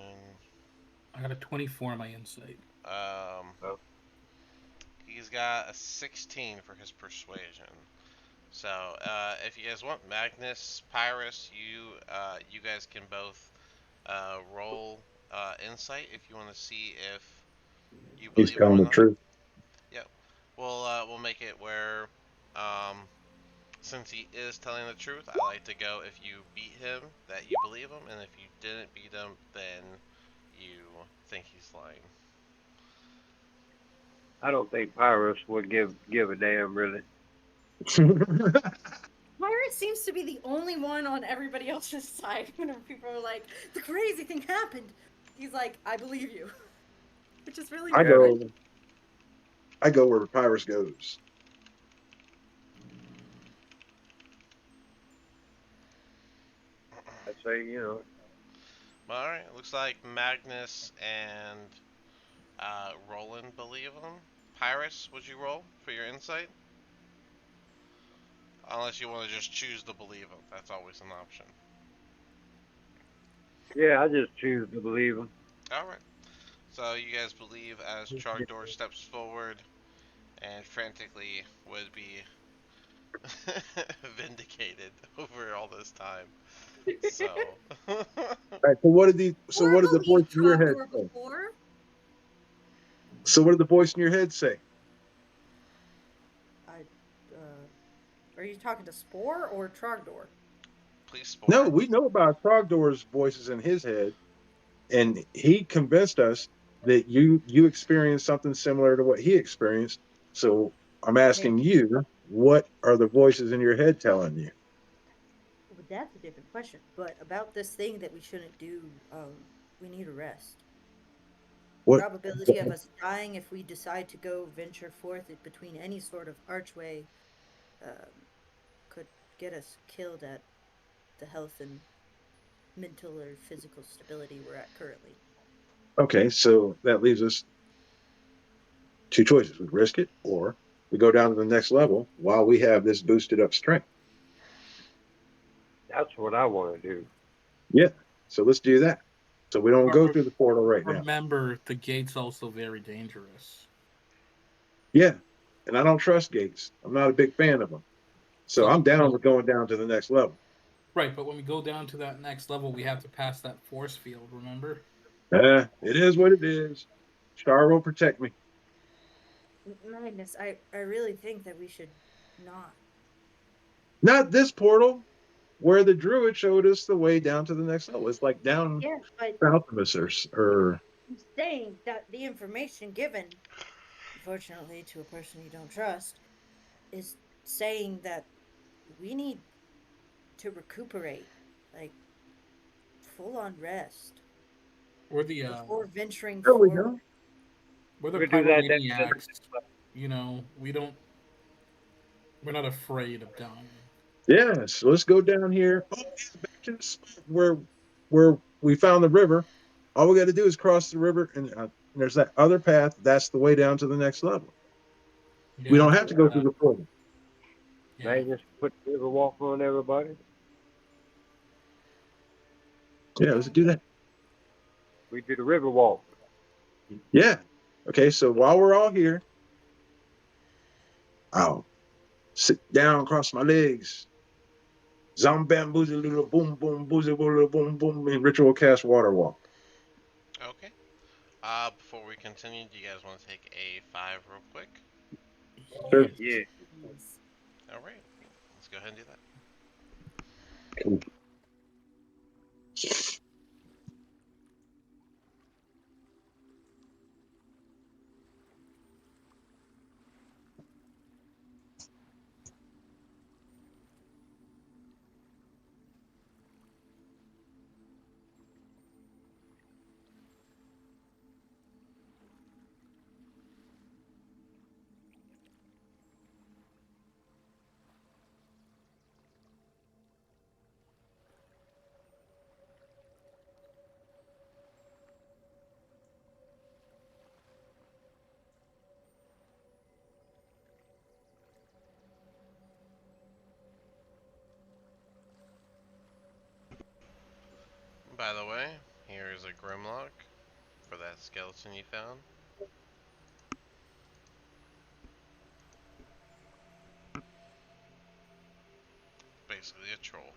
I got a 24 on my insight. Um, Oh. he's got a 16 for his persuasion. So, if you guys want, Magnus, Pyrus, you guys can both roll insight if you want to see if you He's believe him telling or the not. truth. Yep. We'll make it where, um, since he is telling the truth, I like to go if you beat him, that you believe him, and if you didn't beat him, then you think he's lying. I don't think Pyrus would give a damn really. Myra seems to be the only one on everybody else's side. Whenever people are like, "The crazy thing happened," he's like, "I believe you," which is really I Yeah. fun. go I go where Pyrus goes. I'd say, All right. Looks like Magnus and Roland believe him. Pyrus, would you roll for your insight? Unless you want to just choose to believe him, that's always an option. yeah, I just choose to believe him. All right. So you guys believe as Trogdor steps forward and frantically would be vindicated over all this time. So, All right, so Or what did the voice believe in your head Trogdor say? before. So what did the voice in your head say? I, are you talking to Spore or Trogdor? please, No, Spore. we know about Trogdor's voices in his head, and he convinced us that you experienced something similar to what he experienced. So I'm asking Maybe. you, what are the voices in your head telling you? Well, that's a different question. But about this thing that we shouldn't do, we need a rest. What Probability of us dying if we decide to go venture forth between any sort of archway um, could get us killed at the health and mental or physical stability we're at currently. Okay, so that leaves us two choices. We risk it, or we go down to the next level while we have this boosted up strength. That's what I want to do. Yeah. So let's do that. So we don't But go through the portal right now. remember, the gate's also very dangerous. Yeah. And I don't trust gates. I'm not a big fan of them. So So, I'm down with going down to the next level. right, but when we go down to that next level, we have to pass that force field, remember? It is what it is. Star will protect me. Magnus, I really think that we should not. Not this portal where the druid showed us the way down to the next level. It's like down Yeah, but south of us or I'm saying that the information given, unfortunately, to a person you don't trust, is saying that we need to recuperate, like full on rest We're the before venturing there we forward. go. we're the We'll do that. pyromaniacs. You know, we're not afraid of dying. Yeah, so let's go down here. Oh, yeah, back to the spot where we found the river. All we got to do is cross the river, and there's that other path. That's the way down to the next level. We Yeah, don't let's have to do go through that. the portal. Yeah. Man, just put the river walk on everybody. Yeah, let's do that. We do the river walk. Yeah. Okay, so while we're all here, oh, Sit down, cross my legs. Zombam boozy little boom boom boozy little boom boom and ritual cast water walk. Okay. Before we continue, do you guys want to take a 5 real quick? Sure. Yeah. Yes. All right. Let's go ahead and do that. Cool. By the way, here is a Grimlock for that skeleton you found. Basically a troll.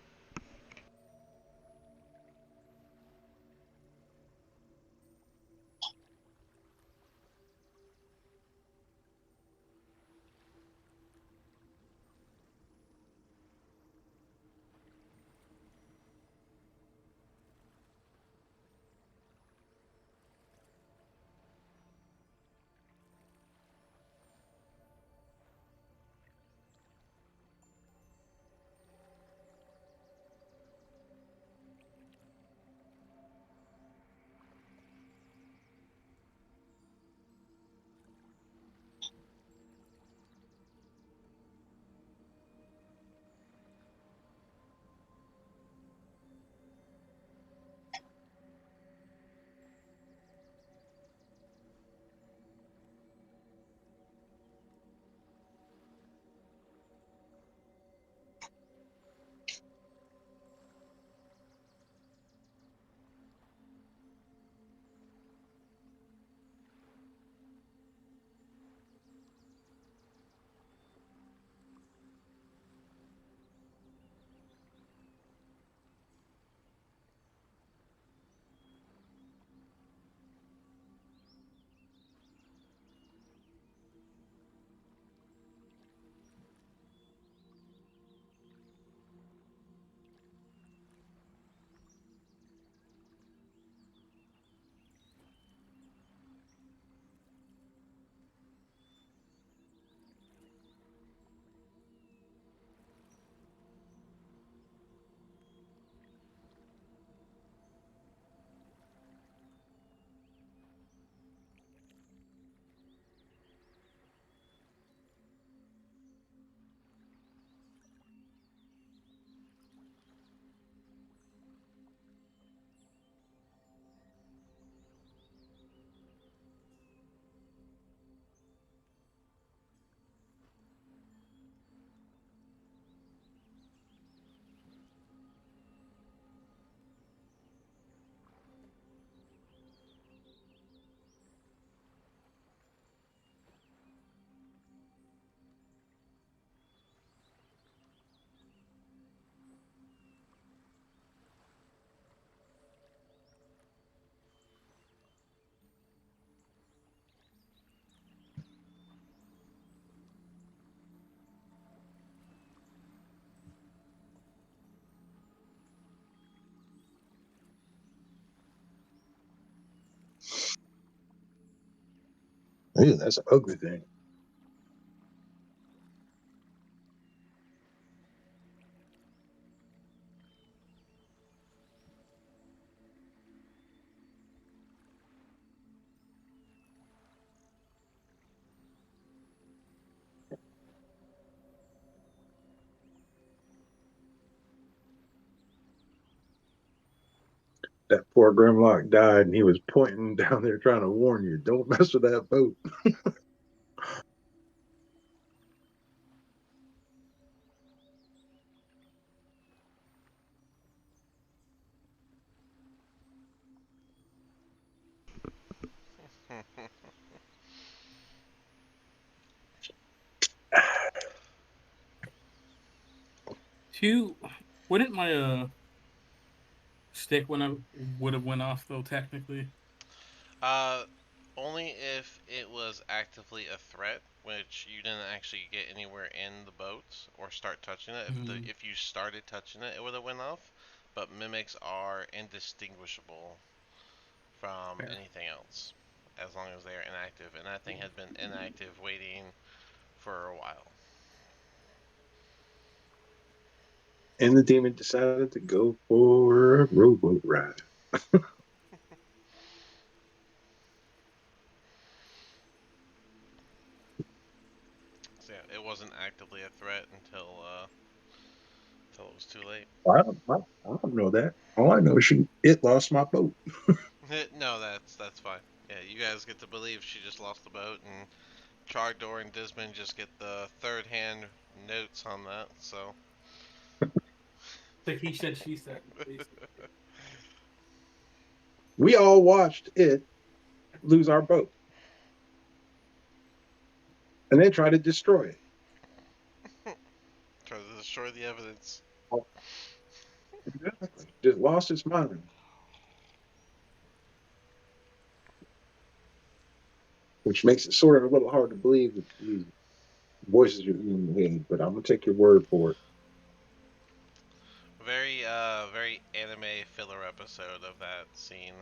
Ew, that's an ugly thing. That poor Grimlock died, and he was pointing down there trying to warn you, don't mess with that boat. Wouldn't my stick would have went off though technically? Uh, Only if it was actively a threat, which you didn't actually get anywhere in the boat or start touching it. Mhm. If you started touching it, it would have went off. But mimics are indistinguishable from Fair. anything else, as long as they are inactive. And that thing had been inactive, waiting for a while. And the demon decided to go for a rowboat ride. So yeah, it wasn't actively a threat until it was too late. I don't know that. All I know is it lost my boat. No, that's fine. Yeah, you guys get to believe she just lost the boat, and Trogdor and Dismond just get the third-hand notes on that. So So he said, she said, basically. We all watched it lose our boat and then try to destroy it. try to destroy the evidence. Exactly. Just lost its mind, which makes it sort of a little hard to believe that these voices are in the head, but I'm gonna take your word for it. Very anime filler episode of that scene.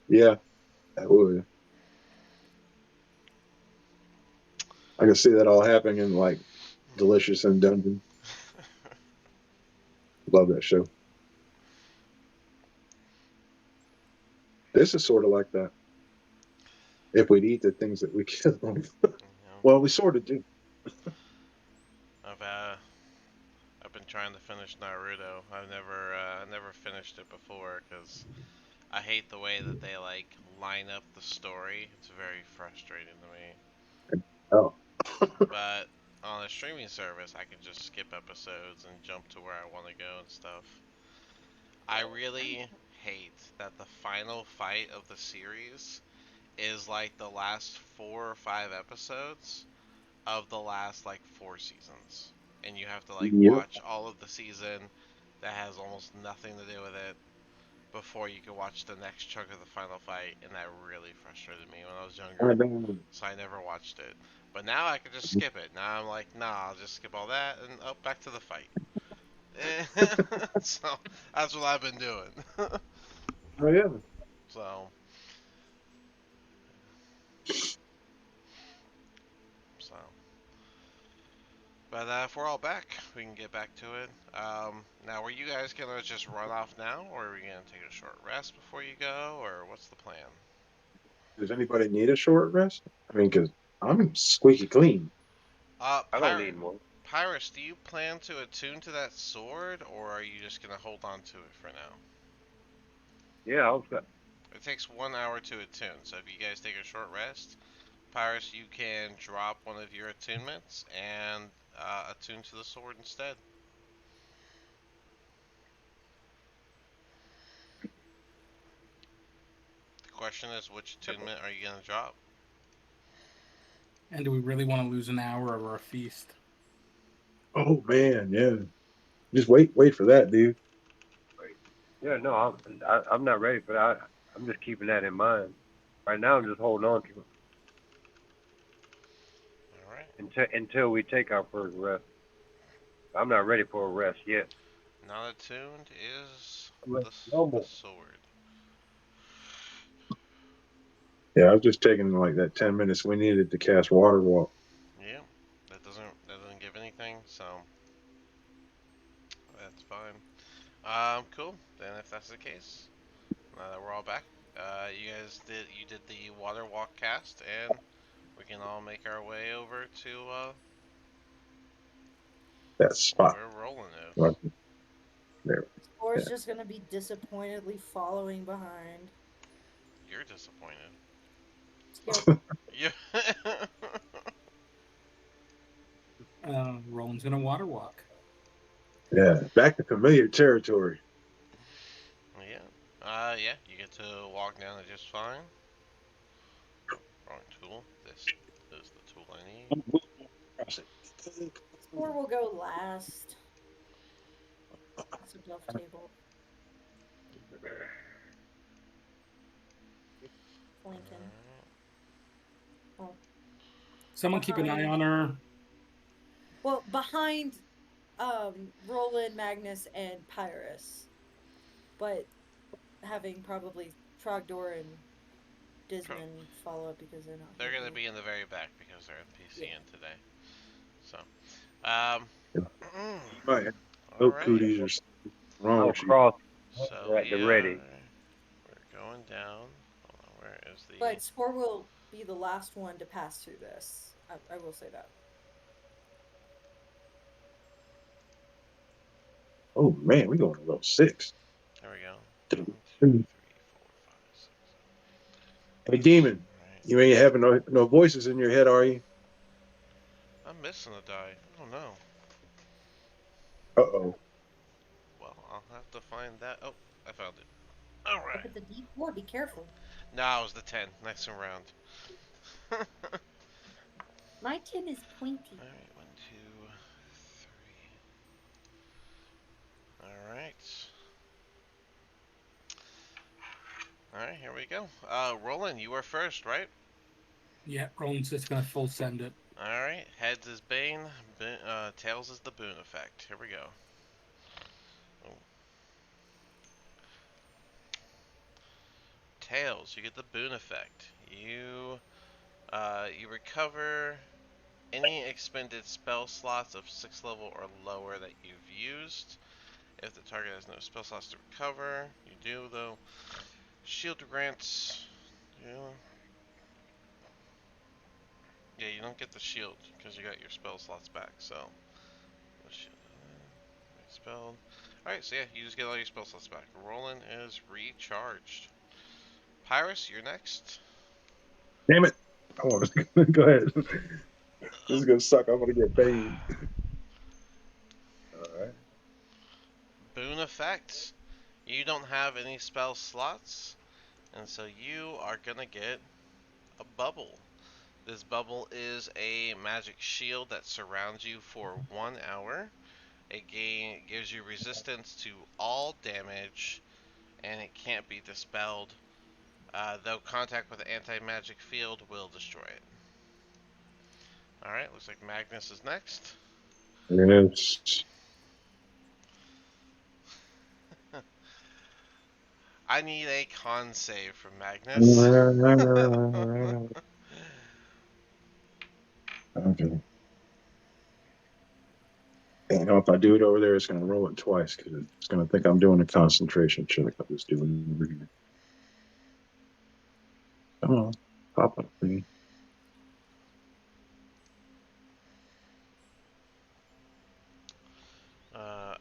Yeah, that would. I can see that all happening in like Delicious and Dungeon. Love that show. This is sort of like that. If we'd eat the things that we kill them. You know, Well, we sort of do. I've uh, I've been trying to finish Naruto. I've never finished it before because I hate the way that they like line up the story. It's very frustrating to me. Oh. But on a streaming service, I can just skip episodes and jump to where I want to go and stuff. I really hate that the final fight of the series is like the last 4 or 5 episodes of the last like 4 seasons. And you have to like Yep. watch all of the season that has almost nothing to do with it before you can watch the next chunk of the final fight, and that really frustrated me when I was I younger, know. so I never watched it. But now I can just skip it. Now I'm like, nah, I'll just skip all that and up back to the fight. So that's what I've been doing. Oh yeah. so so But if we're all back, we can get back to it. Now, were you guys gonna just run off now, or are we gonna take a short rest before you go, or what's the plan? Does anybody need a short rest? I mean, because I'm squeaky clean. I don't need one. Pyrus, do you plan to attune to that sword, or are you just gonna hold on to it for now? Yeah, I was got. It takes 1 hour to attune, so if you guys take a short rest, Pyrus, you can drop one of your attunements and attune to the sword instead. The question is, which attunement are you gonna drop? And do we really want to lose an hour of our feast? Oh man, yeah. Just wait for that, dude. Yeah, no, I'm not ready for that. I'm just keeping that in mind. Right now, I'm just holding on to it All right. until we take our first rest. I'm not ready for a rest yet. Not attuned is the Normal. sword. Yeah, I was just taking like that 10 minutes we needed to cast Water Walk. Yeah, that doesn't give anything, so that's fine. Cool. Then if that's the case, now that we're all back, you did the water walk cast, and we can all make our way over to That spot where Roland right is. there. Or Yeah. is just gonna be disappointedly following behind. You're disappointed. Skip. Yeah. Roland's gonna water walk. Yeah. Back to familiar territory. Yeah. Yeah. You get to walk down it just fine. This is the tool I need. Or we'll go last. It's a bluff table. Flanking. Oh. Someone keep an eye Behind. on her. Well, behind Roland, Magnus, and Pyrus. But having probably Trogdor and Dismon follow up because they're not They're here. gonna be in the very back because they're NPC Yeah. in today. So, um, You might have all goat right. cooties or something wrong I'll with you. cross So at the ready. we're going down. Hold on, where is the? But Spore will be the last one to pass through this. I will say that. Oh man, we going to level 6. There we go. Hey 1, 2, 3, 4, 5, 6. demon, All right. you ain't having no voices in your head, are you? I'm missing a die. Oh no. Uh-oh. Well, I'll have to find that. Oh, I found it. All Look right. at the D4. Be careful. Now it was the 10. Nice and round. All My 10 is pointy. right. 1, 2, 3. All right. All right. Here we go. Roland, you were first, right? Yeah, Roland's just gonna full send it. All right. Heads is Bane. Tails is the Boon effect. Here we go. Oh. Tails, you get the Boon effect. You recover any expended spell slots of 6th level or lower that you've used. If the target has no spell slots to recover, you do though. Shield grants. Yeah, you don't get the shield because you got your spell slots back. So, spelled. All right, so yeah, you just get all your spell slots back. Roland is recharged. Pyrus, you're next. Damn it. I want to go ahead. This is gonna suck. I'm gonna get banged. All right. Boon effect. You don't have any spell slots, and so you are gonna get a bubble. This bubble is a magic shield that surrounds you for 1 hour. It gives you resistance to all damage, and it can't be dispelled. Though contact with an anti-magic field will destroy it. Alright, looks like Magnus is next. Yes. I need a con save from Magnus. Okay. And if I do it over there, it's gonna roll it twice because it's gonna think I'm doing a concentration check. I'm just doing it over here. Come on, pop up, please.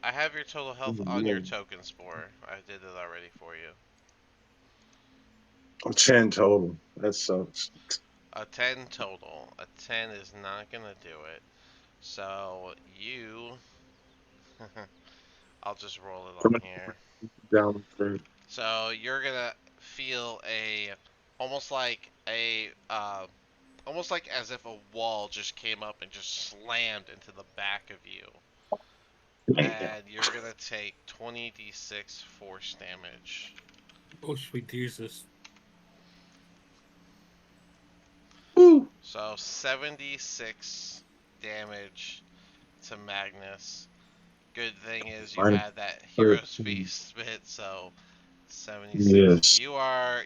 I have your total health on your token spore. I did it already for you. 10 total. That sucks. A 10 total. A 10 is not gonna do it. So you I'll just roll it on here. Down for So you're gonna feel almost like almost like as if a wall just came up and just slammed into the back of you. And you're gonna take 20d6 force damage. Oh, sweet Jesus. Woo! So 76 damage to Magnus. Good thing is you Minus had that hero's 13. feast spit, so 76. Yes. You are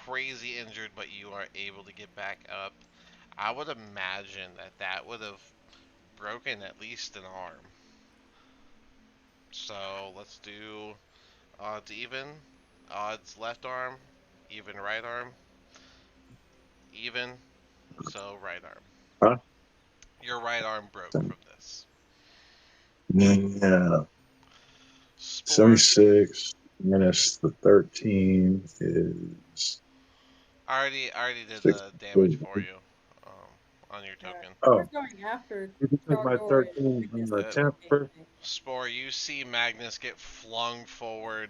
crazy injured, but you are able to get back up. I would imagine that would have broken at least an arm. So let's do odds even. Odds left arm, even right arm, even. So right arm. Huh? Your right arm broke from this. Yeah. Spore. 76 minus the 13 is I already did the damage 63. for you on your Yeah. token. We're Oh, going after you can take my Trogdor and 13 on Magnus. the Uh, 10th first. Spore, you see Magnus get flung forward,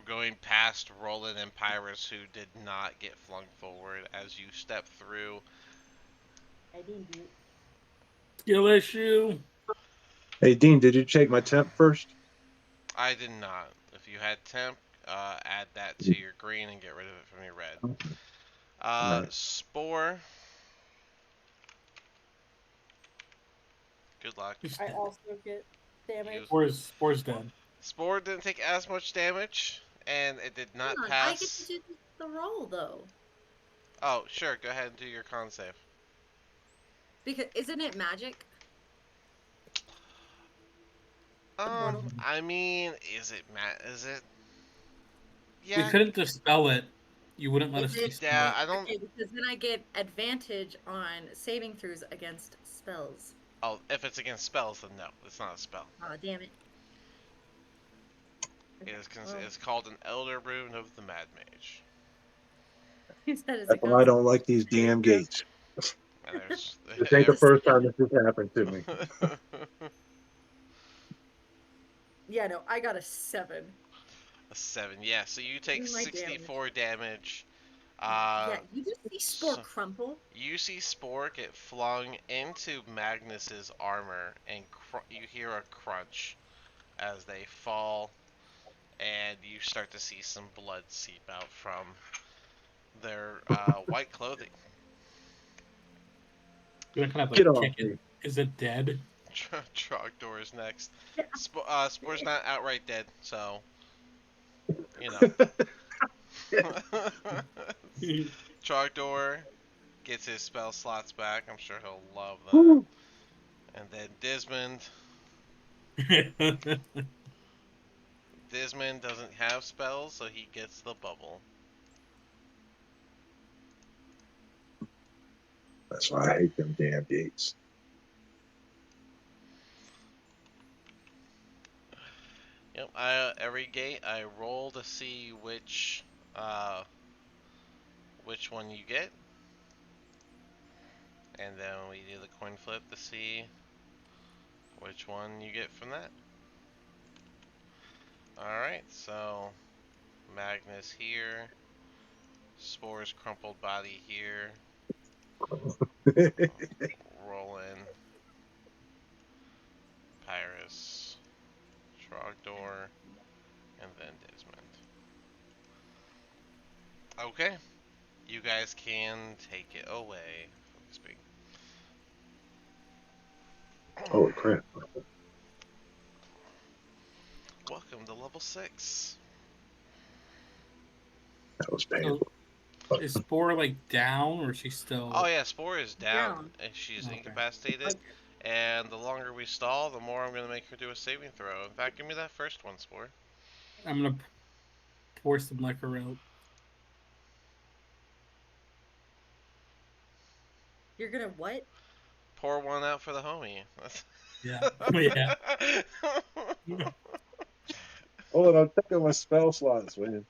going past Roland and Pyrus, who did not get flung forward as you step through. I didn't do it. Skill issue. Hey, Dean, did you check my temp first? I did not. If you had temp, add that to your green and get rid of it from your red. All right. Spore. Good luck. Just- I also get damage. Spore's dead. Spore didn't take as much damage, and it did not Hang on, I get to pass. do the roll though. Oh, sure. Go ahead and do your con save. Because isn't it magic? Immortal? I mean, is it Is it? We Yeah. couldn't dispel it. You wouldn't let Is us it? dispel Yeah, it. I don't. Okay, because then I get advantage on saving throws against spells. Oh, if it's against spells, then no, it's not a spell. Oh, damn it. It's called an Elder Rune of the Mad Mage. You said it's a That's why I ghost. don't like these damn gates. And there's This ain't the first time this has happened to me. Yeah, no, I got a 7. a 7. Yeah, so you take My 64 damage. Yeah, you just see Spore so- crumple. You see Spore get flung into Magnus's armor, and you hear a crunch as they fall, and you start to see some blood seep out from their white clothing. You're gonna kind of Get like off kick me. it. Is it dead? Trogdor is next. Yeah. Spore's not outright dead, so you know. Trogdor gets his spell slots back. I'm sure he'll love that. Woo. And then Dismond doesn't have spells, so he gets the bubble. That's why I hate them damn gates. Yep. Every gate I roll to see which one you get, and then we do the coin flip to see which one you get from that. All right. So Magnus here, Spore's crumpled body here. Roland, Pyrus, Trogdor, and then Desmond. Okay, you guys can take it away. Speak. Holy crap. Welcome to level 6. That was So, painful. is Spore like down, or is she still? Oh yeah, Spore is down, Down. and she's Okay. incapacitated. And the longer we stall, the more I'm going to make her do a saving throw. In fact, give me that first one, Spore. I'm gonna pour some liquor out. You're gonna what? Pour one out for the homie. Yeah. Yeah. Hold on, I'm checking my spell slots, man.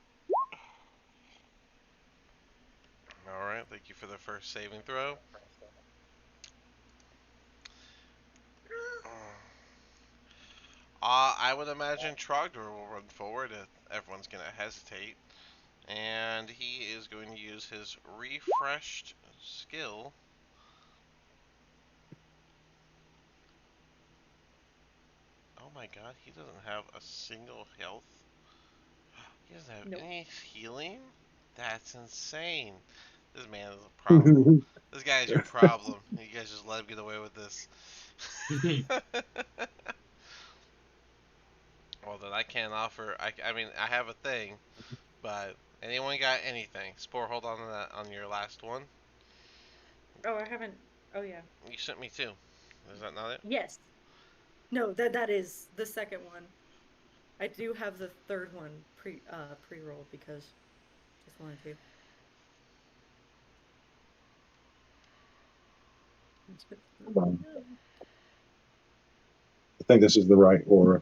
Alright, thank you for the first saving throw. I would imagine Trogdor will run forward if everyone's going to hesitate. And he is going to use his refreshed skill. Oh my god, he doesn't have a single health. He doesn't have any healing? That's insane. This man is a problem. This guy is your problem. You guys just let him get away with this. Well, then I can't offer. I mean, I have a thing, but anyone got anything? Spore, hold on to that on your last one. Oh, I haven't. Oh yeah. You sent me two. Is that not it? Yes. No, that is the second one. I do have the third one pre-roll because just wanted to. I think this is the right aura.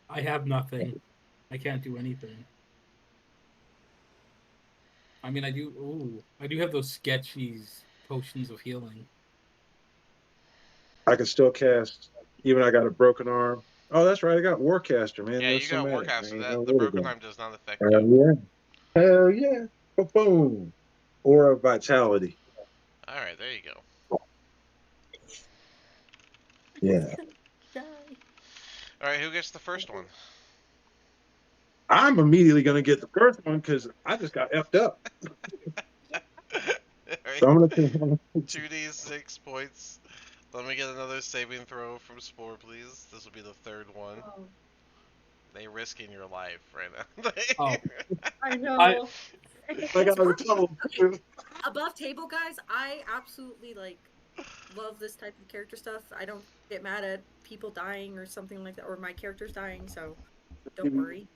I have nothing. I can't do anything. I mean, I do. Ooh, I do have those sketchy potions of healing. I can still cast, even I got a broken arm. Oh, that's right. I got Warcaster, man. Yeah, What's you got some Warcaster. That the broken arm does not affect you. Hell yeah. Hell yeah. Boom. Aura of Vitality. All right, there you go. Yeah. Die. All right, who gets the first one? I'm immediately going to get the first one because I just got effed up. All right, So I'm going to 2d6 points. Let me get another saving throw from Spore, please. This will be the third one. Oh, They risking your life right now. Oh, I know. I- I got a double. Above table, guys. I absolutely love this type of character stuff. I don't get mad at people dying or something like that, or my characters dying. So don't worry.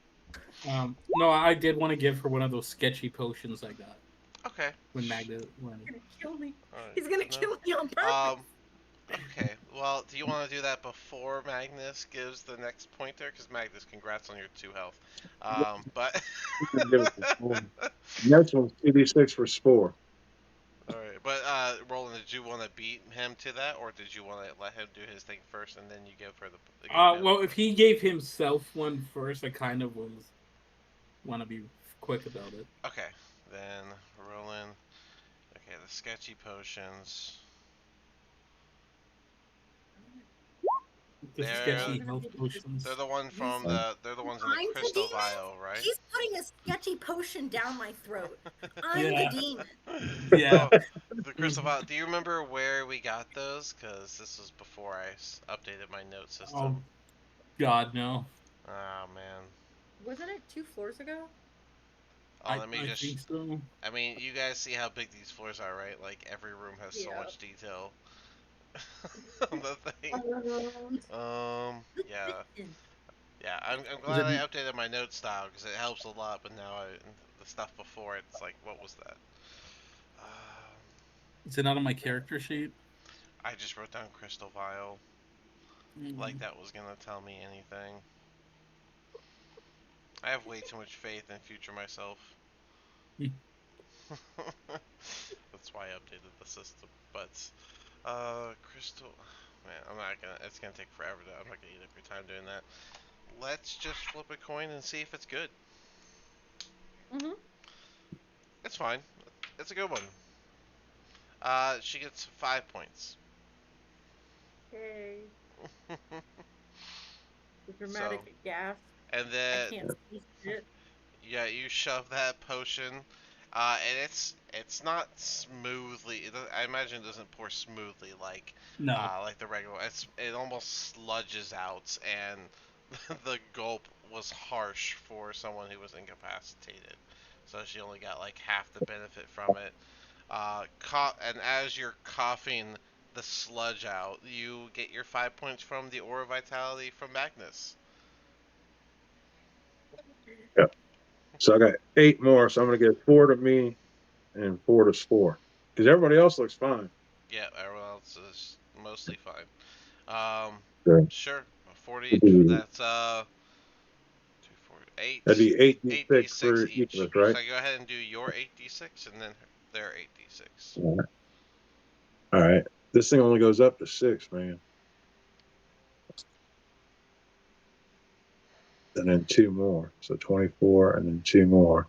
no, I did want to give her one of those sketchy potions I got Okay. when Magda when He's gonna kill me. Alright, He's gonna good enough. kill me on purpose. Okay. Well, do you want to do that before Magnus gives the next pointer? Because Magnus, congrats on your 2 health. But. Next one's 2d6 for Spore. Alright, but Roland, did you want to beat him to that, or did you want to let him do his thing first and then you give her the give him? well, if he gave himself one first, I kind of want to be quick about it. Okay, then Roland. Okay, the sketchy potions. The They're sketchy health potions. they're the one from they're the ones in the I'm the crystal demon? vial, right? He's putting a sketchy potion down my throat. I'm Yeah. the demon. Yeah. Oh, the crystal vial. Do you remember where we got those? Because this was before I updated my note system. Oh, God, no. Oh man. Wasn't it 2 floors ago? Oh, let me I just. think so. I mean, you guys see how big these floors are, right? Like every room has so Yeah. much detail on the thing. Yeah. Yeah, I'm Was glad it? I updated my note style because it helps a lot. But now the stuff before it's like, what was that? Is it not on my character sheet? I just wrote down crystal vial, like Mm. that was gonna tell me anything. I have way too much faith in future myself. Hmm. That's why I updated the system. But crystal, man, I'm not gonna. It's gonna take forever. I'm not gonna eat up your time doing that. Let's just flip a coin and see if it's good. Mhm. It's fine. It's a good one. She gets 5 points. Okay. The So, dramatic gasp. and I then can't see shit. yeah, you shove that potion, and it's not smoothly. I imagine it doesn't pour smoothly No. like the regular. It almost sludges out, and the gulp was harsh for someone who was incapacitated. So she only got like half the benefit from it. And as you're coughing the sludge out, you get your 5 points from the aura vitality from Magnus. Yeah. So I got 8 more. So I'm going to get 4 to me and 4 to Spore. Because everybody else looks fine. Yeah, everyone else is mostly fine. Okay. Sure, 40 That'd each. be, That's 2, 4, 8, that'd be 8d6 8d6 for each each. of us, right? So go ahead and do your 8d6 and then their 8d6. All right. All right. This thing only goes up to 6, man. And then 2 more. So 24 and then 2 more.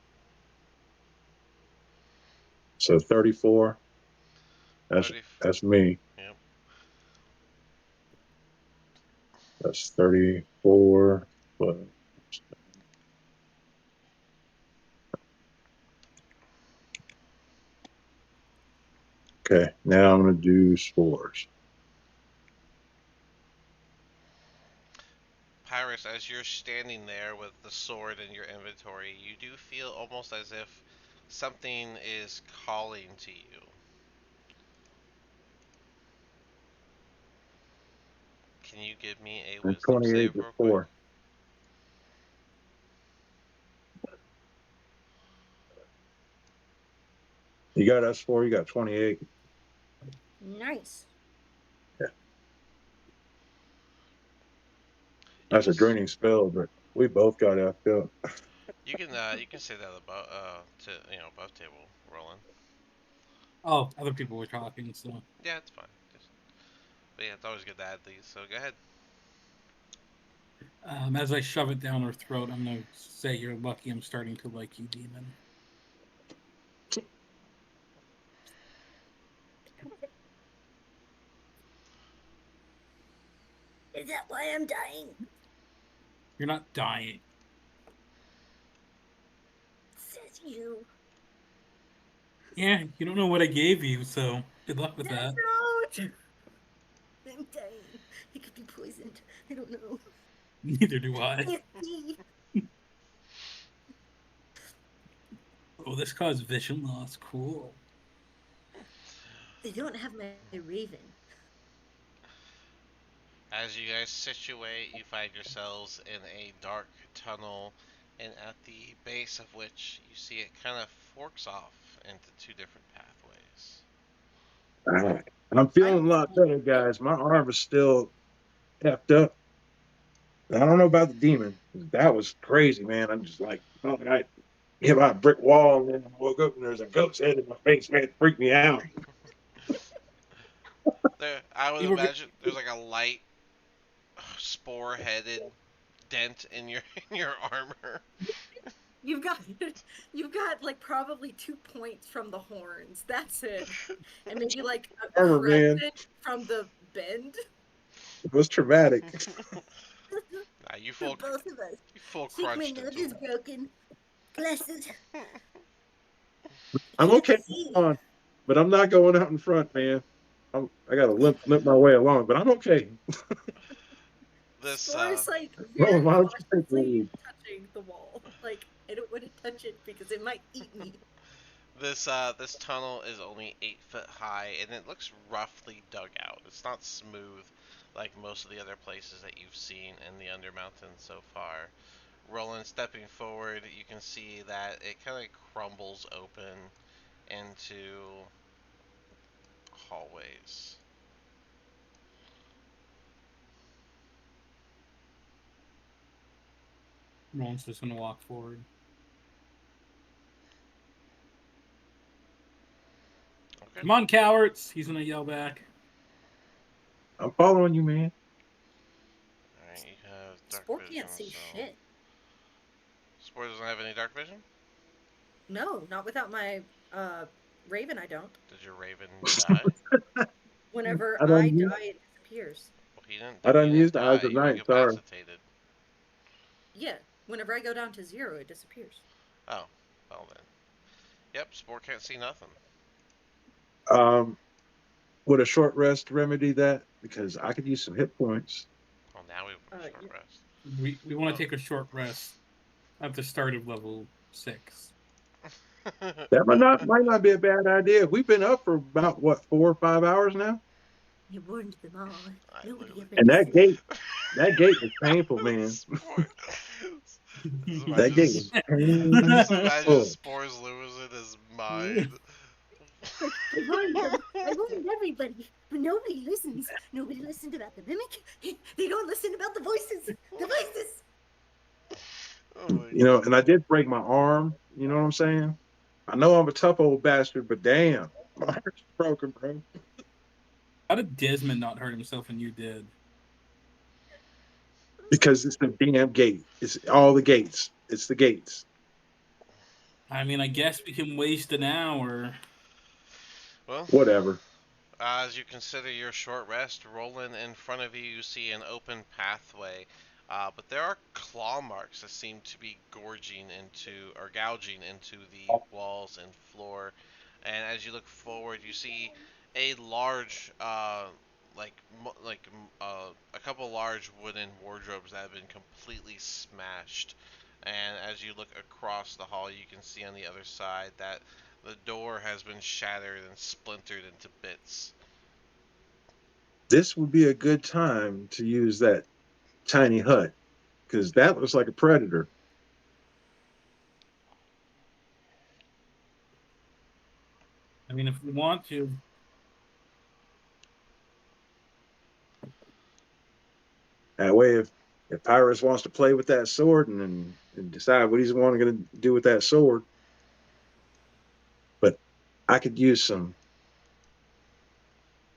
So 34. 30. That's me. Yep. That's 34. But okay, now I'm going to do spores. Pyrus, as you're standing there with the sword in your inventory, you do feel almost as if something is calling to you. Can you give me a And wisdom 28 save to real quick? 4. You got S4, you got 28. Nice. Yeah. You That's can a draining spell, but we both got effed up. you can say that above to above table, Roland. Oh, other people were talking, so. Yeah, it's fine. But yeah, it's always good to add these. So go ahead. As I shove it down her throat, I'm gonna say you're lucky I'm starting to like you, demon. Is that why I'm dying? You're not dying. Says you. Yeah, you don't know what I gave you, so good luck with that. Don't. I'm dying. I could be poisoned. I don't know. Neither do I. Can't see. Oh, this caused vision loss. Cool. They don't have my raven. As you guys situate, you find yourselves in a dark tunnel, and at the base of which you see it kind of forks off into two different pathways. All right. I'm feeling a lot better, guys. My arm is still effed up. I don't know about the demon. That was crazy, man. I'm just like, oh, I hit my brick wall, and then I woke up and there's a goat's head in my face, man. It freaked me out. There, I would You were imagine there's like a light spore-headed dent in your in your armor. You've got like probably 2 points from the horns. That's it. And maybe like a Armor, man. crescent from the bend. It was traumatic. Nah, you For full both of us. you full Think my crunched nose into is him. broken. Glasses. I'm Can't okay, see. but I'm not going out in front, man. I got to limp my way along, but I'm okay. This Spore is like Roman, very why don't you take the cautiously lead? touching the wall. Like I don't want to touch it because it might eat me. this tunnel is only 8 foot high, and it looks roughly dug out. It's not smooth like most of the other places that you've seen in the Undermountain so far. Roland stepping forward, you can see that it kind of crumbles open into hallways. Roland's just gonna walk forward. Okay. Come on, cowards! He's gonna yell back. I'm following you, man. Alright, you have dark Spore vision, can't see so... shit. Spore doesn't have any dark vision? No, not without my raven. I don't. Did your raven die? Whenever I I done used, die, it disappears. Well, he didn't. I He done didn't used Eyes die. of You were Night. Sorry. incapacitated. Yeah, whenever I go down to 0, it disappears. Oh, well then. Yep, Spore can't see nothing. Um, would a short rest remedy that? Because I could use some hit points. Well, now we want a short Yeah. rest. We want to take a short rest at the start of level 6. That might not be a bad idea. We've been up for about what 4 or 5 hours now, I warned them all. I Nobody literally ever and listened. that gate was painful, man. Spore. Just That imagine, gate was I just imagine painful. Spore's losing his mind. Like, I warned them. I warned everybody. But nobody listens. Nobody listened about the mimic. They don't listen about the voices. The voices. Oh my You know, god. and I did break my arm. You know what I'm saying? I know I'm a tough old bastard, but damn, my heart's broken, bro. How did Desmond not hurt himself and you did? Because it's the damn gate. It's all the gates. It's the gates. I mean, I guess we can waste an hour. Well, Whatever. as you consider your short rest, rolling in front of you, you see an open pathway. But there are claw marks that seem to be gouging into the walls and floor. And as you look forward, you see a large, a couple large wooden wardrobes that have been completely smashed. And as you look across the hall, you can see on the other side that the door has been shattered and splintered into bits. This would be a good time to use that tiny hut because that looks like a predator. I mean, if we want to. That way, if Pyrus wants to play with that sword and decide what he's going to do with that sword, but I could use some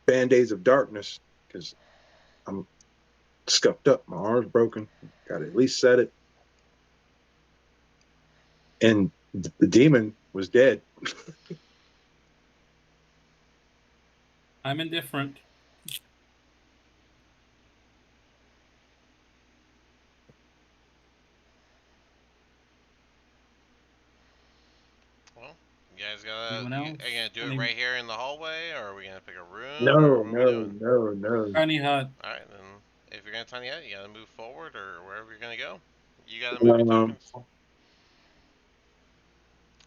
band-aids of darkness because I'm scuffed up. My arm's broken. Got to at least set it. And the demon was dead. I'm indifferent. anyone else? Are you gonna do it Any right here in the hallway, or are we gonna pick a room, or No, what are we no, doing? no. tiny hut? All right, then. If you're gonna tiny hut, you gotta move forward or wherever you're gonna go. You gotta move your Um, tokens.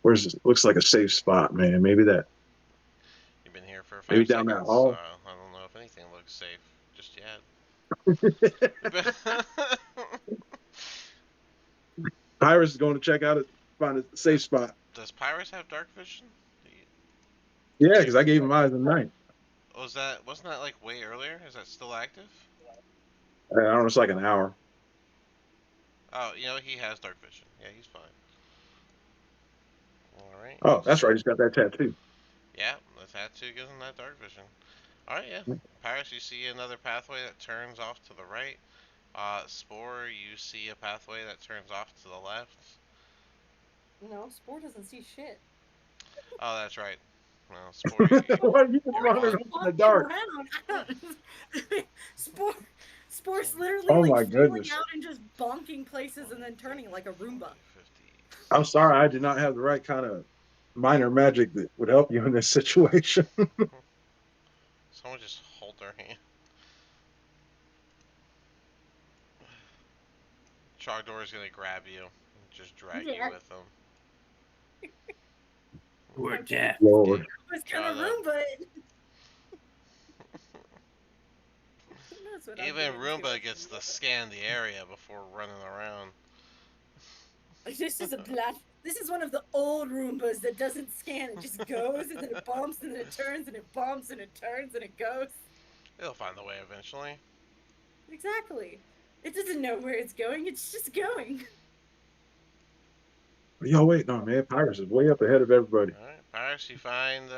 where's this? Looks like a safe spot, man. Maybe that. You've been here for Maybe 5 down that seconds, so hall. I don't know if anything looks safe just yet. Pyrus is going to check out it, find a safe does spot. does Pyrus have dark vision? Yeah, because I gave him eyes and night. Wasn't that like way earlier? Is that still active? I don't know. It's like an hour. Oh, he has dark vision. Yeah, he's fine. All right. Oh, that's right. He's got that tattoo. Yeah, the tattoo gives him that dark vision. All right, yeah. Paris, you see another pathway that turns off to the right. Spore, you see a pathway that turns off to the left. No, Spore doesn't see shit. Oh, that's right. Well, Spore, Why are you you're running fine. around in the dark? Around. I don't. Spore's literally Oh like my feeling goodness. out and just bonking places and then turning like a Roomba. 50. I'm sorry, I did not have the right kind of minor magic that would help you in this situation. Someone just hold their hand. Trogdor is gonna grab you and just drag you Yeah. with him. We're Okay. deaf. Lord. I was gonna Try Roomba it. Who knows what I'm Even doing to Roomba it. gets to scan the area before running around. This is a blast. This is one of the old Roombas that doesn't scan. It just goes and then it bumps and then it turns and it bumps and it turns and it goes. It'll find the way eventually. Exactly. It doesn't know where it's going. It's just going. What are y'all waiting on, man? Pyrus is way up ahead of everybody. All right, Paris, you find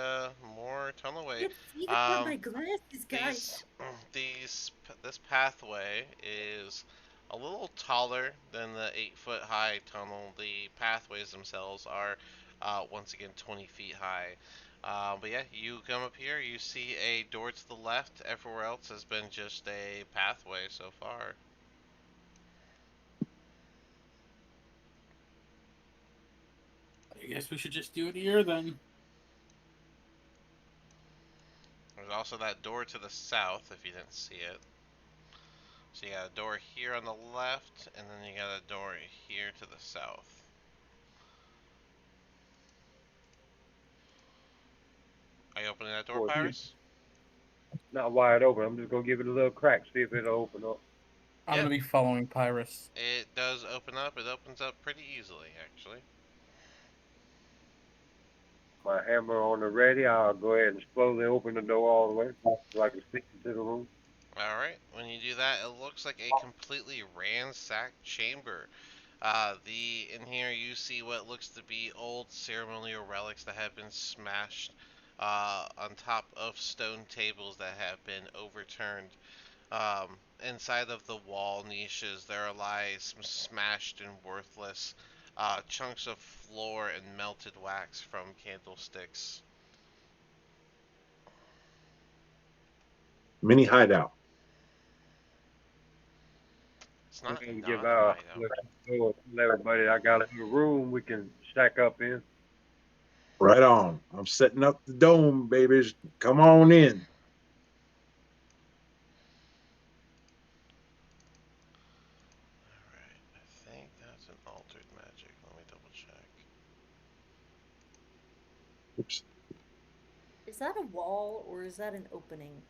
more tunnelway. Can't see it for Um, my glasses, guys. this pathway is a little taller than the 8 foot high tunnel. The pathways themselves are once again 20 feet high. But yeah, you come up here, you see a door to the left. Everywhere else has been just a pathway so far. I guess we should just do it here then. There's also that door to the south if you didn't see it. So you got a door here on the left, and then you got a door here to the south. Are you opening that door, Well, Pyrus? not wide open. I'm just gonna give it a little crack, see if it'll open up. I'm Yep. gonna be following Pyrus. It does open up. It opens up pretty easily, actually. My hammer on the ready. I'll go ahead and slowly open the door all the way so I can sneak into the room. Alright, when you do that, it looks like a completely ransacked chamber. In here you see what looks to be old ceremonial relics that have been smashed on top of stone tables that have been overturned. Inside of the wall niches, there lie some smashed and worthless chunks of floor and melted wax from candlesticks. Mini hideout. It's We not can give not a out hideout. tell everybody I got a little room we can stack up in. Right on. I'm setting up the dome, babies. Come on in. Alright, I think that's an altered magic. Let me double check. Oops. Is that a wall or is that an opening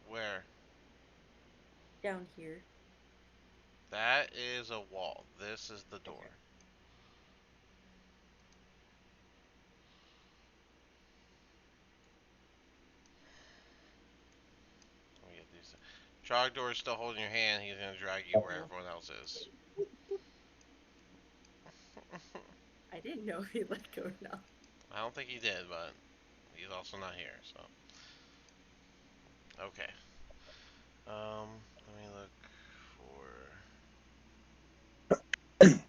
Where? down here? That is a wall. This is the door. Okay. Let me get these. Trogdor is still holding your hand. He's gonna drag you where Yeah. everyone else is. I didn't know if he let go or not. I don't think he did, but he's also not here, so. Okay. Let me look for. There it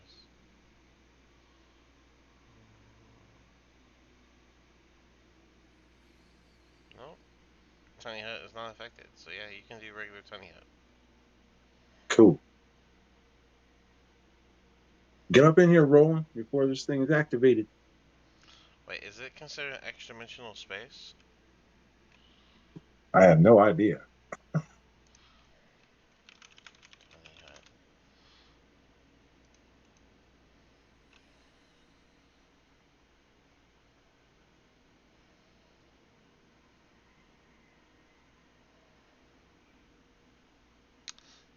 is. Nope. Tiny hut is not affected, so yeah, you can do regular tiny hut. Cool. Get up in here, Roland, before this thing is activated. Wait, is it considered an extra-dimensional space? I have no idea. Tiny hut.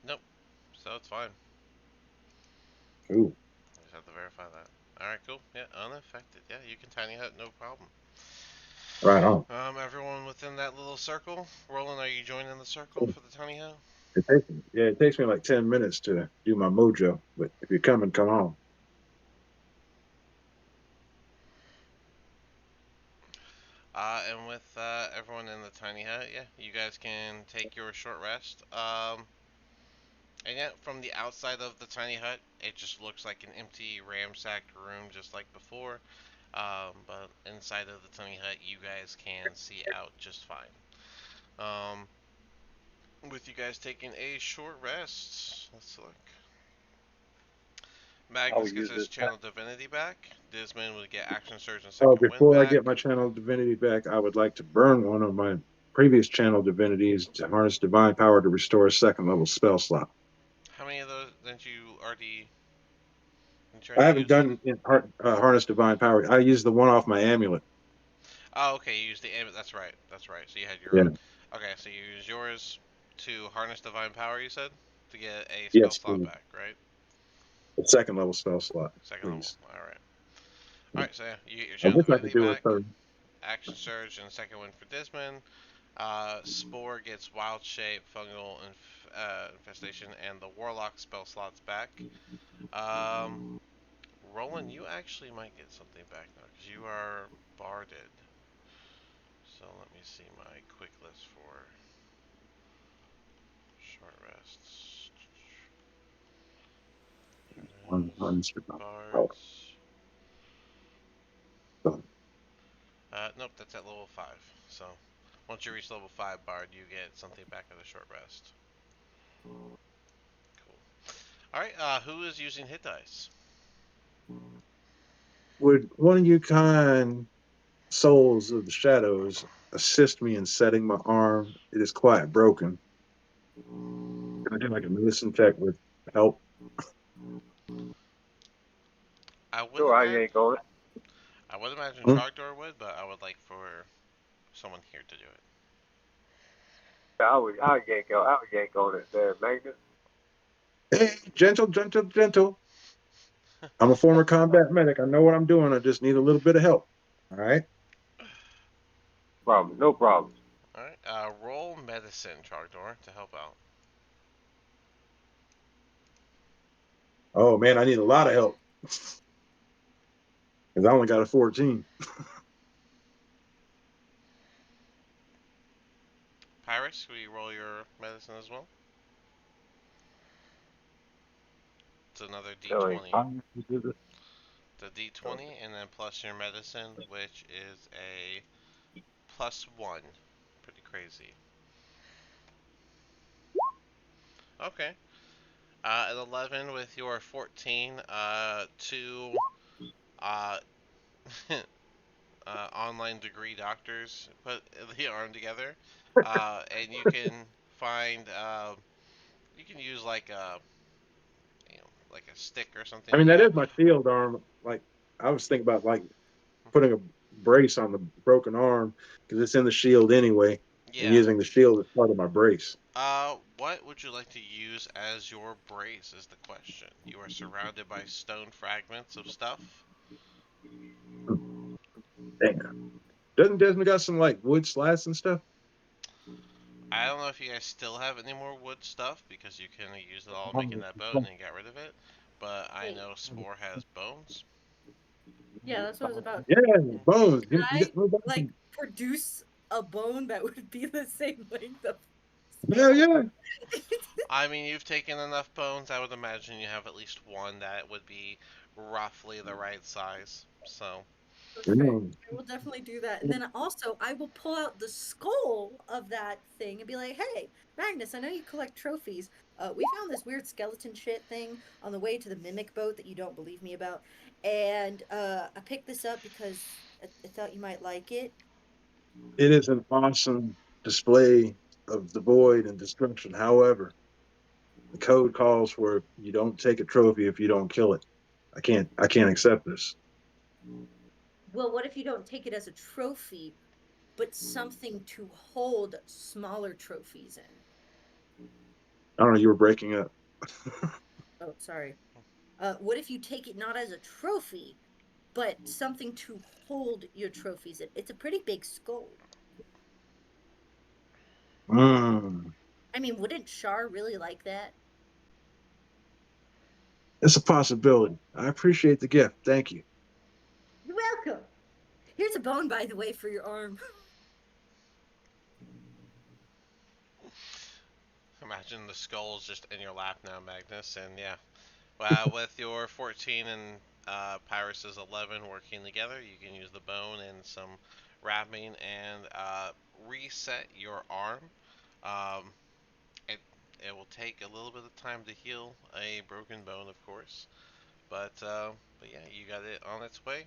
Nope. So it's fine. Ooh, I just have to verify that. Alright, cool. Yeah, unaffected. Yeah, you can tiny hut, no problem. right on. Everyone within that little circle. Roland, are you joining the circle for the tiny hut? It takes me like 10 minutes to do my mojo, but if you're coming, come on. And with everyone in the tiny hut, yeah, you guys can take your short rest. And yeah, from the outside of the tiny hut, it just looks like an empty, ramsacked room, just like before. But inside of the tiny hut, you guys can see out just fine. Um, with you guys taking a short rest, let's look. I will Magnus gets use his this. channel divinity back. Disman would get action surge and Oh, second wind before I back. get my channel divinity back, I would like to burn one of my previous channel divinities to harness divine power to restore a second level spell slot. How many of those didn't you I already haven't use? done harness divine power. I used the one off my amulet. Oh, okay, you used the amulet. That's right. That's right. So you had your. Yeah. Okay, so you used yours to harness divine power. You said to get a spell Yes, slot please. back, right? The second level spell slot, Second level. please. All right. All right. So yeah, you get your I channel wish I could divinity do a back. third. Action surge and second wind for Disman. Spore gets wild shape, fungal infestation, and the warlock spell slots back. Um, Roland, you actually might get something back now because you are barded. So let me see my quick list for short rests. There One it is. harness divine power. Bards. Nope, that's at level 5. So once you reach level 5 bard, you get something back at a short rest. Cool. Alright, who is using hit dice? Would one of you kind souls of the shadows assist me in setting my arm? It is quite broken. Can I do like a medicine check with help? I would Sure, I imagine ain't going. Hmm? Trogdor would, but I would like for someone here to do it. I'll yank on it there, Magnus. Hey, gentle, gentle, gentle. I'm a former combat medic. I know what I'm doing. I just need a little bit of help. All right. Problem, no problem. Alright, roll medicine, Trogdor, to help out. Oh man, I need a lot of help because I only got a 14. Pyrus, will you roll your medicine as well? It's another Silly. d20. The d20 and then plus your medicine, which is a +1. Pretty crazy. Okay. At 11 with your 14, two uh, online degree doctors put the arm together, and you can find you can use like a like a stick or something I that mean, you that got. is my shield arm. Like I was thinking about like putting a brace on the broken arm because it's in the shield anyway, and Yeah. using the shield as part of my brace. What would you like to use as your brace is the question. You are surrounded by stone fragments of stuff. Damn. Doesn't Desmond got some like wood slats and stuff? I don't know if you guys still have any more wood stuff because you kind of used it all making that boat and then got rid of it. But I know Spore has bones. Yeah, that's what I was about. Yeah, bones. Could You I got like produce a bone that would be the same length of yeah, skull? yeah. I mean, you've taken enough bones. I would imagine you have at least one that would be roughly the right size. So, Okay, I will definitely do that. And then also, I will pull out the skull of that thing and be like, "Hey, Magnus, I know you collect trophies. We found this weird skeleton shit thing on the way to the mimic boat that you don't believe me about, and I picked this up because I thought you might like it. It is an awesome display of the void and destruction. However, the code calls for you don't take a trophy if you don't kill it. I can't accept this. Well, what if you don't take it as a trophy, but something to hold smaller trophies in? I don't know, you were breaking up. Oh, sorry. What if you take it not as a trophy, but something to hold your trophies in? It's a pretty big skull. Mm, I mean, wouldn't Shar really like that? it's a possibility. I appreciate the gift. Thank you. You're welcome. Here's a bone, by the way, for your arm. Imagine the skull's just in your lap now, Magnus, and yeah. With your 14 and Pyrus's 11 working together, you can use the bone and some wrapping and reset your arm. Um, it it will take a little bit of time to heal a broken bone, of course, but yeah, you got it on its way.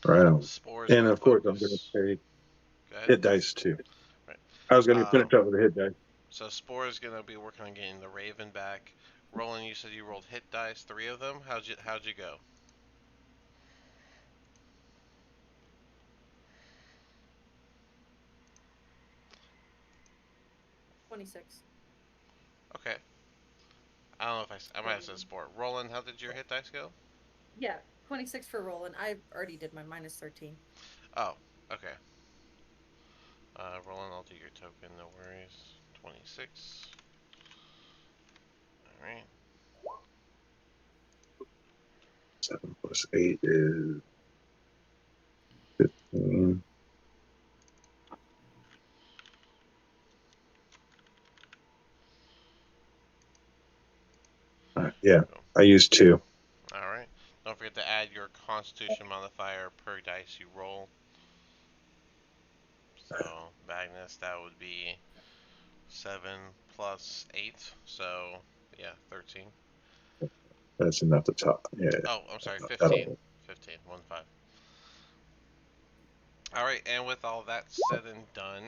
Right on. Spore's And gonna of course, I'm going to focus. say Go ahead. hit dice too. Right. I was going to Uh, finish up with a hit dice. so Spore's gonna be working on getting the Raven back. Roland, you said you rolled hit dice, 3 of them. How'd you go? 26. Okay. I don't know if I might have said sport. Roland, how did your hit dice go? Yeah, 26 for rolling. I already did my minus 13. Oh, okay. Roland, I'll do your token. No worries. 26. All right. 7 plus 8 is 15. Yeah, Cool. I used 2. All right. Don't forget to add your Constitution modifier per dice you roll. So Magnus, that would be 7 plus 8. So yeah, 13. That's enough to top. Yeah, Oh, I'm sorry, 15. that'll 15. 1 5. All right, and with all that said and done,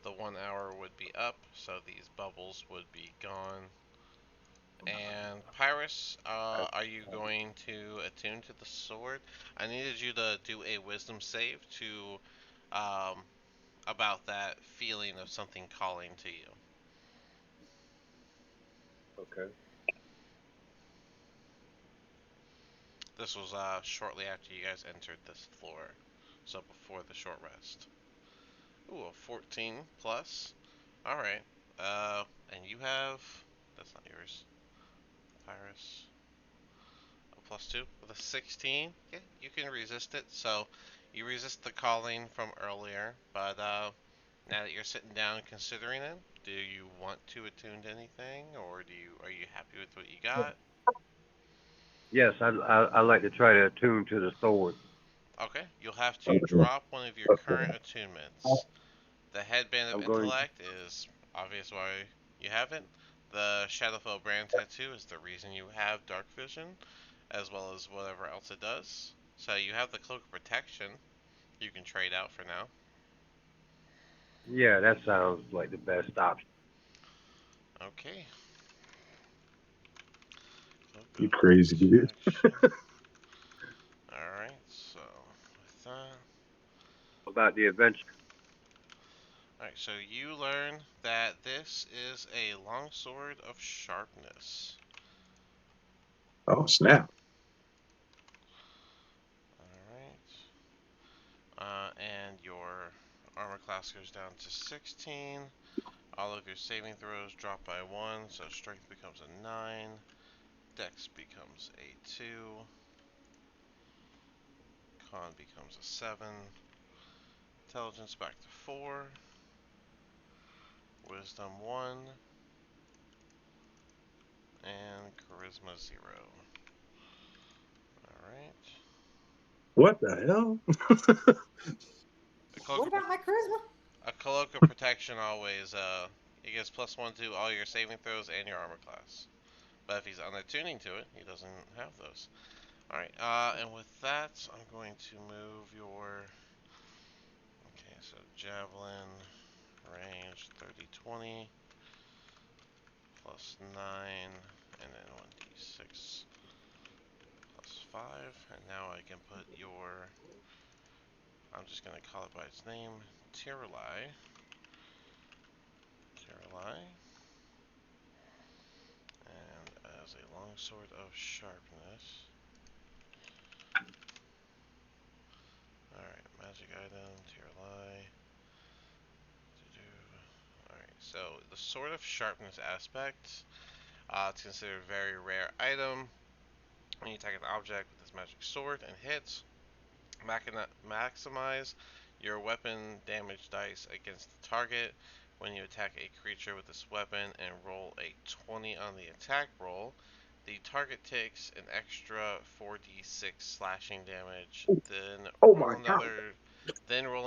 the 1 hour would be up, so these bubbles would be gone. And Pyrus, are you going to attune to the sword? I needed you to do a wisdom save to um, about that feeling of something calling to you. Okay. This was shortly after you guys entered this floor, so before the short rest. Ooh, a 14 plus. All right. And you have that's not yours, Pyrus. A +2 with a 16. Yeah, you can resist it. So you resist the calling from earlier, but now that you're sitting down and considering it, do you want to attune to anything, or are you happy with what you got? Yes, I like to try to attune to the sword. Okay, you'll have to that'll drop one of your current attunements. The headband of I'm going. intellect is obvious why you have it. The Shadowfell brand tattoo is the reason you have dark vision, as well as whatever else it does. So you have the cloak of protection. You can trade out for now. Yeah, that sounds like the best option. Okay. Cloak you of crazy dude. protection. All right. So with that. About the adventure. All right. So you learn that this is a longsword of sharpness. Oh snap! All right. And your armor class goes down to 16. All of your saving throws drop by 1, so strength becomes a 9, dex becomes a 2, con becomes a 7, intelligence back to 4, wisdom 1, and charisma 0. Alright. What the hell? A cloak What of, about my charisma? a cloak of protection always He gets +1 to all your saving throws and your armor class. But if he's unattuning to it, he doesn't have those. Alright, and with that, I'm going to move your... Okay, so Javelin, range 30-20, +9, and then 1d6 +5. And now I can put your... I'm just going to call it by its name, Tiralai. And as a longsword of sharpness. Alright, magic item, Tiralai. Alright, so the sword of sharpness aspect, it's considered a very rare item. When you attack an object with this magic sword and hits, maximize your weapon damage dice against the target. When you attack a creature with this weapon and roll a 20 on the attack roll, the target takes an extra 4d6 slashing damage. Then Oh roll my god.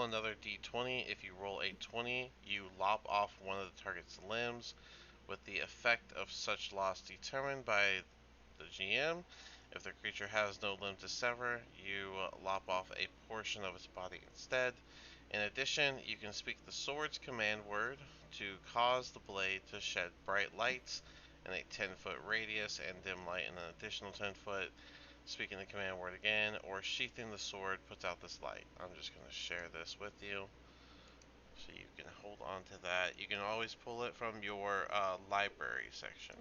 another d20. If you roll a 20, you lop off one of the target's limbs, with the effect of such loss determined by the GM. If the creature has no limb to sever, you lop off a portion of its body instead. In addition, you can speak the sword's command word to cause the blade to shed bright lights in a 10-foot radius and dim light in an additional 10 foot. Speaking the command word again, or sheathing the sword puts out this light. I'm just going to share this with you so you can hold on to that. You can always pull it from your library section.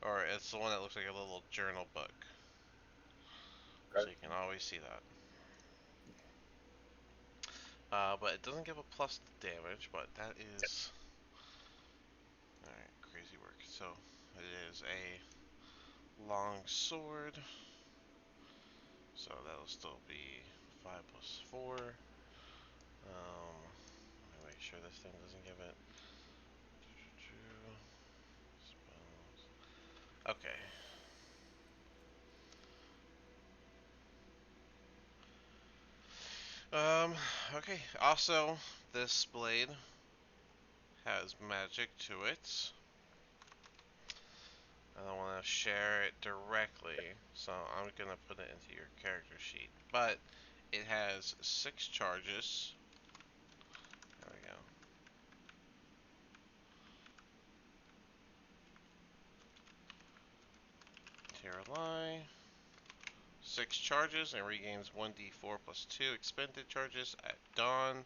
Or it's the one that looks like a little journal book. So you can always see that. But it doesn't give a plus to damage, but that is... Alright, crazy work. So, it is a long sword. So that'll still be 5 plus 4. Let me make sure this thing doesn't give it... Okay. Okay. Also, this blade has magic to it. I don't want to share it directly, so I'm going to put it into your character sheet. But it has 6 charges. There we go. Tiralai. 6 charges and regains 1d4 plus 2 expended charges at dawn.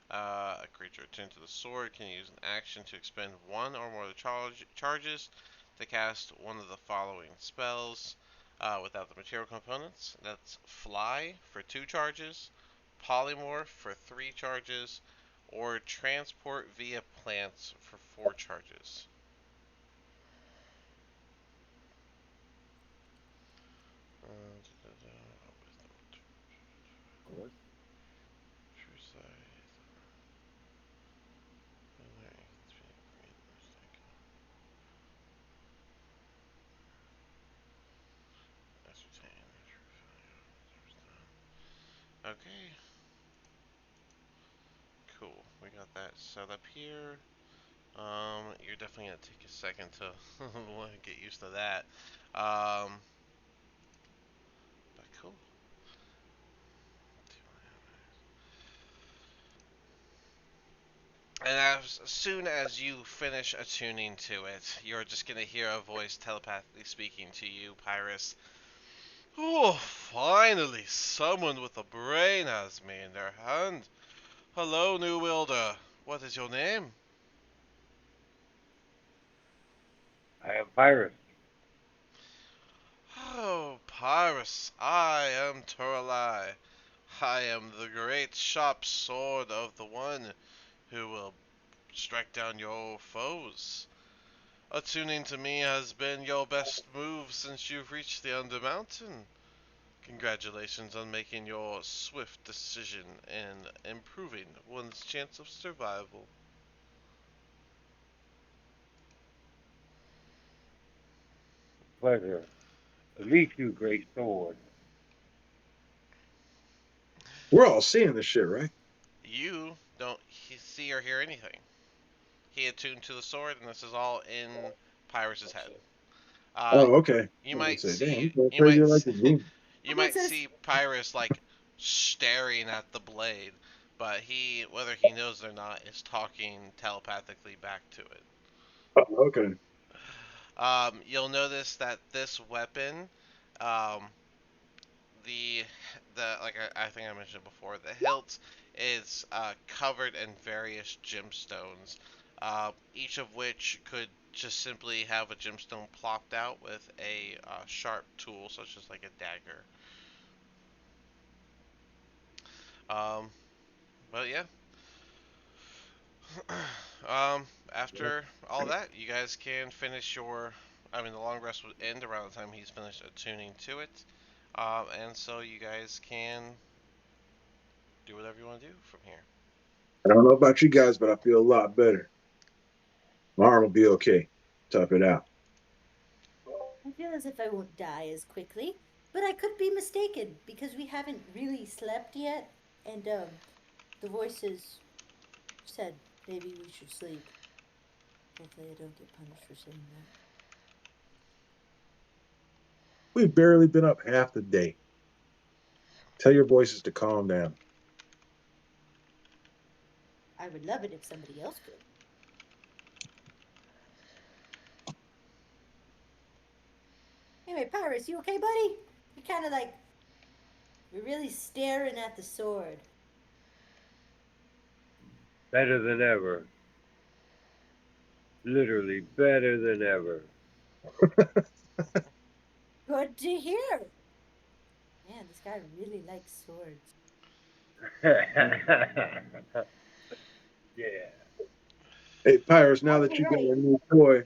A creature attuned to the sword can use an action to expend one or more of the charges to cast one of the following spells without the material components. That's Fly for 2 charges, Polymorph for 3 charges, or Transport via plants for 4 charges. Okay. Cool. We got that set up here. You're definitely gonna take a second to get used to that. But cool. And as soon as you finish attuning to it, you're just gonna hear a voice telepathically speaking to you, Pyrus. Oh, finally, someone with a brain has me in their hand. Hello, New Wielder. What is your name? I am Pyrus. Oh, Pyrus, I am Turalai. I am the great sharp sword of the one who will strike down your foes. Attuning to me has been your best move since you've reached the Undermountain. Congratulations on making your swift decision and improving one's chance of survival. Pleasure to meet you, great sword. We're all seeing this shit, right? You don't see or hear anything. he attuned to the sword, and this is all in Pyrus's head. Oh, okay. You I was gonna might say, damn, see, he's going crazy like the demon. you Someone might says, see Pyrus like staring at the blade, but he, whether he knows it or not, is talking telepathically back to it. Oh, okay. You'll notice that this weapon, um, the like I think I mentioned before, the hilt is covered in various gemstones, each of which could just simply have a gemstone plopped out with a sharp tool, such as like a dagger. Um, but yeah, after all that, you guys can finish your. I mean, the long rest would end around the time he's finished attuning to it, and so you guys can do whatever you want to do from here. I don't know about you guys, but I feel a lot better. My arm will be okay. Tough it out. I feel as if I won't die as quickly, but I could be mistaken because we haven't really slept yet, and the voices said maybe we should sleep. Hopefully, I don't get punished for saying that. We've barely been up half the day. Tell your voices to calm down. I would love it if somebody else could. Anyway, Pyrus, you okay, buddy? You're kind of like you're really staring at the sword. Better than ever. Literally better than ever. Good to hear. Man, this guy really likes swords. Yeah. Hey, Pyrus, now that All you got right. a new toy,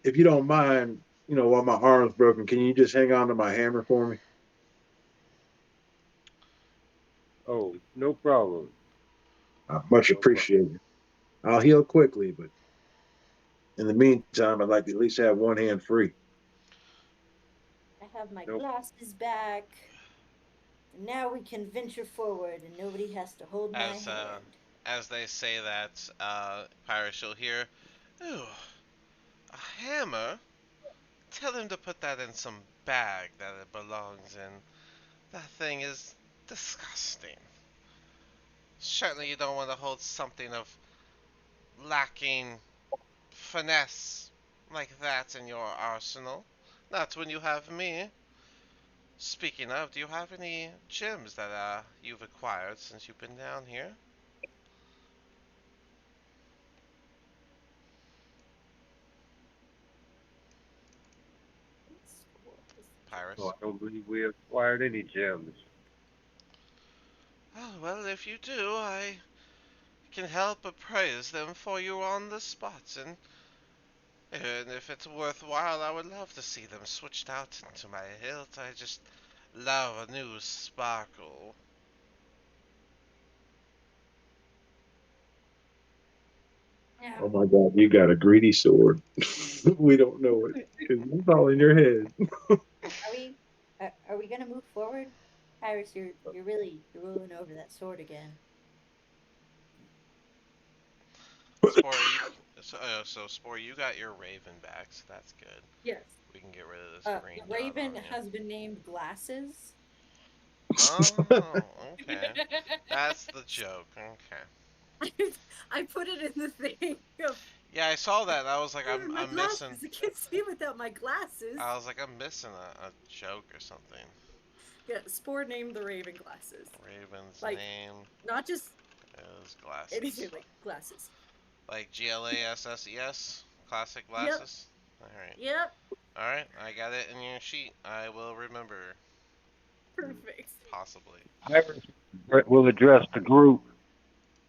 if you don't mind, while my arm's broken, can you just hang on to my hammer for me? Oh, no problem. Much No problem. appreciated. I'll heal quickly, but in the meantime, I'd like to at least have one hand free. I have my Nope. glasses back. And now we can venture forward and nobody has to hold my As hand. as they say that, Pyrus, you'll hear, "Ooh, a hammer? Tell him to put that in some bag that it belongs in. That thing is disgusting. Certainly you don't want to hold something of lacking finesse like that in your arsenal. Not when you have me. Speaking of, do you have any gems that you've acquired since you've been down here?" Oh, Pyrus. I don't believe we acquired any gems. Oh, well, if you do, I can help appraise them for you on the spot, and if it's worthwhile, I would love to see them switched out into my hilt. I just love a new sparkle. Yeah. Oh my God, you got a greedy sword. We don't know it because it's all in your head. Are we are we gonna move forward? Iris, you're really you're rolling over that sword again. Spore, so Spore, you got your raven back, so that's good. Yes. We can get rid of this green The dot raven on you. has been named Glasses. Oh, okay. That's the joke. Okay. I put it in the thing of Yeah, I saw that. I was like, my I'm missing. glasses. I can't see without my glasses. I was like, I'm missing a joke or something. Yeah, Spore named the raven Glasses. Raven's Like name not just is glasses. anything like glasses. Like GLASSES, classic Yep. glasses. All right, Yep. all right. I got it in your sheet. I will remember, Perfect. possibly. Iris will address the group.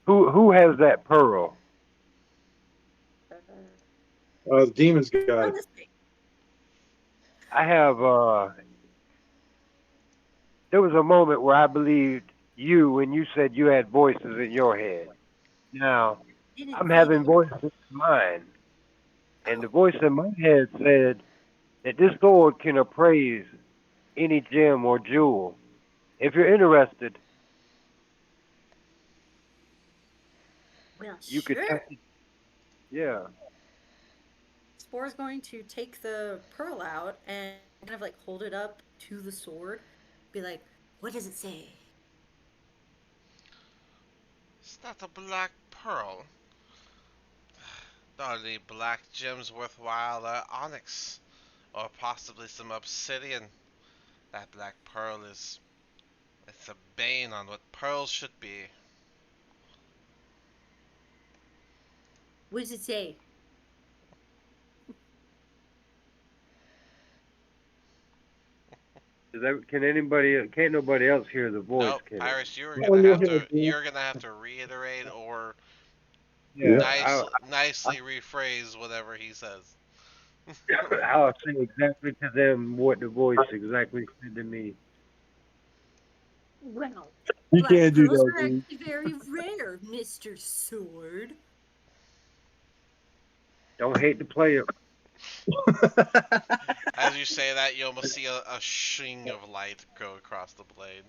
Who has that pearl? The demons got it. Honestly, I have there was a moment where I believed you when you said you had voices in your head. Now, didn't I'm say having that. voices in mine. And the Oh, voice in my head said that this sword can appraise any gem or jewel. If you're interested, well, you could test sure. it. Yeah. Spore's going to take the pearl out and kind of like hold it up to the sword. Be like, what does it say? Is that a black pearl? The only black gems worthwhile are onyx, or possibly some obsidian. That black pearl it's a bane on what pearls should be. What does it say? Can't nobody else hear the voice, Nope, can it? Pyrus, you were Oh, gonna you're have here, to dude. reiterate or Yeah. nicely rephrase whatever he says. I'll say exactly to them what the voice exactly said to me. Well, You black can't do pearls that, are dude. actually very rare, Mr. Sword. Don't hate the player. As you say that, you almost see a sheen of light go across the blade.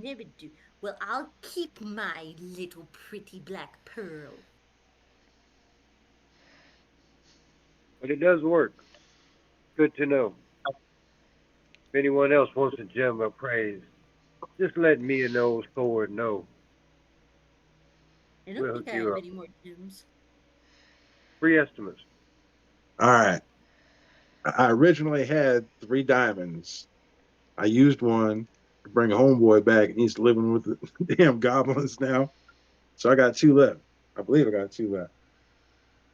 Never do. Well, I'll keep my little pretty black pearl. But it does work. Good to know. If anyone else wants a gem of praise, just let me and old sword know. I don't We'll think hook I you have up. any more gems. Free estimates. All right. I originally had 3 diamonds. I used one to bring a homeboy back, and he's living with the damn goblins now. So I got 2 left. I believe I got 2 left.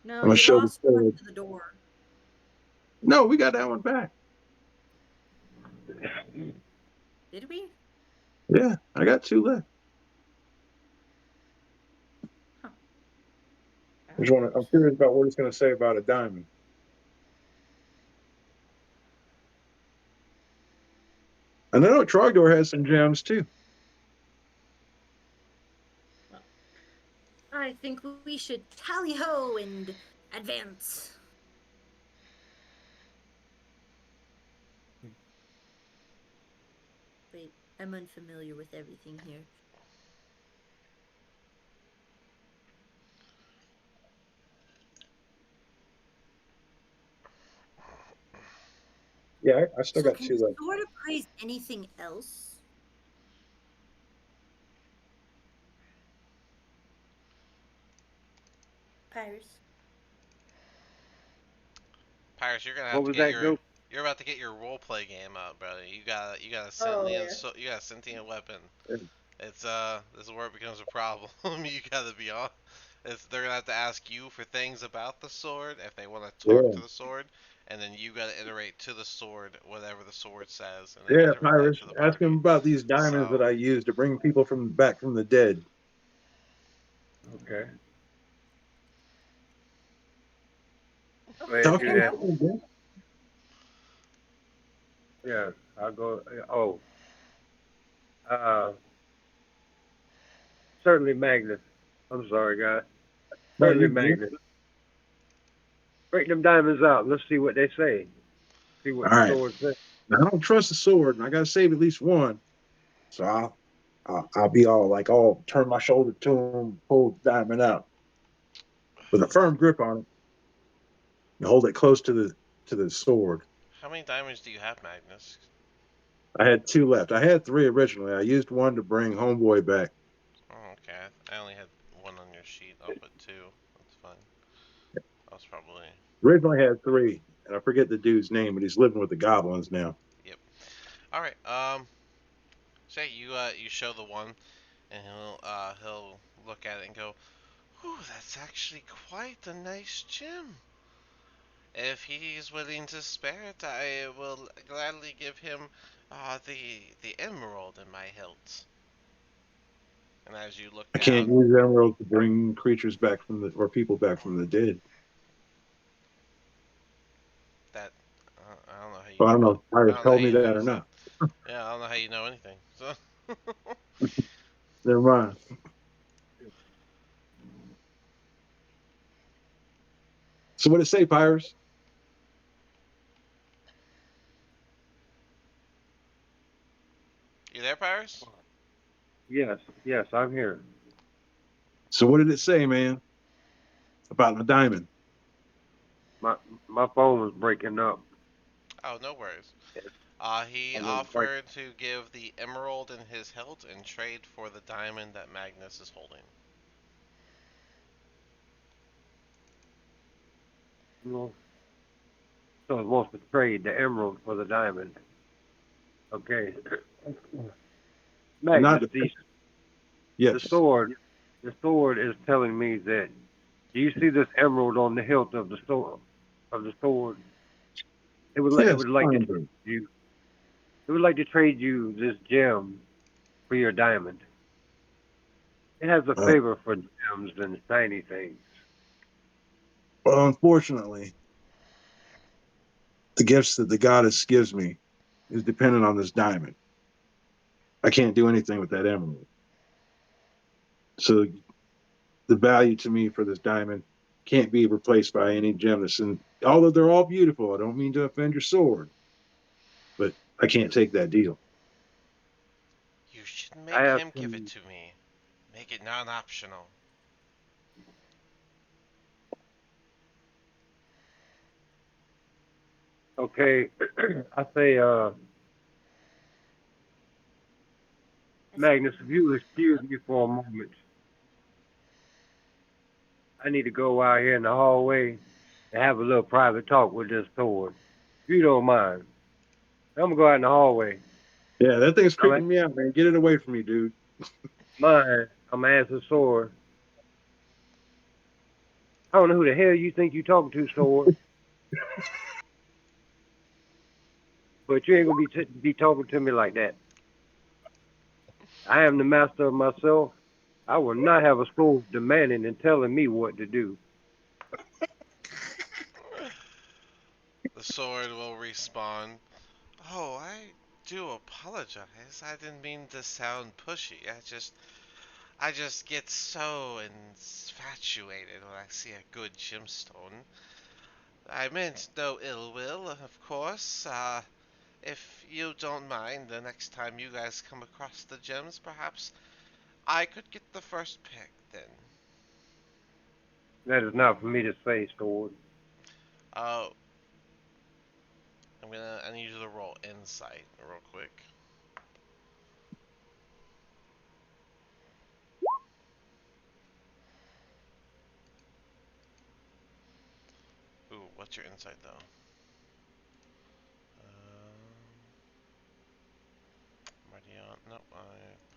No, I'm gonna you show the lost one sword. to the door. No, we got that one back. Did we? Yeah, I got 2 left. Huh. I'm curious about what it's gonna say about a diamond. And I know Trogdor has some gems too. Well, I think we should tally ho and advance. Wait, I'm unfamiliar with everything here. Yeah, I still So, got can two the left. sword appraise anything else? Pyrus? Pyrus, you're gonna have What to was get that, your Goat? you're about to get your role play game out, brother. Oh, yeah. You got a sentient weapon. Yeah. It's this is where it becomes a problem. You gotta be on. They're gonna have to ask you for things about the sword if they want to talk to the sword, and then you gotta iterate to the sword whatever the sword says, and then Yeah, iterate that Pyrus. to the Ask him party. about these diamonds that So I used to bring people back from the dead. Okay. Go ahead Okay, and Talk do to fair enough. that. him. Yeah, I'll go. Oh, uh, certainly Magnus. I'm sorry, guys. No, Certainly you good. Magnus. Break them diamonds out. Let's see what they say. See what All the right. sword says. Now, I don't trust the sword, and I got to save at least one. So I'll be all turn my shoulder to him, pull the diamond out with a firm grip on it, and hold it close to the sword. how many diamonds do you have, Magnus? I had 2 left. I had 3 originally. I used one to bring homeboy back. Oh, okay. I only had one on your sheet. I'll put two. That's fine. I was probably Originally I had 3, and I forget the dude's name, but he's living with the goblins now. yep. All right. Say you show the one, and he'll look at it and go, "Ooh, that's actually quite a nice gem. If he's willing to spare it, I will gladly give him the emerald in my hilt." And as you look I can't down, use emerald to bring creatures back from the or people back from the dead. that I don't know how you Well, I don't know know it. if I Iris don't know how told me you that or so not. yeah, I don't know how you know anything. So Never mind. So what did it say, Pyrus? you there, Pyrus? Pyrus? Yes, I'm here. So what did it say, man, about my diamond? My my phone was breaking up. Oh, no worries. He I'm in break. offered to give the emerald in his hilt in trade for the diamond that Magnus is holding. So it wants to trade the emerald for the diamond. Okay. Not Magnus, the the yes. sword the sword is telling me that do you see this emerald on the hilt of the sword? It Yes. would like to Fine, trade you it would like to trade you this gem for your diamond. It has a uh, favor for gems and shiny things. well, unfortunately, the gifts that the goddess gives me is dependent on this diamond. I can't do anything with that emerald. So the value to me for this diamond can't be replaced by any gem that's in. Although they're all beautiful, I don't mean to offend your sword, but I can't take that deal. You should I make have him give it some to me. Make it non-optional. okay. I say Magnus, if you excuse me for a moment, I need to go out here in the hallway and have a little private talk with this sword. If you don't mind. I'm gonna go out in the hallway. Yeah, that thing's I'm at creeping me out, man. Get it away from me, dude. mine. I'm gonna ask the sword. I don't know who the hell you think you talking to, sword, but you ain't gonna be talking to me like that. I am the master of myself. I will not have a sword demanding and telling me what to do. The sword will respond. Oh, I do apologize. I didn't mean to sound pushy. I just get so infatuated when I see a good gemstone. I meant no ill will, of course. If you don't mind, the next time you guys come across the gems, perhaps I could get the first pick then. That is not for me to say, sword. Oh, I need you to roll insight real quick. Ooh, what's your insight though? Mardion, no,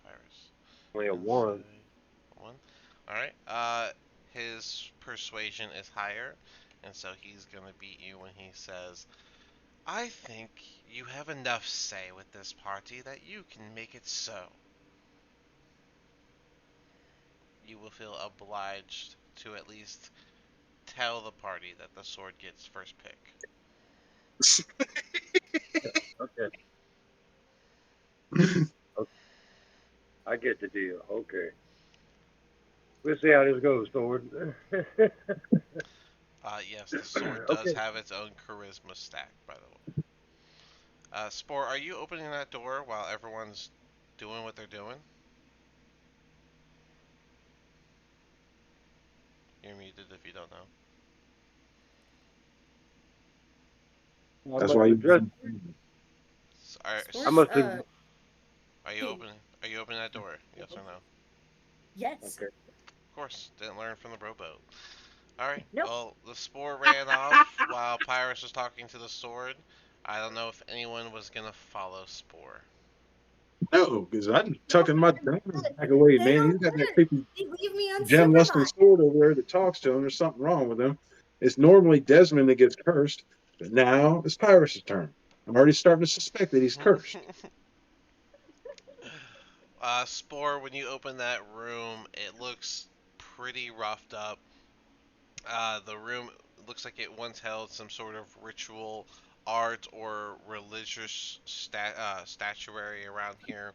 Pyrus. Only a one. Insight, one. Alright, his persuasion is higher, and so he's gonna beat you when he says, I think you have enough say with this party that you can make it so. You will feel obliged to at least tell the party that the sword gets first pick. Okay. Okay. I get the deal. Okay. We'll see how this goes, sword. Yes, the sword does Okay. have its own charisma stack, by the way. Spore, are you opening that door while everyone's doing what they're doing? You're muted if you don't know. I That's must why you. address. Sport, I must have. Are you hey, opening? Are you opening that door? Yes or no? yes. Okay. Of course. Didn't learn from the rowboat. All right. Nope. Well, the spore ran off while Pyrus was talking to the sword. I don't know if anyone was gonna follow Spore. No, because I'm No, tucking my I'm diamond good. back away, They man. are He's got that good. creepy They leave me gem lusting unsupervised. sword over there that talks to him. There's something wrong with him. It's normally Desmond that gets cursed, but now it's Pyrus' turn. I'm already starting to suspect that he's cursed. Spore, when you open that room, it looks pretty roughed up. The room looks like it once held some sort of ritual art or religious statuary around here.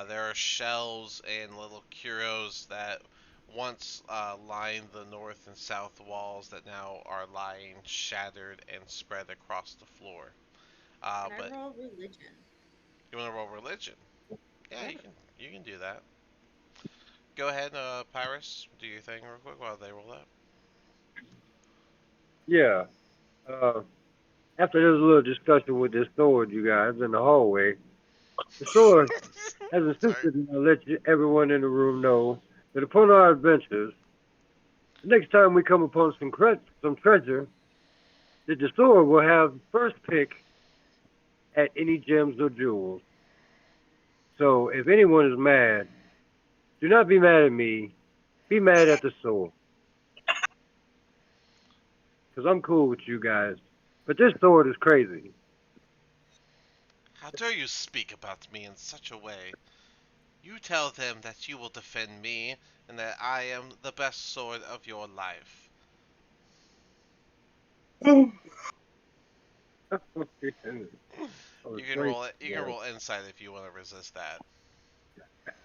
There are shelves and little curios that once lined the north and south walls that now are lying shattered and spread across the floor. Can I But roll religion? you want to roll religion? Yeah, you can do that. Go ahead, Pyrus. Do your thing real quick while they roll up. Yeah. Uh, after this little discussion with this sword, you guys, in the hallway, the sword has Sorry. insisted to let everyone in the room know that upon our adventures, the next time we come upon some treasure, that the sword will have first pick at any gems or jewels. So if anyone is mad, do not be mad at me. Be mad at the sword. Because I'm cool with you guys. But this sword is crazy. How dare you speak about me in such a way? You tell them that you will defend me and that I am the best sword of your life. Oh, Oh, You it's can crazy, roll it. You can man. roll insight if you want to resist that.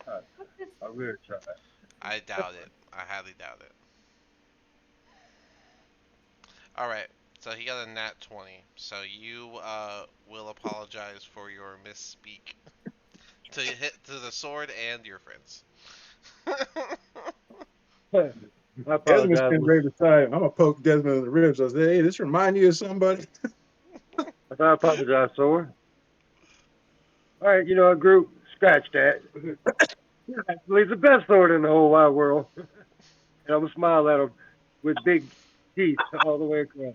I'm going to try. I doubt it. I highly doubt it. All right. So he got a nat 20. So you will apologize for your misspeak to hit to the sword and your friends. I Desmond apologize. standing right beside him. I'm gonna poke Desmond in the ribs. I say, "Hey, this remind you of somebody?" I apologize, sword. All right, you know, group, scratch that. You're actually the best sword in the whole wide world. And I'm going to smile at him with big teeth all the way across.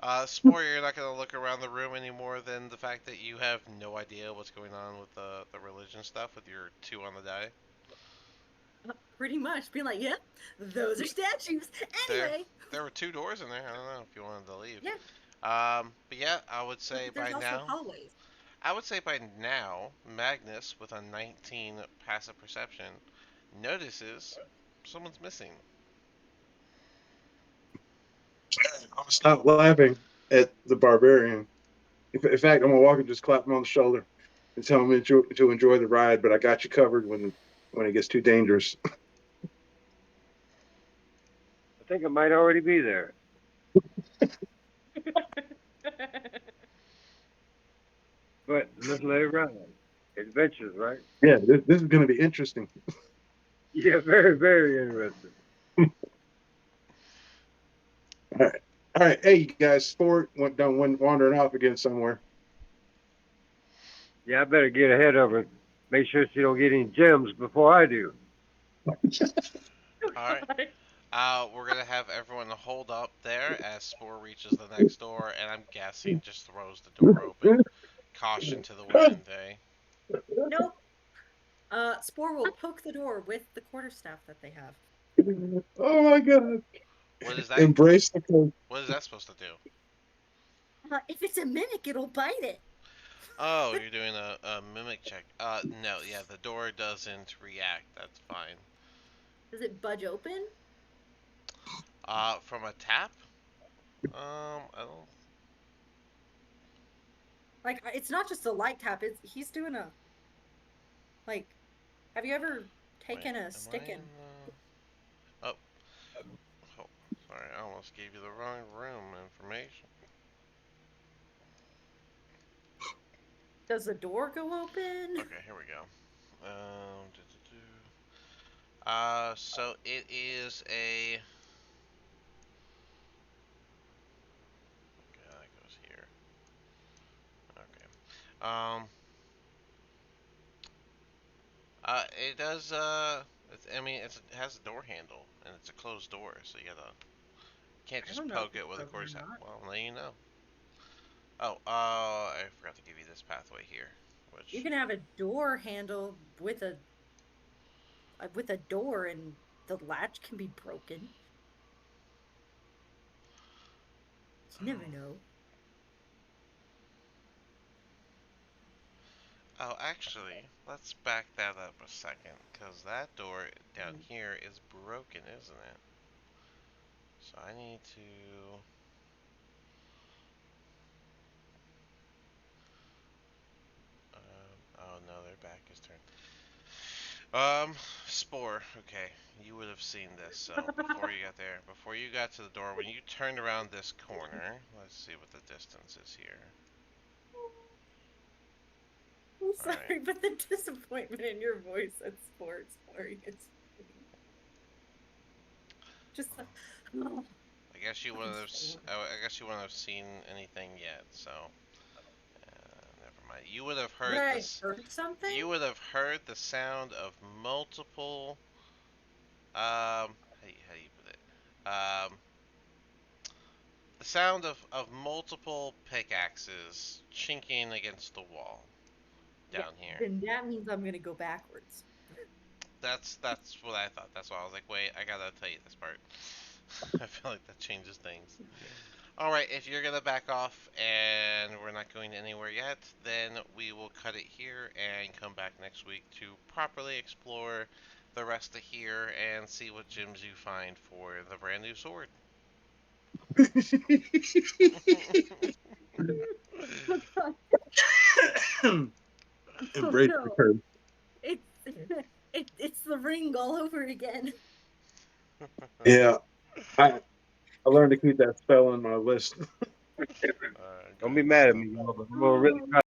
Uh, That's Spore, you're not gonna look around the room any more than the fact that you have no idea what's going on with the religion stuff with your 2 on the die. Pretty much being like, yep, those are statues. There, Anyway, there were 2 doors in there. I don't know if you wanted to leave. yeah, But yeah, I would say but there's by also now, hallways. Magnus with a 19 passive perception notices someone's missing. I'm gonna stop laughing at the barbarian. In fact, I'm gonna walk and just clap him on the shoulder and tell him to enjoy the ride. But I got you covered when it gets too dangerous. I think it might already be there. But let's let it ride. Adventures, right? Yeah, this is gonna be interesting. Yeah, very, very interesting. All right, all right. Hey, you guys, sport went wandering off again somewhere. Yeah, I better get ahead of her. Make sure she don't get any gems before I do. All right. We're gonna have everyone hold up there as Spore reaches the next door, and I'm guessing just throws the door open. Caution to the wind, eh? Nope. Spore will poke the door with the quarterstaff that they have. Oh my god! What is that? Embrace the cold. What is that supposed to do? If it's a mimic, it'll bite it. Oh, you're doing a mimic check. No, yeah, the door doesn't react. That's fine. Does it budge open? From a tap? I don't. Like, it's not just a light tap. It's he's doing a like. Have you ever Wait, taken a am I stick in and the? Oh, sorry, I almost gave you the wrong room information. does the door go open? Okay, here we go. So it is a. Okay, that goes here. Okay. It does. I mean, it has a door handle and it's a closed door, so you gotta can't I just don't know if poke it's it with a open or quarter. not. Well, now you know. Oh, I forgot to give you this pathway here, You which. can have a door handle with a door, and the latch can be broken. You never Oh, know. oh, actually, let's back that up a second, cause that door down Mm. here is broken, isn't it? So I need to. Oh no, their back is turned. Spore. Okay, you would have seen this. So before you got there, before you got to the door, when you turned around this corner, let's see what the distance is here. sorry, Alright. but the disappointment in your voice at sports, Corey, it's just like, oh, I guess you wouldn't have. I guess you wouldn't have seen anything yet. So, never mind. You would have heard right, this. heard something? You would have heard the sound of multiple. How do you put it? The sound of multiple pickaxes chinking against the wall down here. Then that means I'm gonna go backwards. That's what I thought. That's why I was like, wait, I gotta tell you this part. I feel like that changes things. Alright, if you're gonna back off and we're not going anywhere yet, then we will cut it here and come back next week to properly explore the rest of here and see what gems you find for the brand new sword. Embrace the no. curse. It's it's the ring all over again. Yeah, I learned to keep that spell on my list. Don't be mad at me, y'all, but I'm gonna really try